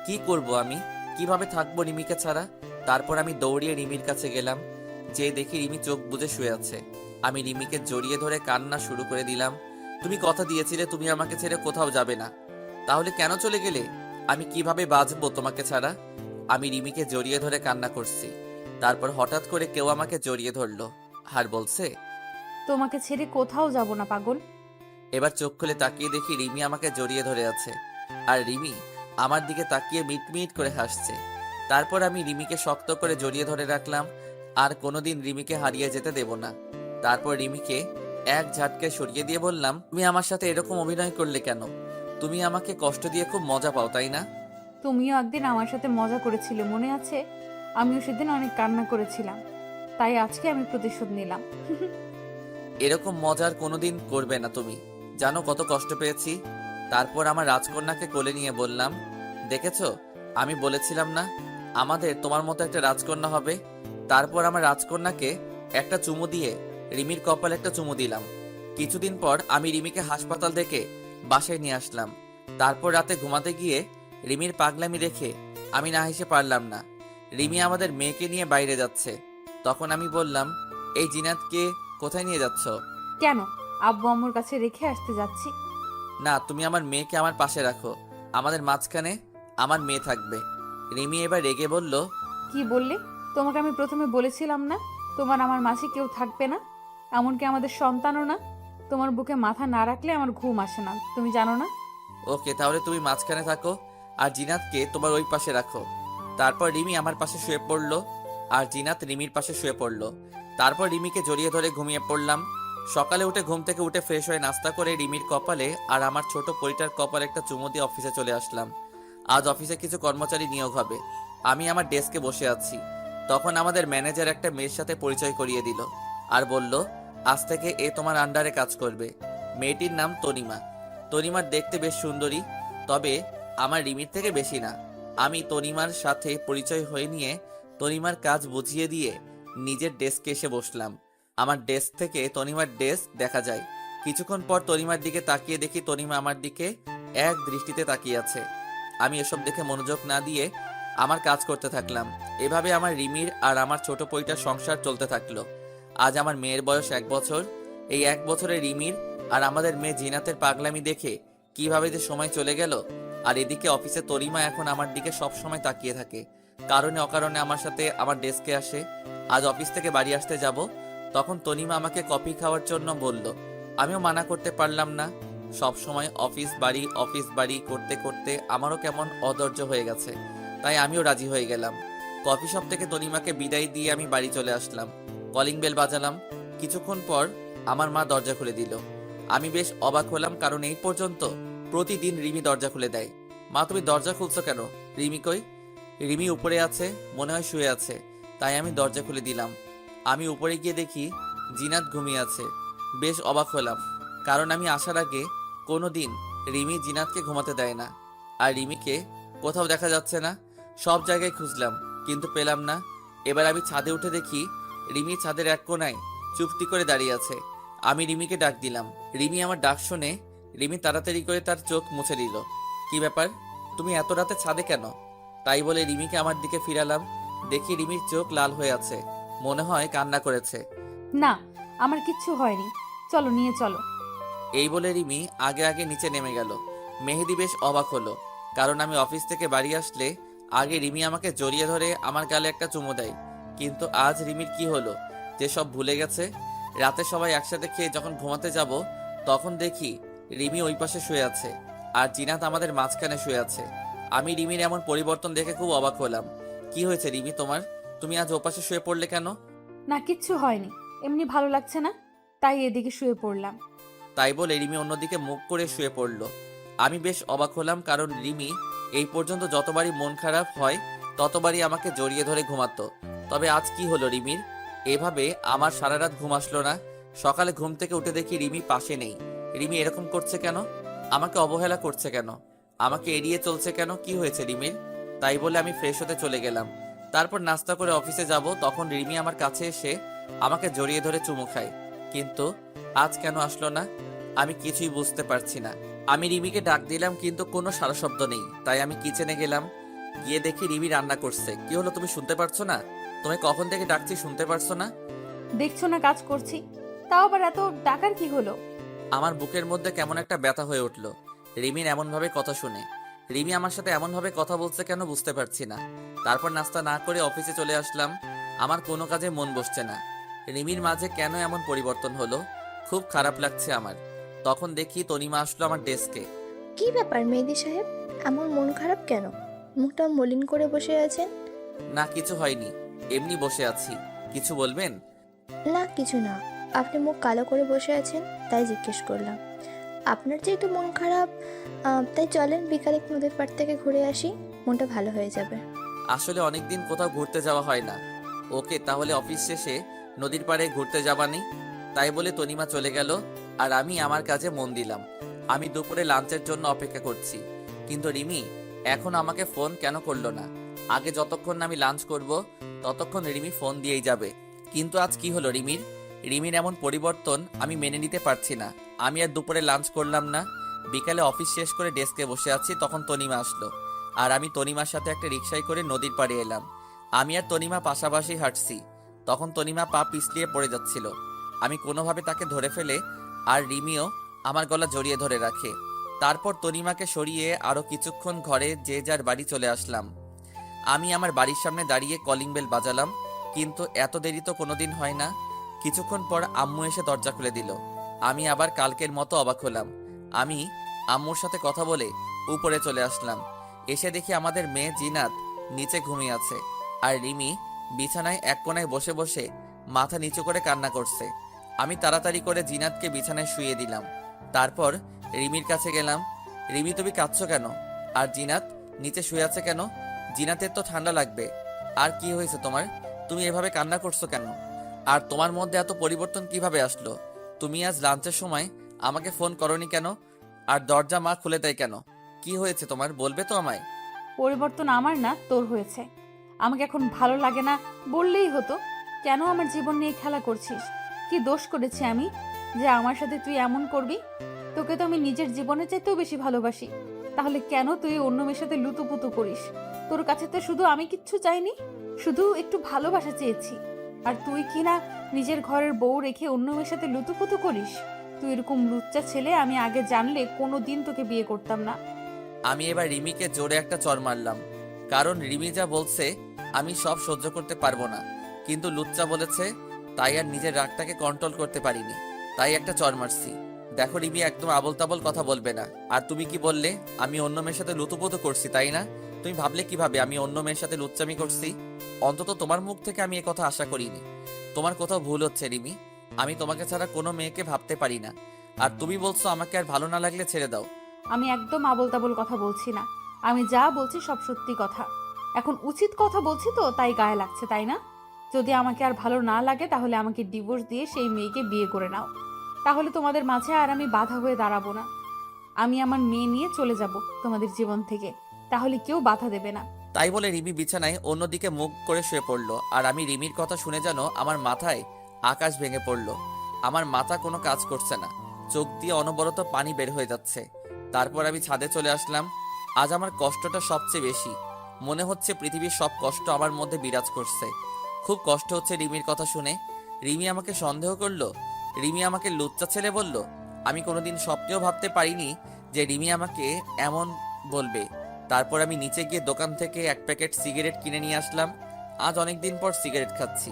A: কি করব আমি? কিভাবে থাকবো রিমিকে ছাড়া? তারপর আমি দৌড়িয়ে রিমির কাছে গেলাম। যে দেখি রিমি চোখ বুজে শুয়ে আছে। আমি রিমিকে জড়িয়ে ধরে কান্না শুরু করে দিলাম। তুমি কথা দিয়েছিলে তুমি আমাকে ছেড়ে কোথাও যাবে না, তাহলে কেন চলে গেলে? আমি কিভাবে বাঁচবো তোমাকে ছাড়া? আমি রিমিকে জড়িয়ে ধরে কান্না করছি। তারপর হঠাৎ করে কেউ আমাকে জড়িয়ে ধরলো আর বলছে,
B: তোমাকে ছেড়ে কোথাও যাব না পাগল।
A: এবার চোখ খুলে তাকিয়ে দেখি রিমি আমাকে জড়িয়ে ধরে আছে। আর রিমি আমার দিকে তাকিয়ে মিটমিট করে হাসছে। তারপর আমি রিমিকে শক্ত করে জড়িয়ে ধরে রাখলাম। আর কোনোদিন রিমিকে হারিয়ে যেতে দেব না। তারপর রিমিকে এক ঝাটকে সরিয়ে দিয়ে বললাম, তুমি আমার সাথে এরকম অভিনয় করলে কেন? তুমি আমাকে কষ্ট দিয়ে খুব মজা পাও, তাই না?
B: তুমিও একদিন আমার সাথে মজা করেছিলে, মনে আছে? আমিও সেদিন অনেক কান্না করেছিলাম, তাই আজকে আমি প্রতিশোধ নিলাম।
A: এরকম মজার কোনোদিন করবে না তুমি। জানো কত কষ্ট পেয়েছি। তারপর আমার রাজকন্যাকে কোলে নিয়ে বললাম, দেখেছো, আমি বলেছিলাম না আমাদের তোমার মতো একটা রাজকন্যা হবে? তারপর আমার রাজকন্যাকে একটা চুমু দিয়ে রিমির কপালে একটা চুমু দিলাম। কিছুদিন পর আমি রিমিকে হাসপাতাল থেকে বাসায় নিয়ে আসলাম। তারপর রাতে ঘুমাতে গিয়ে রিমির পাগলামি দেখে আমি না হেসে পারলাম না। রিমি আমাদের মেয়েকে নিয়ে বাইরে যাচ্ছে। তখন আমি বললাম, এই জিনাতকে কোথায় নিয়ে যাচ্ছ?
B: কেন? আব্বু আম্মুর কাছে রেখে আসতে যাচ্ছি।
A: না, তুমি আমার মেয়েকে আমার পাশে রাখো। আমাদের মাঝখানে আমার মেয়ে থাকবে। রিমি এবার রেগে বলল,
B: কি বললে? তোমাকে আমি প্রথমে বলেছিলাম না তোমার আমার মাঝে কেউ থাকবে না, এমনকি আমাদের সন্তানও না। তোমার বুকে মাথা না রাখলে আমার ঘুম আসে না, তুমি জানো না?
A: ওকে, তাহলে তুমি মাঝখানে থাকো আর জিনাতকে তোমার ওই পাশে রাখো। তারপর রিমি আমার পাশে শুয়ে পড়লো আর জিনাত রিমির পাশে শুয়ে পড়লো। তারপর রিমিকে জড়িয়ে ধরে ঘুমিয়ে পড়লাম। সকালে উঠে ঘুম থেকে উঠে ফ্রেশ হয়ে নাস্তা করে রিমির কপালে আর আমার ছোট পরিটার কপালে একটা চুমু দিয়ে অফিসে চলে আসলাম। আজ অফিসে কিছু কর্মচারী নিয়োগ হবে। আমি আমার ডেস্কে বসে আছি। তখন আমাদের ম্যানেজার একটা মেয়ের সাথে পরিচয় করিয়ে দিল আর বলল, আজ থেকে এ তোমার আন্ডারে কাজ করবে। মেয়েটির নাম তনিমা। তনিমার দেখতে বেশ সুন্দরী, তবে আমার রিমির থেকে বেশি না। আমি তনিমার সাথে পরিচয় হয়ে নিয়ে তনিমার কাজ বুঝিয়ে দিয়ে নিজের ডেস্কে এসে বসলাম। আমার ডেস্ক থেকে তনিমার ডেস্ক দেখা যায়। কিছুক্ষণ পর তনিমার দিকে তাকিয়ে দেখি তনিমা আমার দিকে এক দৃষ্টিতে তাকিয়ে আছে। আমি এসব দেখে মনোযোগ না দিয়ে আমার কাজ করতে থাকলাম। এভাবে আমার রিমির আর আমার ছোট পইটার সংসার চলতে থাকলো। আজ আমার মেয়ের বয়স 1 বছর। এই 1 বছরে রিমির আর আমাদের মেয়ে জিনাতের পাগলামি দেখে কিভাবে যে সময় চলে গেল। আর এদিকে অফিসে তরিমা এখন আমার দিকে সব সময় তাকিয়ে থাকে। কারণে অকারণে আমার সাথে আমার ডেস্কে আসে। আজ অফিস থেকে বাড়ি আসতে যাব, তখন তনিমা আমাকে কফি খাওয়ার জন্য বলল। আমিও মানা করতে পারলাম না। সব সময় অফিস বাড়ি করতে করতে আমারও কেমন অধৈর্য হয়ে গেছে, তাই আমিও রাজি হয়ে গেলাম। কফি শপ থেকে তনিমাকে বিদায় দিয়ে আমি বাড়ি চলে আসলাম। Calling bell বাজালাম। কিছুক্ষণ পর আমার মা দরজা খুলে দিল। আমি বেশ অবাক হলাম, কারণ এই পর্যন্ত প্রতিদিন রিমি দরজা খুলে দেয়। মা, তুমি দরজা খুলছো কেন? রিমি কই? রিমি উপরে আছে, মনে হয় শুয়ে আছে, তাই আমি দরজা খুলে দিলাম। আমি উপরে গিয়ে দেখি জিনাত ঘুমিয়ে আছে। বেশ অবাক হলাম, কারণ আমি আসার আগে কোনো দিন রিমি জিনাতকে ঘুমাতে দেয় না। আর রিমিকে কোথাও দেখা যাচ্ছে না। সব জায়গায় খুঁজলাম, কিন্তু পেলাম না। এবার আমি ছাদে উঠে দেখি রিমি ছাদের এক কোণায় চুপটি করে দাঁড়িয়ে আছে। আমি রিমিকে ডাক দিলাম। রিমি আমার ডাক শুনে রিমি তাড়াতাড়ি করে তার চোখ মুছে দিল। কি ব্যাপার, তুমি এত রাতে ছাদে কেন? তাই বলে রিমিকে আমার দিকে ফিরালাম। দেখি রিমির চোখ লাল হয়ে আছে, মনে হয় কান্না করেছে।
B: না, আমার কিচ্ছু হয়নি, চলো নিয়ে চলো।
A: এই বলে রিমি আগে আগে নিচে নেমে গেল। মেহেদি বেশ অবাক হলো, কারণ আমি অফিস থেকে বাড়ি আসলে আগে রিমি আমাকে জড়িয়ে ধরে আমার গালে একটা চুমু দেয়। কিন্তু আজ রিমির কি হলো যে সব ভুলে গেছে? রাতে সবাই একসাথে খেয়ে যখন ঘুমাতে যাব, তখন দেখি রিমি ওই পাশে শুয়ে আছে আর জিনাত আমাদের মাঝখানে শুয়ে আছে। আমি রিমির এমন পরিবর্তন দেখে খুব অবাক হলাম। কি হয়েছে রিমি তোমার? তুমি আজ ওপাশে শুয়ে পড়লে কেন?
B: না, কিচ্ছু হয়নি, এমনি ভালো লাগছে না, তাই এদিকে শুয়ে পড়লাম।
A: তাই বলে রিমি অন্যদিকে মুখ করে শুয়ে পড়ল। আমি বেশ অবাক হলাম, কারণ রিমি এই পর্যন্ত যতবারই মন খারাপ হয় ততবারই আমাকে জড়িয়ে ধরে ঘুমাতো। তবে আজ কি হলো রিমির? এভাবে আমার সারা রাত ঘুম আসলো না। সকালে ঘুম থেকে উঠে দেখি রিমি পাশে নেই। রিমি এরকম করছে কেন? আমাকে অবহেলা করছে কেন? আমাকে এড়িয়ে চলছে কেন? কি হয়েছে রিমির? তাই বলে আমি ফ্রেশ হতে চলে গেলাম। তারপর নাস্তা করে অফিসে যাব, তখন রিমি আমার কাছে এসে আমাকে জড়িয়ে ধরে চুমু খায়। কিন্তু আজ কেন আসলো না? আমি কিছুই বুঝতে পারছি না। আমি রিমিকে ডাক দিলাম, কিন্তু কোনো সারা শব্দ নেই। তাই আমি কিচেনে গেলাম, গিয়ে দেখি রিমি রান্না করছে। কি হলো, তুমি শুনতে পারছো না? তুমি কখন থেকে ডাকছি, শুনতে পারছো না?
B: দেখছো না কাজ করছি, তাও আবার এত ডাকার কি হলো?
A: আমার বুকের মধ্যে কেমন একটা ব্যথা হয়ে উঠলো রিমির এমনভাবে কথা শুনে। রিমি আমার সাথে এমনভাবে কথা বলছে কেন, বুঝতে পারছি না। তারপর নাস্তা না করে অফিসে চলে আসলাম। আমার কোনো কাজে মন বসছে না। রিমির মাঝে কেন এমন পরিবর্তন হলো, খুব খারাপ লাগছে আমার। তখন দেখি তনিমা আসলো আমার ডেস্কে।
J: কি ব্যাপার মেহেদি সাহেব, এমন মন খারাপ কেন? মুখটা মলিন করে বসে আছেন।
A: না, কিছু হয়নি, এমনি বসে আছি। কিছু বলবেন?
J: না কিছু না, আপনি মুখ কালো করে বসে আছেন, তাই জিজ্ঞেস করলাম। আপনার যেহেতু মন খারাপ, তাই চলেন বিকালে নদীর পাড় থেকে ঘুরে আসি, মনটা ভালো হয়ে যাবে।
A: আসলে অনেকদিন কোথাও ঘুরতে যাওয়া হয় না। ওকে, তাহলে অফিস শেষে নদীর পাড়ে ঘুরতে যাবানি। তাই বলে তনিমা চলে গেল আর আমি আমার কাজে মন দিলাম। আমি দুপুরে লাঞ্চের জন্য অপেক্ষা করছি, কিন্তু রিমি এখন আমাকে ফোন কেন করলো না? আগে যতক্ষণ না আমি লাঞ্চ করব ততক্ষণ রিমি ফোন দিয়েই যাবে। কিন্তু আজ কি হলো রিমির? রিমির এমন পরিবর্তন আমি মেনে নিতে পারছি না। আমি আর দুপুরে লাঞ্চ করলাম না। বিকালে অফিস শেষ করে ডেস্কে বসে আছি, তখন তনিমা আসলো আর আমি তনিমার সাথে একটা রিকশায় করে নদীর পাড়ে এলাম। আমি আর তনিমা পাশাপাশি হাঁটছি, তখন তনিমা পা পিছলিয়ে পড়ে যাচ্ছিল। আমি কোনোভাবে তাকে ধরে ফেলে আর রিমিও আমার গলা জড়িয়ে ধরে রাখে। তারপর তনিমাকে সরিয়ে আরো কিছুক্ষণ ঘরে যে যার বাড়ি চলে আসলাম। আমি আমার বাড়ির সামনে দাঁড়িয়ে কলিং বেল বাজালাম, কিন্তু এত দেরি তো কোনোদিন হয় না। কিছুক্ষণ পর আম্মু এসে দরজা খুলে দিল। আমি আবার কালকের মতো অবাক হলাম। আমি আম্মুর সাথে কথা বলে উপরে চলে আসলাম। এসে দেখি আমাদের মেয়ে জিনাত নিচে ঘুমিয়ে আছে আর রিমি বিছানায় এক কোণায় বসে বসে মাথা নিচু করে কান্না করছে। আমি তাড়াতাড়ি করে জিনাতকে বিছানায় শুইয়ে দিলাম। তারপর রিমির কাছে গেলাম। রিমি, তুমি কাঁদছো কেন? আর জিনাত নিচে শুয়ে আছে কেন? জিনাতের তো ঠান্ডা লাগবে। আর কি হয়েছে তোমার? তুমি এভাবে কান্না করছো কেন? আর তোমার মধ্যে এত পরিবর্তন কিভাবে আসলো? তুমি আজ লাঞ্চের সময় আমাকে ফোন করনি কেন? আর দরজা মা খুলে দেয় কেন? কি হয়েছে তোমার, বলবে তো আমায়?
B: পরিবর্তন আমার না, তোর হয়েছে। আমাকে এখন ভালো লাগে না বললেই হতো। কেন আমার জীবন নিয়ে খেলা করছিস? কি দোষ করেছি আমি যে আমার সাথে তুই এমন করবি? তোকে তো আমি নিজের জীবনের চাইতেও বেশি ভালোবাসি, তাহলে কেন তুই অন্য মেয়ের সাথে লুতুপুতু করিস? তোর কাছে তো শুধু আমি কিচ্ছু চাইনি, শুধু একটু ভালোবাসা চেয়েছি, আর তুই কি না নিজের ঘরের বউ রেখে অন্য মেয়ের সাথে লুতুপুতু করিস? তুই এরকম লুচ্চা ছেলে আমি আগে জানলে কোনো দিন তোকে বিয়ে করতাম না।
A: আমি এবার রিমিকে জোরে একটা চড় মারলাম, কারণ রিমি যা বলছে আমি সব সহ্য করতে পারবো না, কিন্তু লুচ্চা বলেছে তাই আর নিজের রাগটাকে কন্ট্রোল করতে পারিনি, তাই একটা চড় মারছি। দেখো রিমি, একদম আবল তাবল কথা বলবে না। আর তুমি কি বললে আমি অন্য মেয়ের সাথে লুতুপুতু করছি, তাই না? তুমি ভাবলে কিভাবে আমি অন্য মেয়ের সাথে লুচ্চামি করছি? অন্তত তোমার মুখ থেকে আমি এ কথা আশা করিনি। তোমার কোথাও ভুল হচ্ছে রিমি, আমি তোমাকে ছাড়া কোনো মেয়েকে ভাবতে পারি না। আর তুমি বলছো আমাকে আর ভালো না লাগলে ছেড়ে দাও।
B: আমি একদম আবোল তাবোল কথা বলছি না, আমি যা বলছি সব সত্যি কথা। এখন উচিত কথা বলছি তো তাই গায়ে লাগছে, তাই না? যদি আমাকে আর ভালো না লাগে তাহলে আমাকে ডিভোর্স দিয়ে সেই মেয়েকে বিয়ে করে নাও, তাহলে তোমাদের মাঝে আর আমি বাধা হয়ে দাঁড়াবো না। আমি আমার মেয়ে নিয়ে চলে যাব তোমাদের জীবন থেকে, তাহলে কেউ বাধা দেবে না।
A: তাই বলে রিমি বিছানায় অন্যদিকে মুখ করে শুয়ে পড়ল, আর আমি রিমির কথা শুনে যেন আমার মাথায় আকাশ ভেঙে পড়ল। আমার মাথা কোনো কাজ করছে না, চোখ দিয়ে অনবরত পানি বের হয়ে যাচ্ছে। তারপর আমি ছাদে চলে আসলাম। আজ আমার কষ্টটা সবচেয়ে বেশি, মনে হচ্ছে পৃথিবীর সব কষ্ট আমার মধ্যে বিরাজ করছে। খুব কষ্ট হচ্ছে রিমির কথা শুনে। রিমি আমাকে সন্দেহ করলো, রিমি আমাকে লুচ্চা ছেলে বলল। আমি কোনোদিন স্বপ্নেও ভাবতে পারিনি যে রিমি আমাকে এমন বলবে। তারপর আমি নিচে গিয়ে দোকান থেকে এক প্যাকেট সিগারেট কিনে নিয়ে আসলাম। আজ অনেক দিন পর সিগারেট খাচ্ছি।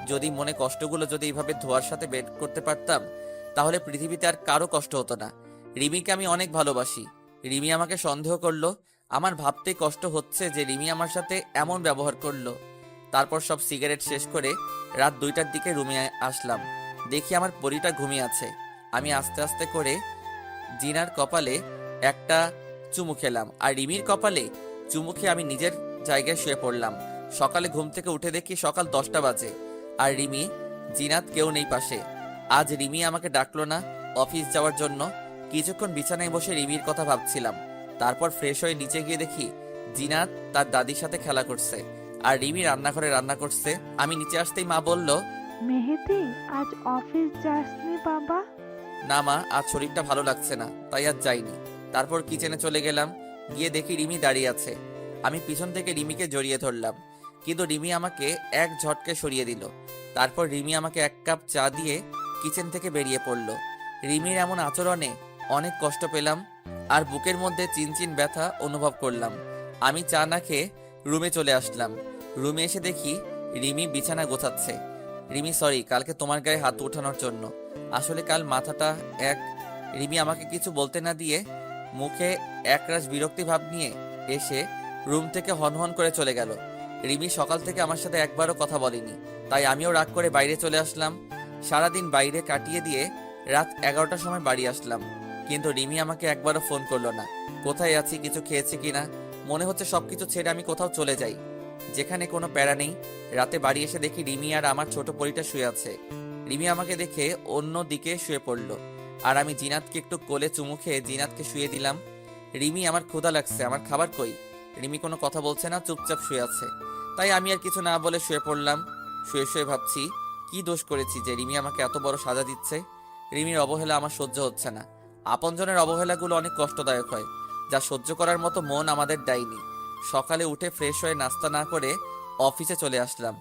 A: যদি মনে কষ্টগুলো যদি এইভাবে ধোয়ার সাথে বের করতে পারতাম, তাহলে পৃথিবীতে আর কারো কষ্ট হতো না। রিমিকে আমি অনেক ভালোবাসি। রিমি আমাকে সন্দেহ করলো। আমার ভাবতে কষ্ট হচ্ছে যে রিমি আমার সাথে এমন ব্যবহার করলো। তারপর সব সিগারেট শেষ করে রাত 2টার দিকে রুমে আসলাম। দেখি আমার পরিটা ঘুমিয়ে আছে। আমি আস্তে আস্তে করে জিনার কপালে একটা চুমু খেলাম, আর রিমির কপালে চুমু খেয়ে আমি নিজের জায়গায় শুয়ে পড়লাম। সকালে ঘুম থেকে উঠে দেখি সকাল 10টা বাজে, আর রিমি, জিনাত কেউ নেই পাশে। আজ রিমি আমাকে ডাকলো না অফিস যাওয়ার জন্য। কিছুক্ষণ বিছানায় বসে রিমির কথা ভাবছিলাম। তারপর ফ্রেশ হয়ে নিচে গিয়ে দেখি জিনাত তার দাদির সাথে খেলা করছে, আর রিমি রান্নাঘরে রান্না করছে। আমি নিচে আসতেই মা বলল,
C: মেহেদি, আজ অফিস যাসনি বাবা?
A: না মা, আজ শরীরটা ভালো লাগছে না, তাই আজ যাইনি। তারপর কিচেনে চলে গেলাম, গিয়ে দেখি রিমি দাঁড়িয়ে আছে। আমি পিছন থেকে রিমিকে জড়িয়ে ধরলাম, কিন্তু রিমি আমাকে এক ঝটকে সরিয়ে দিল। তারপর রিমি আমাকে 1 কাপ চা দিয়ে কিচেন থেকে বেরিয়ে পড়ল। রিমির এমন আচরণে অনেক কষ্ট পেলাম, আর বুকের মধ্যে চিনচিন ব্যথা অনুভব করলাম। আমি চা না খেয়ে রুমে চলে আসলাম। রুমে এসে দেখি রিমি বিছানা গোছাচ্ছে। রিমি, সরি কালকে তোমার গায়ে হাত ওঠানোর জন্য। আসলে কাল মাথাটা এক। রিমি আমাকে কিছু বলতে না দিয়ে মুখে একরাশ বিরক্তি ভাব নিয়ে এসে রুম থেকে হনহন করে চলে গেল। রিমি সকাল থেকে আমার সাথে একবারও কথা বলেনি, তাই আমিও রাগ করে বাইরে চলে আসলাম। সারাদিন বাইরে কাটিয়ে দিয়ে রাত 11টার সময় বাড়ি আসলাম, কিন্তু রিমি আমাকে একবারও ফোন করলো না। কোথায় আছি, কিছু খেয়েছি কিনা। মনে হচ্ছে সবকিছু ছেড়ে আমি কোথাও চলে যাই, যেখানে কোনো প্যারা নেই। রাতে বাড়ি এসে দেখি রিমি আর আমার ছোট পরিটা শুয়ে আছে। রিমি আমাকে দেখে অন্য দিকে শুয়ে পড়লো, আর আমি জিনাতকে একটু কোলে চুমু খেয়ে জিনাতকে শুয়ে দিলাম। রিমি, আমার ক্ষুধা লাগছে, আমার খাবার কই? রিমি কোনো কথা বলছে না, চুপচাপ শুয়ে আছে। তাই আমি আর কিছু না বলে শুয়ে পড়লাম। শুয়ে শুয়ে ভাবছি কি দোষ করেছি যে রিমি আমাকে এত বড় সাজা দিচ্ছে। রিমির অবহেলা আমার সহ্য হচ্ছে না। আপনজনের অবহেলাগুলো অনেক কষ্টদায়ক হয়, যা সহ্য করার মতো মন আমাদের দেয়নি। সকালে উঠে ফ্রেশ হয়ে নাস্তা না করে অফিসে চলে আসলাম।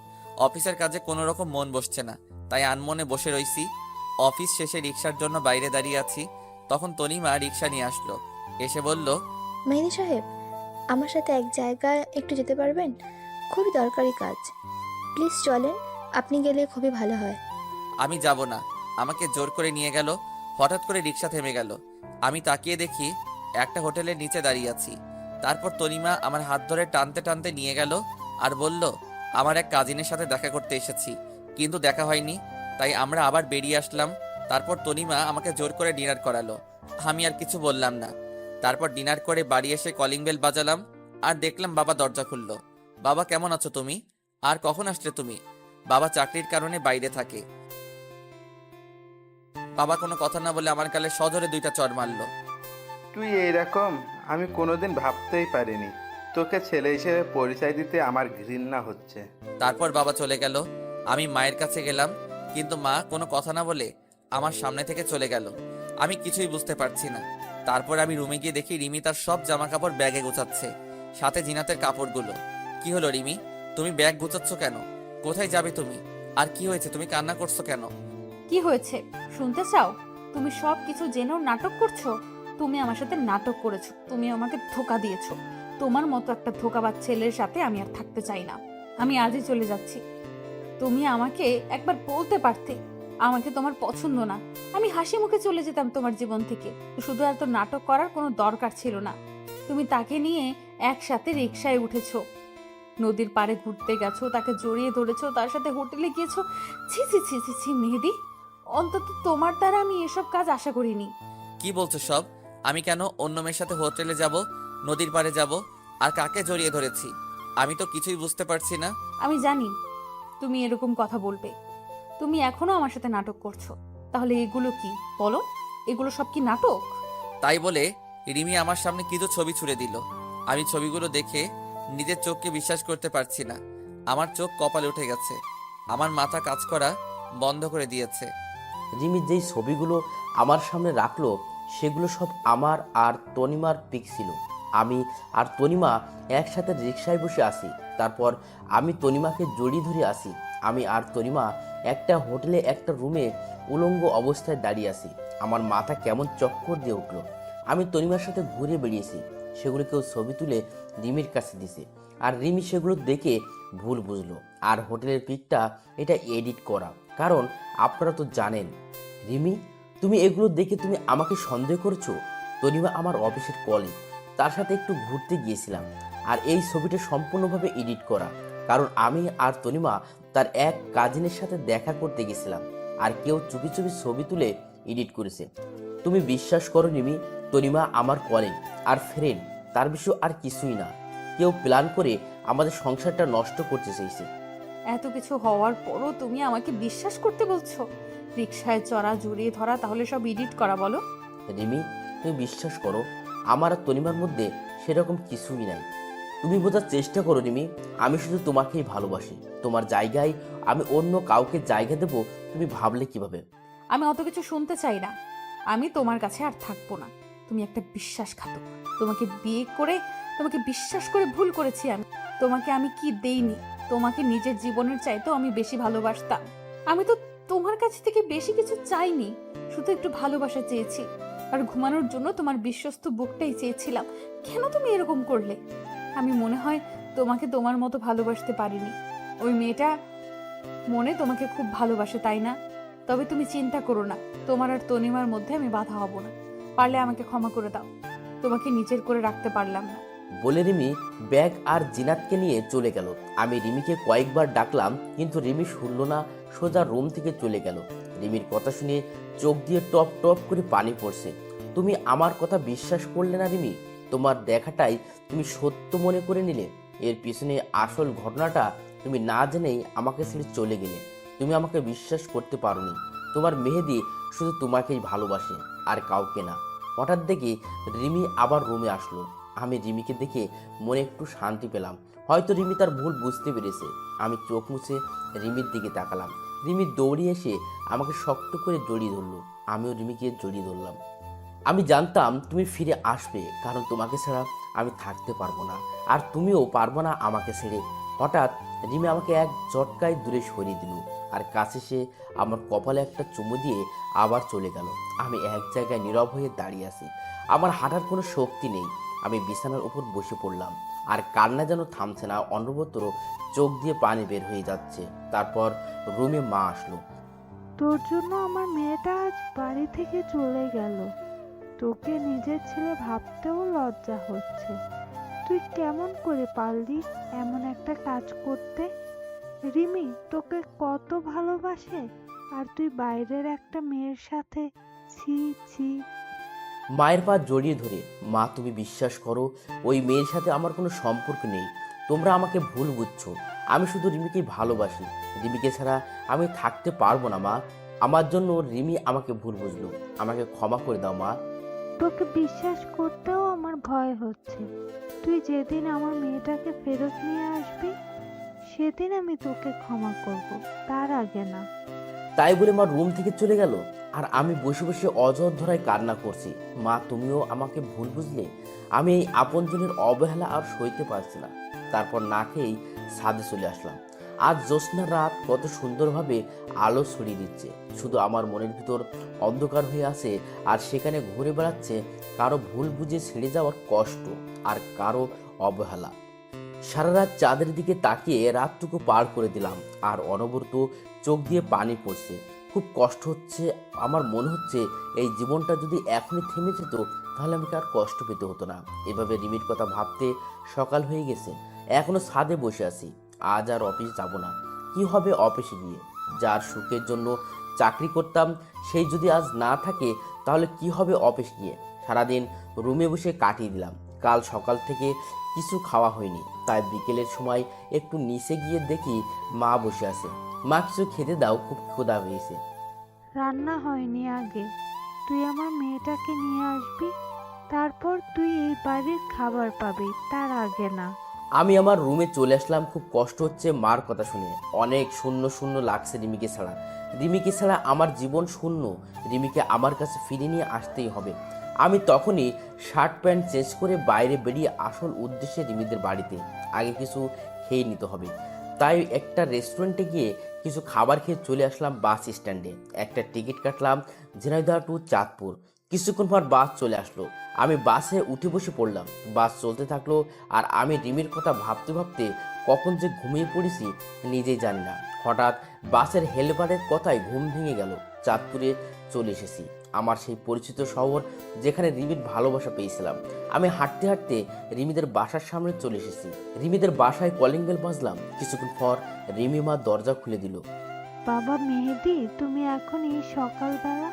A: অফিসের কাজে কোনো রকম মন বসছে না, তাই আনমনে বসে রইছি। অফিস শেষে রিক্সার জন্য বাইরে দাঁড়িয়ে আছি, তখন তনিমা রিক্সা নিয়ে আসলো। এসে বলল,
J: মেহেদি সাহেব, আমার সাথে এক জায়গায় একটু যেতে পারবেন? খুবই দরকারি কাজ। প্লিজ চলেন, আপনি গেলে খুবই ভালো হয়।
A: আমি যাব না। আমাকে জোর করে নিয়ে গেল। হঠাৎ করে রিক্সা থেমে গেল। আমি তাকিয়ে দেখি একটা হোটেলের নিচে দাঁড়িয়ে আছি। তারপর তনিমা আমার হাত ধরে টানতে টানতে নিয়ে গেল, আর বলল আমার এক কাজিনের সাথে দেখা করতে এসেছি, কিন্তু দেখা হয়নি, তাই আমরা আবার বেরিয়ে আসলাম। তারপর তনিমা আমাকে জোর করে ডিনার করালো। আমি আর কিছু বললাম না। তারপর ডিনার করে বাড়ি এসে কলিং বেল বাজালাম, আর দেখলাম বাবা দরজা খুললো। বাবা, কেমন আছো তুমি? আর কখন আসলে তুমি? বাবা চাকরির কারণে বাইরে থাকে। বাবা কোনো কথা না বলে আমার গালে সজোরে 2টা চড় মারলো।
G: তুই এইরকম আমি কোনোদিন ভাবতেই পারিনি। তোকে ছেলে হিসেবে পরিচয় দিতে আমার ঘৃণা হচ্ছে।
A: তারপর বাবা চলে গেল। আমি মায়ের কাছে গেলাম। কিন্তু মা কোনো কথা না বলে আমার সামনে থেকে চলে গেল। আমি কিছুই বুঝতে পারছি না। তারপর আমি রুমে গিয়ে দেখি রিমি তার সব জামা কাপড় ব্যাগে গোছাচ্ছে, সাথে জিনাতের কাপড়গুলো। কি হলো রিমি, তুমি ব্যাগ গোছাচ্ছ কেন? কোথায় যাবে তুমি? আর কি হয়েছে, তুমি কান্না করছো কেন?
B: কি হয়েছে শুনতে চাও? তুমি সব কিছু জেনেও নাটক করছো। তুমি আমার সাথে নাটক করেছো, তুমি আমাকে ধোকা দিয়েছো। তোমার মতো একটা ধোকাবাজ ছেলের সাথে আমি আর থাকতে চাই না। আমি আজই চলে যাচ্ছি। তুমি আমাকে একবার বলতে পারতে আমাকে তোমার পছন্দ না। আমি হাসি মুখে চলে যেতাম তোমার জীবন থেকে। শুধু এত নাটক করার কোনো দরকার ছিল না। তুমি তাকে নিয়ে একসাথে রিকশায় উঠেছো, নদীর পাড়ে ঘুরতে গেছো, তাকে জড়িয়ে ধরেছো, তার সাথে হোটেলে গিয়েছো। ছি ছি ছি ছি ছি মেহেদি, অন্তত তোমার দ্বারা আমি এসব কাজ আশা করিনি।
A: কি বলছো সব? আমি কেন অন্য মেয়ের সাথে হোটেলে যাব, নদীর পাড়ে যাব, আর কাকে জড়িয়ে ধরেছি? আমি তো কিছুই বুঝতে পারছি না।
B: আমি জানি তুমি এরকম কথা বলবে। তুমি এখনো আমার সাথে নাটক করছো। তাহলে এগুলো কি বলো? এগুলো সব কি নাটক?
A: তাই বলে রিমি আমার সামনে কিছু ছবি ছুড়ে দিল। আমি ছবিগুলো দেখে নিজের চোখকে বিশ্বাস করতে পারছি না। আমার চোখ কপালে উঠে গেছে, আমার মাথা কাজ করা বন্ধ করে দিয়েছে।
D: রিমি যেই ছবিগুলো আমার সামনে রাখলো সেগুলো সব আমার আর তনিমার পিক ছিল। আমি আর তনিমা একসাথে রিকশায় বসে আসি। তারপর আমি তনিমাকে জড়িয়ে ধরে আসি। আমি আর তনিমা একটা হোটেলে একটা রুমে উলঙ্গ অবস্থায় দাঁড়িয়ে আসি। আমার মাথা কেমন চক্কর দিয়ে উঠলো। আমি তনিমার সাথে ঘুরে বেরিয়েছি। সেগুলো কেউ ছবি তুলে রিমির কাছে দিছে, আর রিমি সেগুলো দেখে ভুল বুঝলো। আর হোটেলের পিকটা এটা এডিট করা। কারণ আপনারা তো জানেন রিমি, তুমি এগুলো দেখে তুমি আমাকে সন্দেহ করেছো। তনিমা আমার অফিসের কলিগ, তার সাথে একটু ঘুরতে গিয়েছিলাম। আর এই ছবিটা সম্পূর্ণভাবে এডিট করা, কারণ আমি আর তনিমা তার এক কাজিনের সাথে দেখা করতে গেছিলাম। আর কেউ চুপি চুপি ছবি তুলে এডিট করেছে। তুমি বিশ্বাস করো রিমি, তনিমা আমার কলিগ আর ফ্রেন্ড, তার বিষয় আর কিছুই না। কেউ প্ল্যান করে আমাদের সংসারটা নষ্ট করতে চাইছে।
B: এত কিছু হওয়ার পরও তুমি আমাকে বিশ্বাস করতে বলছো? রিকশায় চড়া, জড়িয়ে ধরা, তাহলে সব এডিট করা বলো?
D: রিমি, তুমি বিশ্বাস করো, আমার আর তনিমার মধ্যে সেরকম কিছুই নাই। তুমি বোঝার চেষ্টা করো রিমি, আমি শুধু তোমাকেই ভালোবাসি। তোমার জায়গায় আমি অন্য কাউকে জায়গা দেব তুমি ভাবলে কিভাবে?
B: আমি অত কিছু শুনতে চাই না। আমি তোমার কাছে আর থাকবো না। তুমি একটা বিশ্বাসঘাতক। তোমাকে বিয়ে করে, তোমাকে বিশ্বাস করে ভুল করেছি আমি। তোমাকে আমি কি দেইনি? তোমাকে নিজের জীবনের চাইতেও আমি বেশি ভালোবাসতাম। আমি তো তোমার কাছ থেকে বেশি কিছু চাইনি, শুধু একটু ভালোবাসা চেয়েছি। আর ঘুমানোর জন্য তোমার বিশ্বস্ত বুকটাই চেয়েছিলাম। কেন তুমি এরকম করলে? আমি মনে হয় তোমাকে তোমার মতো ভালোবাসতে পারিনি। ওই মেয়েটা মনে তোমাকে খুব ভালোবাসে, তাই না? তবে তুমি চিন্তা করো না, তোমার আর তনিমার মধ্যে আমি বাধা হব না। পারলে আমাকে ক্ষমা করে দাও। তোমাকে নিজের করে রাখতে পারলাম না।
D: বলে রিমি ব্যাগ আর জিনাতকে নিয়ে চলে গেল। আমি রিমিকে কয়েকবার ডাকলাম, কিন্তু রিমি শুনল না, সোজা রুম থেকে চলে গেল। রিমির কথা শুনে চোখ দিয়ে টপ টপ করে পানি পড়ছে। তুমি আমার কথা বিশ্বাস করলে না রিমি, তোমার দেখাটাই তুমি সত্য মনে করে নিলে। এর পিছনে আসল ঘটনাটা তুমি না জেনেই আমাকে ছেড়ে চলে গেলে। তুমি আমাকে বিশ্বাস করতে পারোনি। তোমার মেহেদি শুধু তোমাকেই ভালোবাসে, আর কাউকে না। হঠাৎ দেখি রিমি আবার রুমে আসলো। আমি রিমিকে দেখে মনে একটু শান্তি পেলাম। হয়তো রিমি তার ভুল বুঝতে পেরেছে। আমি চোখ মুছে রিমির দিকে তাকালাম। রিমি দৌড়িয়ে এসে আমাকে শক্ত করে জড়িয়ে ধরলো। আমিও রিমিকে জড়িয়ে ধরলাম। আমি জানতাম তুমি ফিরে আসবে, কারণ তোমাকে ছাড়া আমি থাকতে পারবো না, আর তুমিও পারবো না আমাকে ছেড়ে। হঠাৎ রিমি আমাকে এক ঝটকায় দূরে সরিয়ে দিল, আর কাছে সে আমার কপালে একটা চুমু দিয়ে আবার চলে গেল। আমি এক জায়গায় নীরব হয়ে দাঁড়িয়ে আছি। আমার হাঁটার কোনো শক্তি নেই। আমি বিছানার উপর বসে পড়লাম, আর কান্না যেন থামছে না, অনবরত চোখ দিয়ে পানি বের হয়ে যাচ্ছে। তারপর রুমে মা আসলো।
C: তোর জন্য আমার মেয়েটা আজ বাড়ি থেকে চলে গেল। তোকে নিজের ছেলে ভাবতেও লজ্জা হচ্ছে। তুই কেমন করে পারলি এমন একটা কাজ করতে? রিমি তোকে কত ভালোবাসে, আর তুই বাইরের একটা মেয়ের সাথে। ছি ছি।
D: মায়ের পা জড়িয়ে ধরে, মা তুমি বিশ্বাস করো, ওই মেয়ের সাথে আমার কোনো সম্পর্ক নেই। তোমরা আমাকে ভুল বুঝছো। আমি শুধু রিমিকেই ভালোবাসি। রিমিকে ছাড়া আমি থাকতে পারবো না মা। আমার জন্য রিমি আমাকে ভুল বুঝলো। আমাকে ক্ষমা করে দাও মা।
C: তোকে বিশ্বাস করতেও আমার ভয় হচ্ছে। তুই যেদিন আমার মেয়েটাকে ফেরত নিয়ে আসবি, সেদিন আমি তোকে ক্ষমা করব, তার আগে না।
D: তাই বলে মা রুম থেকে চলে গেল, আর আমি বসে বসে অযথরায় কান্না করছি। মা, তুমিও আমাকে ভুল বুঝলে। আমি এই আপনজনের অবহেলা আর সইতে পারছি না। তারপর না খেয়েই ছাদে চলে আসলাম। আজ জ্যোৎস্নার রাত কত সুন্দরভাবে আলো ছড়িয়ে দিচ্ছে, শুধু আমার মনের ভিতর অন্ধকার হয়ে আছে, আর সেখানে ঘুরে বেড়াচ্ছে কারো ভুল বুঝে ছেড়ে যাওয়ার কষ্ট আর কারো অবহেলা। সারা রাত চাঁদের দিকে তাকিয়ে রাতটুকু পার করে দিলাম, আর অনবরত চোখ দিয়ে পানি পড়ছে। খুব কষ্ট হচ্ছে। আমার মনে হচ্ছে এই জীবনটা যদি এখনই থেমে যেত তাহলে আমাকে আর কষ্ট পেতে হতো না। এভাবে রিমির কথা ভাবতে সকাল হয়ে গেছে, এখনো ছাদে বসে আছি। আজ আর অফিস যাব না। কি হবে অফিসে গিয়ে? যার সুখের জন্য চাকরি করতাম সেই যদি আজ না থাকে তাহলে কি হবে অফিস গিয়ে? সারাদিন রুমে বসে কাটিয়ে দিলাম। কাল সকাল থেকে কিছু খাওয়া হয়নি, তাই বিকেলের সময় একটু নিচে গিয়ে দেখি মা বসে আছে। মা, কিছু খেতে দাও, খুব ক্ষুধা হয়েছে।
C: রান্না হয়নি আগে, তুই আমার মেয়েটাকে নিয়ে আসবি, তারপর তুই এই বাড়ির খাবার পাবি, তার আগে না।
D: আমি আমার রুমে চলে আসলাম। খুব কষ্ট হচ্ছে মার কথা শুনে। অনেক শূন্য শূন্য লাগছে রিমিকে ছাড়া। রিমিকে ছাড়া আমার জীবন শূন্য। রিমিকে আমার কাছে ফিরে নিয়ে আসতেই হবে। আমি তখনই শার্ট প্যান্ট চেঞ্জ করে বাইরে বেরিয়ে আসল উদ্দেশ্যে রিমিদের বাড়িতে আগে কিছু খেয়ে নিতে হবে। তাই একটা রেস্টুরেন্টে গিয়ে কিছু খাবার খেয়ে চলে আসলাম বাস স্ট্যান্ডে। একটা টিকিট কাটলাম ঝিনাইদহ টু চাঁদপুর। কিছুক্ষণ পর বাস চলে আসলো। আমি বাসে উঠে বসে পড়লাম। বাস চলতে থাকলো, আর আমি রিমির কথা ভাবতে ভাবতে কখন যে ঘুমিয়ে পড়েছি নিজেই জানি না। হঠাৎ বাসের হেলপারের কথায় ঘুম ভেঙে গেল। চাঁদপুরে চলে এসেছি, আমার সেই পরিচিত শহর যেখানে রিমির ভালোবাসা পেয়েছিলাম। আমি হাঁটতে হাঁটতে রিমিদের বাসার সামনে চলে এসেছি। রিমিদের বাসায় কলিং বেল বাজলাম। কিছুক্ষণ পর রিমি মা দরজা খুলে দিল।
C: বাবা মেহেদি, তুমি এখন এই সকালবেলা?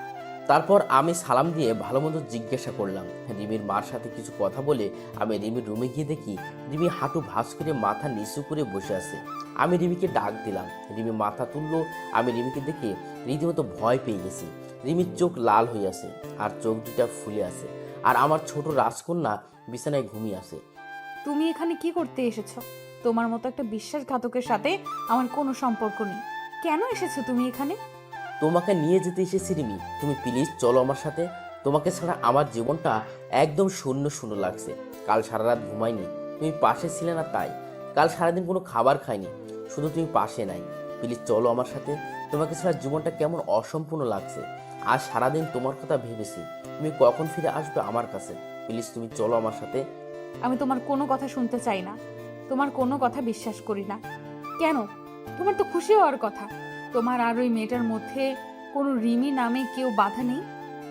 D: তারপর আমি সালাম দিয়ে ভালো মন্দ জিজ্ঞাসা করলাম। রিমির মার সাথে কিছু কথা বলে আমি রিমির রুমে গিয়ে দেখি রিমি হাঁটু ভাঁজ করে মাথা নিচু করে বসে আছে। আমি রিমিকে ডাক দিলাম। রিমি মাথা তুললো। আমি রিমিকে দেখে রীতিমতো ভয় পেয়ে গেছি। রিমির চোখ লাল হয়ে আছে, আর চোখ দুটা ফুলে আছে, আর আমার ছোট রাজকন্যা বিছানায় ঘুমিয়ে আছে।
B: তুমি এখানে কি করতে এসেছো? তোমার মতো একটা বিশ্বাসঘাতকের সাথে আমার কোনো সম্পর্ক নেই। কেন এসেছো তুমি এখানে?
D: তোমাকে নিয়ে যেতে এসেছি রিমি, তুমি প্লিজ চলো আমার সাথে। তোমাকে ছাড়া আমার জীবনটা একদম শূন্য শূন্য লাগছে। কাল সারা রাত ঘুমাইনি, তুমি পাশে ছিলে না তাই। কাল সারাদিন কোনো খাবার খাইনি, শুধু তুমি পাশে নাই। প্লিজ চলো আমার সাথে। তোমাকে ছাড়া জীবনটা কেমন অসম্পূর্ণ লাগছে। আজ সারাদিন তোমার কথা ভেবেছি, তুমি কখন ফিরে আসবে আমার কাছে। প্লিজ তুমি চলো আমার সাথে।
B: আমি তোমার কোনো কথা শুনতে চাই না, তোমার কোনো কথা বিশ্বাস করি না। কেন? তোমার তো খুশি হওয়ার কথা। তোমার আর ওই মেয়েটার মধ্যে কোনো রিমি নামে কেউ বাধা নেই।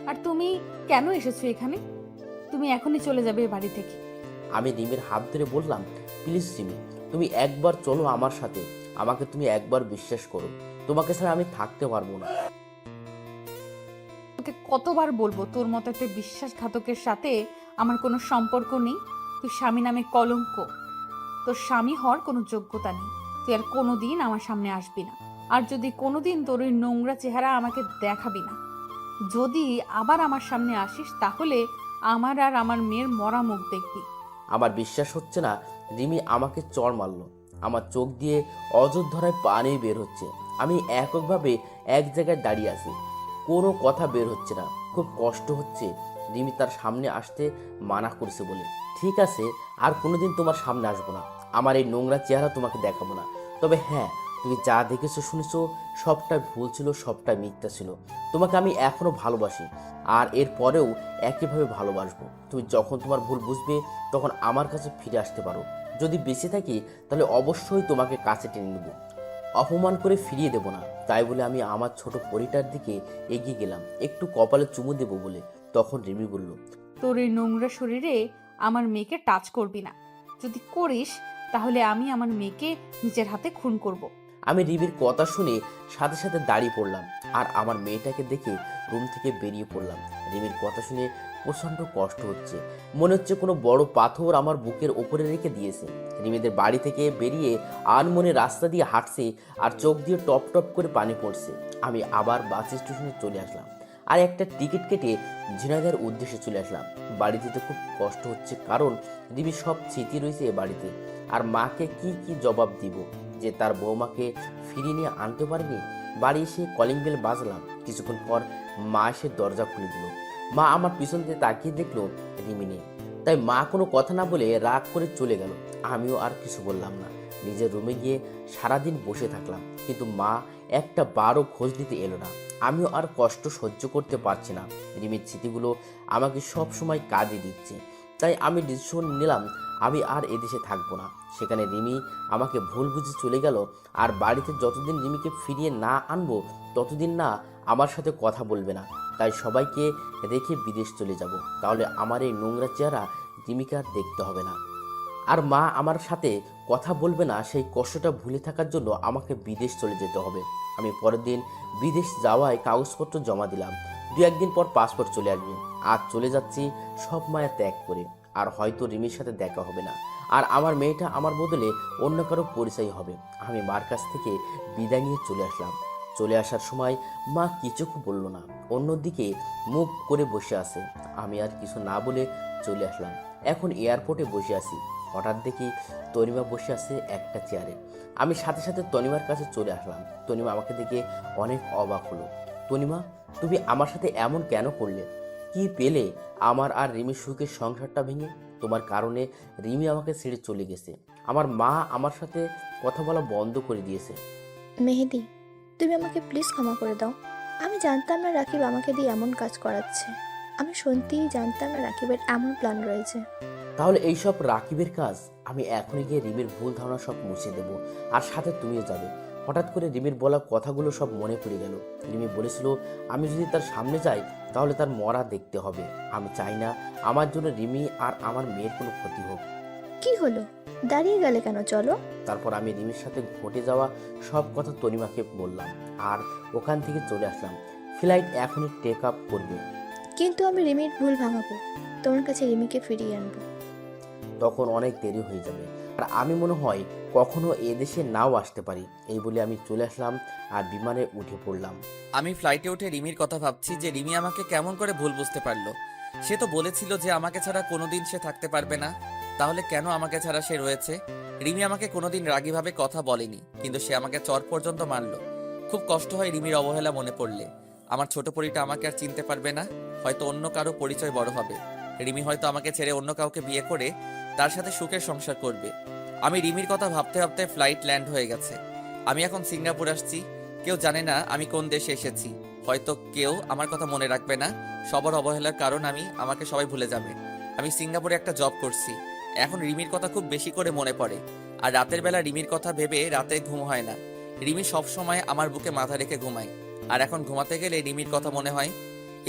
B: আর তুমি কেন এসেছো এখানে? তুমি এখনই চলে যাবে এ বাড়ি থেকে।
D: আমি রিমির হাত ধরে বললাম, প্লিজ রিমি, তুমি একবার চলো আমার সাথে। আমাকে তুমি একবার বিশ্বাস করো, তোমাকে ছাড়া আমি থাকতে পারবো না।
B: তোকে কতবার বলবো তোর মতো একটা বিশ্বাসঘাতকের সাথে আমার কোনো সম্পর্ক নেই। তুই স্বামী নামে কলঙ্ক, তোর স্বামী হওয়ার কোনো যোগ্যতা নেই। তুই আর কোনোদিন আমার সামনে আসবি না। আর যদি কোনোদিন তোর ওই নোংরা চেহারা আমাকে দেখাবি না। যদি আবার আমার সামনে আসিস তাহলে আমার আর আমার মেয়ের মরা মুখ দেখবি।
D: আমার বিশ্বাস হচ্ছে না। রিমি আমাকে চড় মারলো। আমার চোখ দিয়ে অযোধ্যায় পানি বের হচ্ছে। আমি এককভাবে এক জায়গায় দাঁড়িয়ে আছি, কোনো কথা বের হচ্ছে না। খুব কষ্ট হচ্ছে। রিমি তার সামনে আসতে মানা করছে বলে। ঠিক আছে, আর কোনোদিন তোমার সামনে আসবো না। আমার এই নোংরা চেহারা তোমাকে দেখাবো না। তবে হ্যাঁ, তুমি যা দেখেছো শুনেছো সবটা ভুল ছিল, সবটা মিথ্যা ছিল। তোমাকে আমি এখনো ভালোবাসি, আর এর পরেও একইভাবে ভালোবাসবো। তুমি যখন তোমার ভুল বুঝবে তখন আমার কাছে ফিরে আসতে পারো। যদি বেঁচে থাকি তাহলে অবশ্যই তোমাকে কাছে টেনে নেব, অপমান করে ফিরিয়ে দেব না। তাই বলে আমি আমার ছোট পরিটার দিকে এগিয়ে গেলাম একটু কপালে চুমু দেব বলে। তখন রিমি বলল,
B: তোর এই নোংরা শরীরে আমার মেয়েকে টাচ করবি না। যদি করিস তাহলে আমি আমার মেয়েকে নিজের হাতে খুন করব।
D: আমি রিমির কথা শুনে সাথে সাথে দাঁড়িয়ে পড়লাম, আর আমার মেয়েটাকে দেখে রুম থেকে বেরিয়ে পড়লাম। রিমির কথা শুনে প্রচণ্ড কষ্ট হচ্ছে। মনে হচ্ছে কোনো বড় পাথর আমার বুকের ওপরে রেখে দিয়েছে। রিমিদের বাড়ি থেকে বেরিয়ে আনমনে রাস্তা দিয়ে হাঁটছে, আর চোখ দিয়ে টপ টপ করে পানি পড়ছে। আমি আবার বাস স্টেশনে চলে আসলাম, আর একটা টিকিট কেটে ঝিনাইদহের উদ্দেশ্যে চলে আসলাম। বাড়িতে তো খুব কষ্ট হচ্ছে, কারণ রিমির সব স্মৃতি রয়েছে এ বাড়িতে। আর মাকে কি কি জবাব দিব যে তার বৌমাকে ফিরিয়ে নিয়ে আনতে পারেনি? বাড়ি এসে কলিং বেল বাজলাম। কিছুক্ষণ পর মা এসে দরজা খুলে দিল। মা আমার পিছন দিয়ে তাকিয়ে দেখলো রিমি নেই। তাই মা কোনো কথা না বলে রাগ করে চলে গেল। আমিও আর কিছু বললাম না, নিজের রুমে গিয়ে সারাদিন বসে থাকলাম। কিন্তু মা একটা বারও খোঁজ দিতে এলো না। আমিও আর কষ্ট সহ্য করতে পারছি না। রিমির স্মৃতিগুলো আমাকে সব সময় কাজে দিচ্ছে। তাই আমি ডিসিশন নিলাম আমি আর এদেশে থাকবো না। সেখানে রিমি আমাকে ভুল বুঝে চলে গেল। আর বাড়িতে যতদিন রিমিকে ফিরিয়ে না আনবো ততদিন না আমার সাথে কথা বলবে না। তাই সবাইকে রেখে বিদেশ চলে যাব। তাহলে আমার এই নোংরা চেহারা রিমিকে আর দেখতে হবে না। আর মা আমার সাথে কথা বলবে না, সেই কষ্টটা ভুলে থাকার জন্য আমাকে বিদেশ চলে যেতে হবে। আমি পরের দিন বিদেশ যাওয়ায় কাগজপত্র জমা দিলাম। 2-1 দিন পর পাসপোর্ট চলে আসবে। আজ চলে যাচ্ছি সব মায়া ত্যাগ করে। আর হয়তো রিমির সাথে দেখা হবে না। আর আমার মেয়েটা আমার বদলে অন্য কারো পরিচয় হবে। আমি মার কাছ থেকে বিদায় নিয়ে চলে আসলাম। চলে আসার সময় মা কিছু বলল না, অন্যদিকে মুখ করে বসে আছে। আমি আর কিছু না বলে চলে আসলাম। এখন এয়ারপোর্টে বসে আছি। হঠাৎ দেখি তনিমা বসে আছে একটা চেয়ারে। আমি সাথে সাথে তনিমার কাছে চলে আসলাম। তনিমা আমাকে দেখে অনেক অবাক হলো। তনিমা, তুমি আমার সাথে এমন কেন করলে? কি পেলে আমার আর রিমির সুখের সংসারটা ভেঙে? তোমার কারণে রিমি আমাকে ছেড়ে চলে গেছে। আমার মা আমার সাথে কথা বলা বন্ধ করে দিয়েছে।
J: মেহেদি, তুমি আমাকে প্লিজ ক্ষমা করে দাও। আমি জানতাম না রাকিব আমাকে দিয়ে এমন কাজ করাচ্ছে। আমি সত্যিই জানতাম না রাকিবের এমন প্ল্যান রয়েছে।
D: তাহলে এইসব রাকিবের কাজ। আমি এখনই গিয়ে রিমির ভুল ধারণা সব মুছে দেব, আর সাথে তুমিও যাবে। হঠাৎ করে রিমির বলা কথাগুলো সব মনে পড়ে গেল। রিমি বলেছিল আমি যদি তার সামনে যাই তাহলে তার মরা দেখতে হবে। আমি চাই না আমার জন্য রিমি আর আমার মেয়ের কোনো ক্ষতি হোক।
J: কি হলো, দাঁড়িয়ে গেলে কেন? চলো।
D: তারপর আমি রিমির সাথে ঘটে যাওয়া সব কথা তনিমাকে বললাম, আর ওখান থেকে চলে আসলাম। ফ্লাইট এখনই টেক আপ করবে।
J: কিন্তু আমি রিমির ভুল ভাঙাবো, তোমার কাছে রিমিকে ফিরিয়ে আনবো।
D: তখন অনেক দেরি হয়ে যাবে, আর আমি মনে হয় কখনো এদেশে নাও আসতে পারি। এই বলে আমি চলে আসলাম আর বিমানে উঠে পড়লাম।
A: আমি ফ্লাইটে উঠে রিমির কথা ভাবছি যে রিমি আমাকে কেমন করে ভুল বুঝতে পারলো। সে তো বলেছিল যে আমাকে ছাড়া কোনোদিন সে থাকতে পারবে না, তাহলে কেন আমাকে ছাড়া সে রয়েছে? রিমি আমাকে কোনোদিন রাগীভাবে কথা বলেনি, কিন্তু সে আমাকে চর পর্যন্ত মারলো। খুব কষ্ট হয় রিমির অবহেলা মনে পড়লে। আমার ছোট পরিটা আমাকে আর চিনতে পারবে না, হয়তো অন্য কারো পরিচয় বড় হবে। রিমি হয়তো আমাকে ছেড়ে অন্য কাউকে বিয়ে করে তার সাথে সুখের সংসার করবে। আমি রিমির কথা ভাবতে ভাবতে ফ্লাইট ল্যান্ড হয়ে গেছে। আমি এখন সিঙ্গাপুর আসছি। কেউ জানে না আমি কোন দেশে এসেছি। হয়তো কেউ আমার কথা মনে রাখবে না। সবার অবহেলার কারণ আমাকে সবাই ভুলে যাবে। আমি সিঙ্গাপুরে একটা জব করছি। এখন রিমির কথা খুব বেশি করে মনে পড়ে। আর রাতের বেলা রিমির কথা ভেবে রাতে ঘুম হয় না। রিমি সব সময় আমার বুকে মাথা রেখে ঘুমায়, আর এখন ঘুমাতে গেলে রিমির কথা মনে হয়।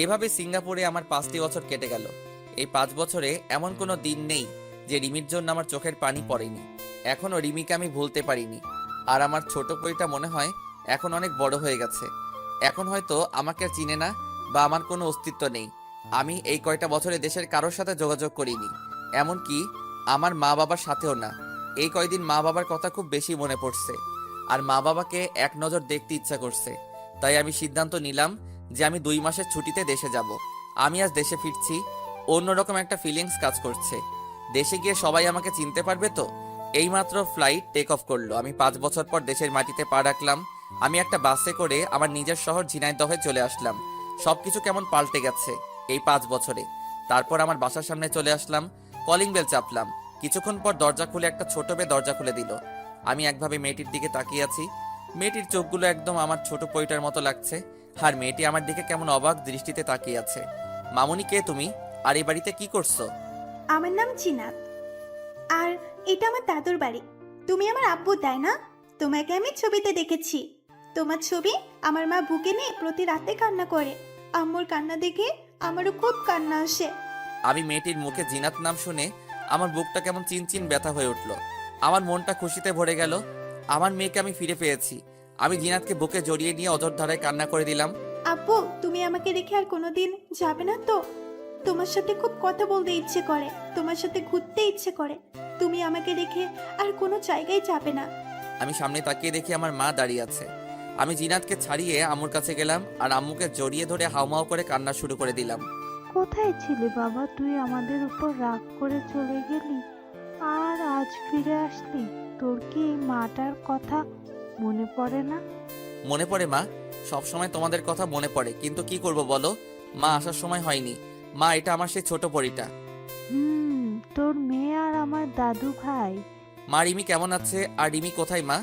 A: এভাবে সিঙ্গাপুরে আমার 5টি বছর কেটে গেল। এই 5 বছরে এমন কোনো দিন নেই যে রিমির জন্য আমার চোখের পানি পড়েনি। এখনও রিমিকে আমি ভুলতে পারিনি। আর আমার ছোট পরিটা মনে হয় এখন অনেক বড় হয়ে গেছে। এখন হয়তো আমাকে আর চিনে না, বা আমার কোনো অস্তিত্ব নেই। আমি এই কয়টা বছরে দেশের কারোর সাথে যোগাযোগ করিনি, এমনকি আমার মা বাবার সাথেও না। এই কয়দিন মা বাবার কথা খুব বেশি মনে পড়ছে, আর মা বাবাকে এক নজর দেখতে ইচ্ছা করছে। তাই আমি সিদ্ধান্ত নিলাম যে আমি 2 মাসের ছুটিতে দেশে যাব। আমি আজ দেশে ফিরছি, অন্যরকম একটা ফিলিংস কাজ করছে। দেশে গিয়ে সবাই আমাকে চিনতে পারবে তো। এইমাত্র ফ্লাইট টেক অফ করলো। আমি 5 বছর পর দেশের মাটিতে পা রাখলাম। আমি একটা বাসে করে আমার নিজের শহর ঝিনাইদহে চলে আসলাম। সবকিছু কেমন পাল্টে গেছে এই 5 বছরে। তারপর আমার বাসার সামনে চলে আসলাম, কলিং বেল চাপলাম। কিছুক্ষণ পর দরজা খুলে একটা ছোট মেয়ে দরজা খুলে দিল। আমি একভাবে মেয়েটির দিকে তাকিয়ে আছি। মেয়েটির চোখগুলো একদম আমার ছোট পইটার মতো লাগছে, আর মেয়েটি আমার দিকে কেমন অবাক দৃষ্টিতে তাকিয়ে আছে। মামুনি, কে তুমি? আর এই বাড়িতে কি করছো?
F: আমার নাম জিনাত, আর এটা আমার দাদুর বাড়ি। তুমি আমার আব্বু, তাই না? তোমাকে আমি ছবিতে দেখেছি। তোমার ছবি আমার মা বুকে নিয়ে প্রতি রাতে কান্না করে। আম্মুর কান্না দেখে আমারও খুব কান্না আসে।
A: আমি মেয়েটির মুখে জিনাত নাম শুনে আমার বুকটা কেমন চিনচিন ব্যথা হয়ে উঠল। আমার মনটা খুশিতে ভরে গেল। আমার মেয়েকে আমি ফিরে পেয়েছি। আমি জিনাতকে বুকে জড়িয়ে নিয়ে অজরধারায় কান্না করে দিলাম।
F: আব্বু, তুমি আমাকে রেখে আর কোনোদিন যাবে না তো? তোমার সাথে খুব কথা বলতে ইচ্ছে করে, তোমার সাথে ঘুরতে ইচ্ছে করে। তুমি আমাকে রেখে আর কোনো জায়গায় যাবে না।
A: আমি সামনে তাকিয়ে দেখি আমার মা দাঁড়িয়ে আছে। আমি জিনাতকে ছাড়িয়ে আম্মুর কাছে গেলাম, আর আম্মুকে জড়িয়ে ধরে হাউমাউ করে কান্না শুরু করে দিলাম।
C: কোথায় ছিলি বাবা? তুই আমাদের উপর রাগ করে চলে গেলি, আর আজ ফিরে আসলি। তোর কি এই মাটার কথা মনে পড়ে না?
A: মনে পড়ে মা, সব সময় তোমাদের কথা মনে পড়ে, কিন্তু কি করব বলো, মা আসার সময় হয়নি। মা, এটা আমার সেই ছোট পরীটা।
C: তোর মেয়ে আর আমার দাদু ভাই।
A: মা, রিমি কেমন আছে? আর রিমি কোথায় মা?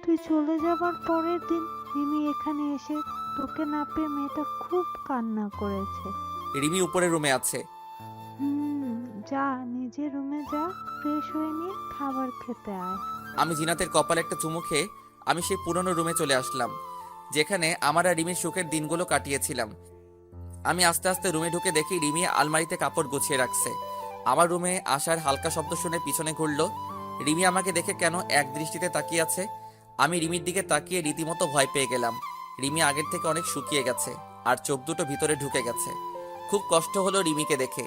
C: তুই চলে যাবার পরের দিন রিমি এখানে এসে তোকে না পেয়ে মেয়েটা খুব কান্না করেছে।
A: রিমি উপরের রুমে আছে।
C: যা নিজের রুমে যা, ফ্রেশ হয়ে নিয়ে খাবার খেতে আয়।
A: আমি জিনাতের কপালে একটা চুমু খেয়ে আমি সেই পুরনো রুমে চলে আসলাম, যেখানে আমার আর রিমির সুখের দিনগুলো কাটিয়েছিলাম। আমি আস্তে আস্তে রুমে ঢুকে দেখি রিমি আলমারিতে কাপড় গুছিয়ে রাখছে। আমার রুমে আসার হালকা শব্দ শুনে পিছনে ঘুরলো। রিমি আমাকে দেখে কেন এক দৃষ্টিতে তাকিয়ে আছে। আমি রিমির দিকে তাকিয়ে রীতিমতো ভয় পেয়ে গেলাম। রিমি আগের থেকে অনেক শুকিয়ে গেছে আর চোখ দুটো ভিতরে ঢুকে গেছে। খুব কষ্ট হলো রিমিকে দেখে।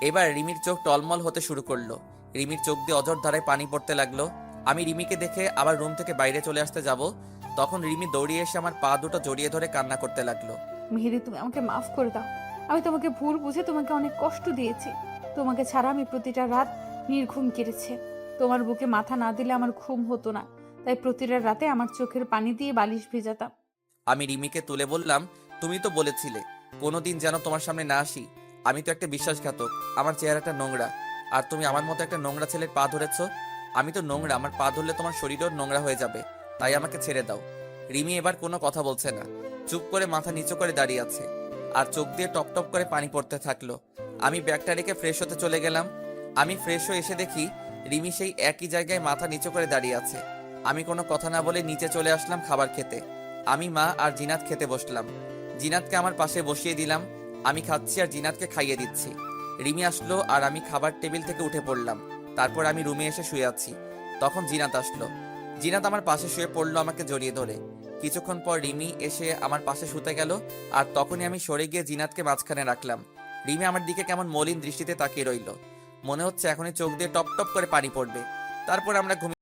A: এবার রিমির চোখ টলমল হতে শুরু করলো। রিমির চোখ দিয়ে অঝর ধারায় পানি পড়তে লাগলো। আমি রিমিকে দেখে আবার রুম থেকে বাইরে চলে আসতে যাব, তখন রিমি দৌড়িয়ে এসে আমার পা দুটো জড়িয়ে ধরে কান্না করতে লাগলো।
B: মেহেদি, তুমি আমাকে মাফ করে দাও। আমি তোমাকে ভুল বুঝে তোমাকে অনেক কষ্ট দিয়েছি। তোমাকে ছাড়া আমি প্রতিটা রাত নির্ঘুম কেটেছে। তোমার বুকে মাথা না দিলে আমার ঘুম হতো না, তাই প্রতিটা রাতে আমার চোখের পানি দিয়ে বালিশ ভেজাতাম।
A: আমি রিমিকে তুলে বললাম, তুমি তো বলেছিলে কোনোদিন যেন তোমার সামনে না আসি। আমি তো একটা বিশ্বাসঘাতক, আমার চেহারাটা নোংরা, আর তুমি আমার মতো একটা নোংরা ছেলের পা ধরেছো। আমি তো নোংরা, আমার পা ধরলে তোমার শরীরও নোংরা হয়ে যাবে, তাই আমাকে ছেড়ে দাও। রিমি এবার কোনো কথা বলছে না, চুপ করে মাথা নিচু করে দাঁড়িয়ে আছে, আর চোখ দিয়ে টপ টপ করে পানি পড়তে থাকলো। আমি ব্যাগটা রেখে ফ্রেশ হতে চলে গেলাম। আমি ফ্রেশ হয়ে এসে দেখি রিমি সেই একই জায়গায় মাথা নিচু করে দাঁড়িয়ে আছে। আমি কোনো কথা না বলে নিচে চলে আসলাম খাবার খেতে। আমি, মা আর জিনাত খেতে বসলাম। জিনাতকে আমার পাশে বসিয়ে দিলাম। আমি খাচ্ছি আর জিনাতকে খাইয়ে দিচ্ছি। রিমি আসলো আর আমি খাবার টেবিল থেকে উঠে পড়লাম। তারপর আমি রুমে এসে শুয়ে আছি। তখন জিনাত আসলো। জিনাত আমার পাশে শুয়ে পড়লো আমাকে জড়িয়ে ধরে। কিছুক্ষণ পর রিমি এসে আমার পাশে শুতে গেল, আর তখনই আমি সরে গিয়ে জিনাতকে মাঝখানে রাখলাম। রিমি আমার দিকে কেমন মলিন দৃষ্টিতে তাকিয়ে রইল। মনে হচ্ছে এখনই চোখ দিয়ে টপ টপ করে পানি পড়বে। তারপর আমরা ঘুমিয়ে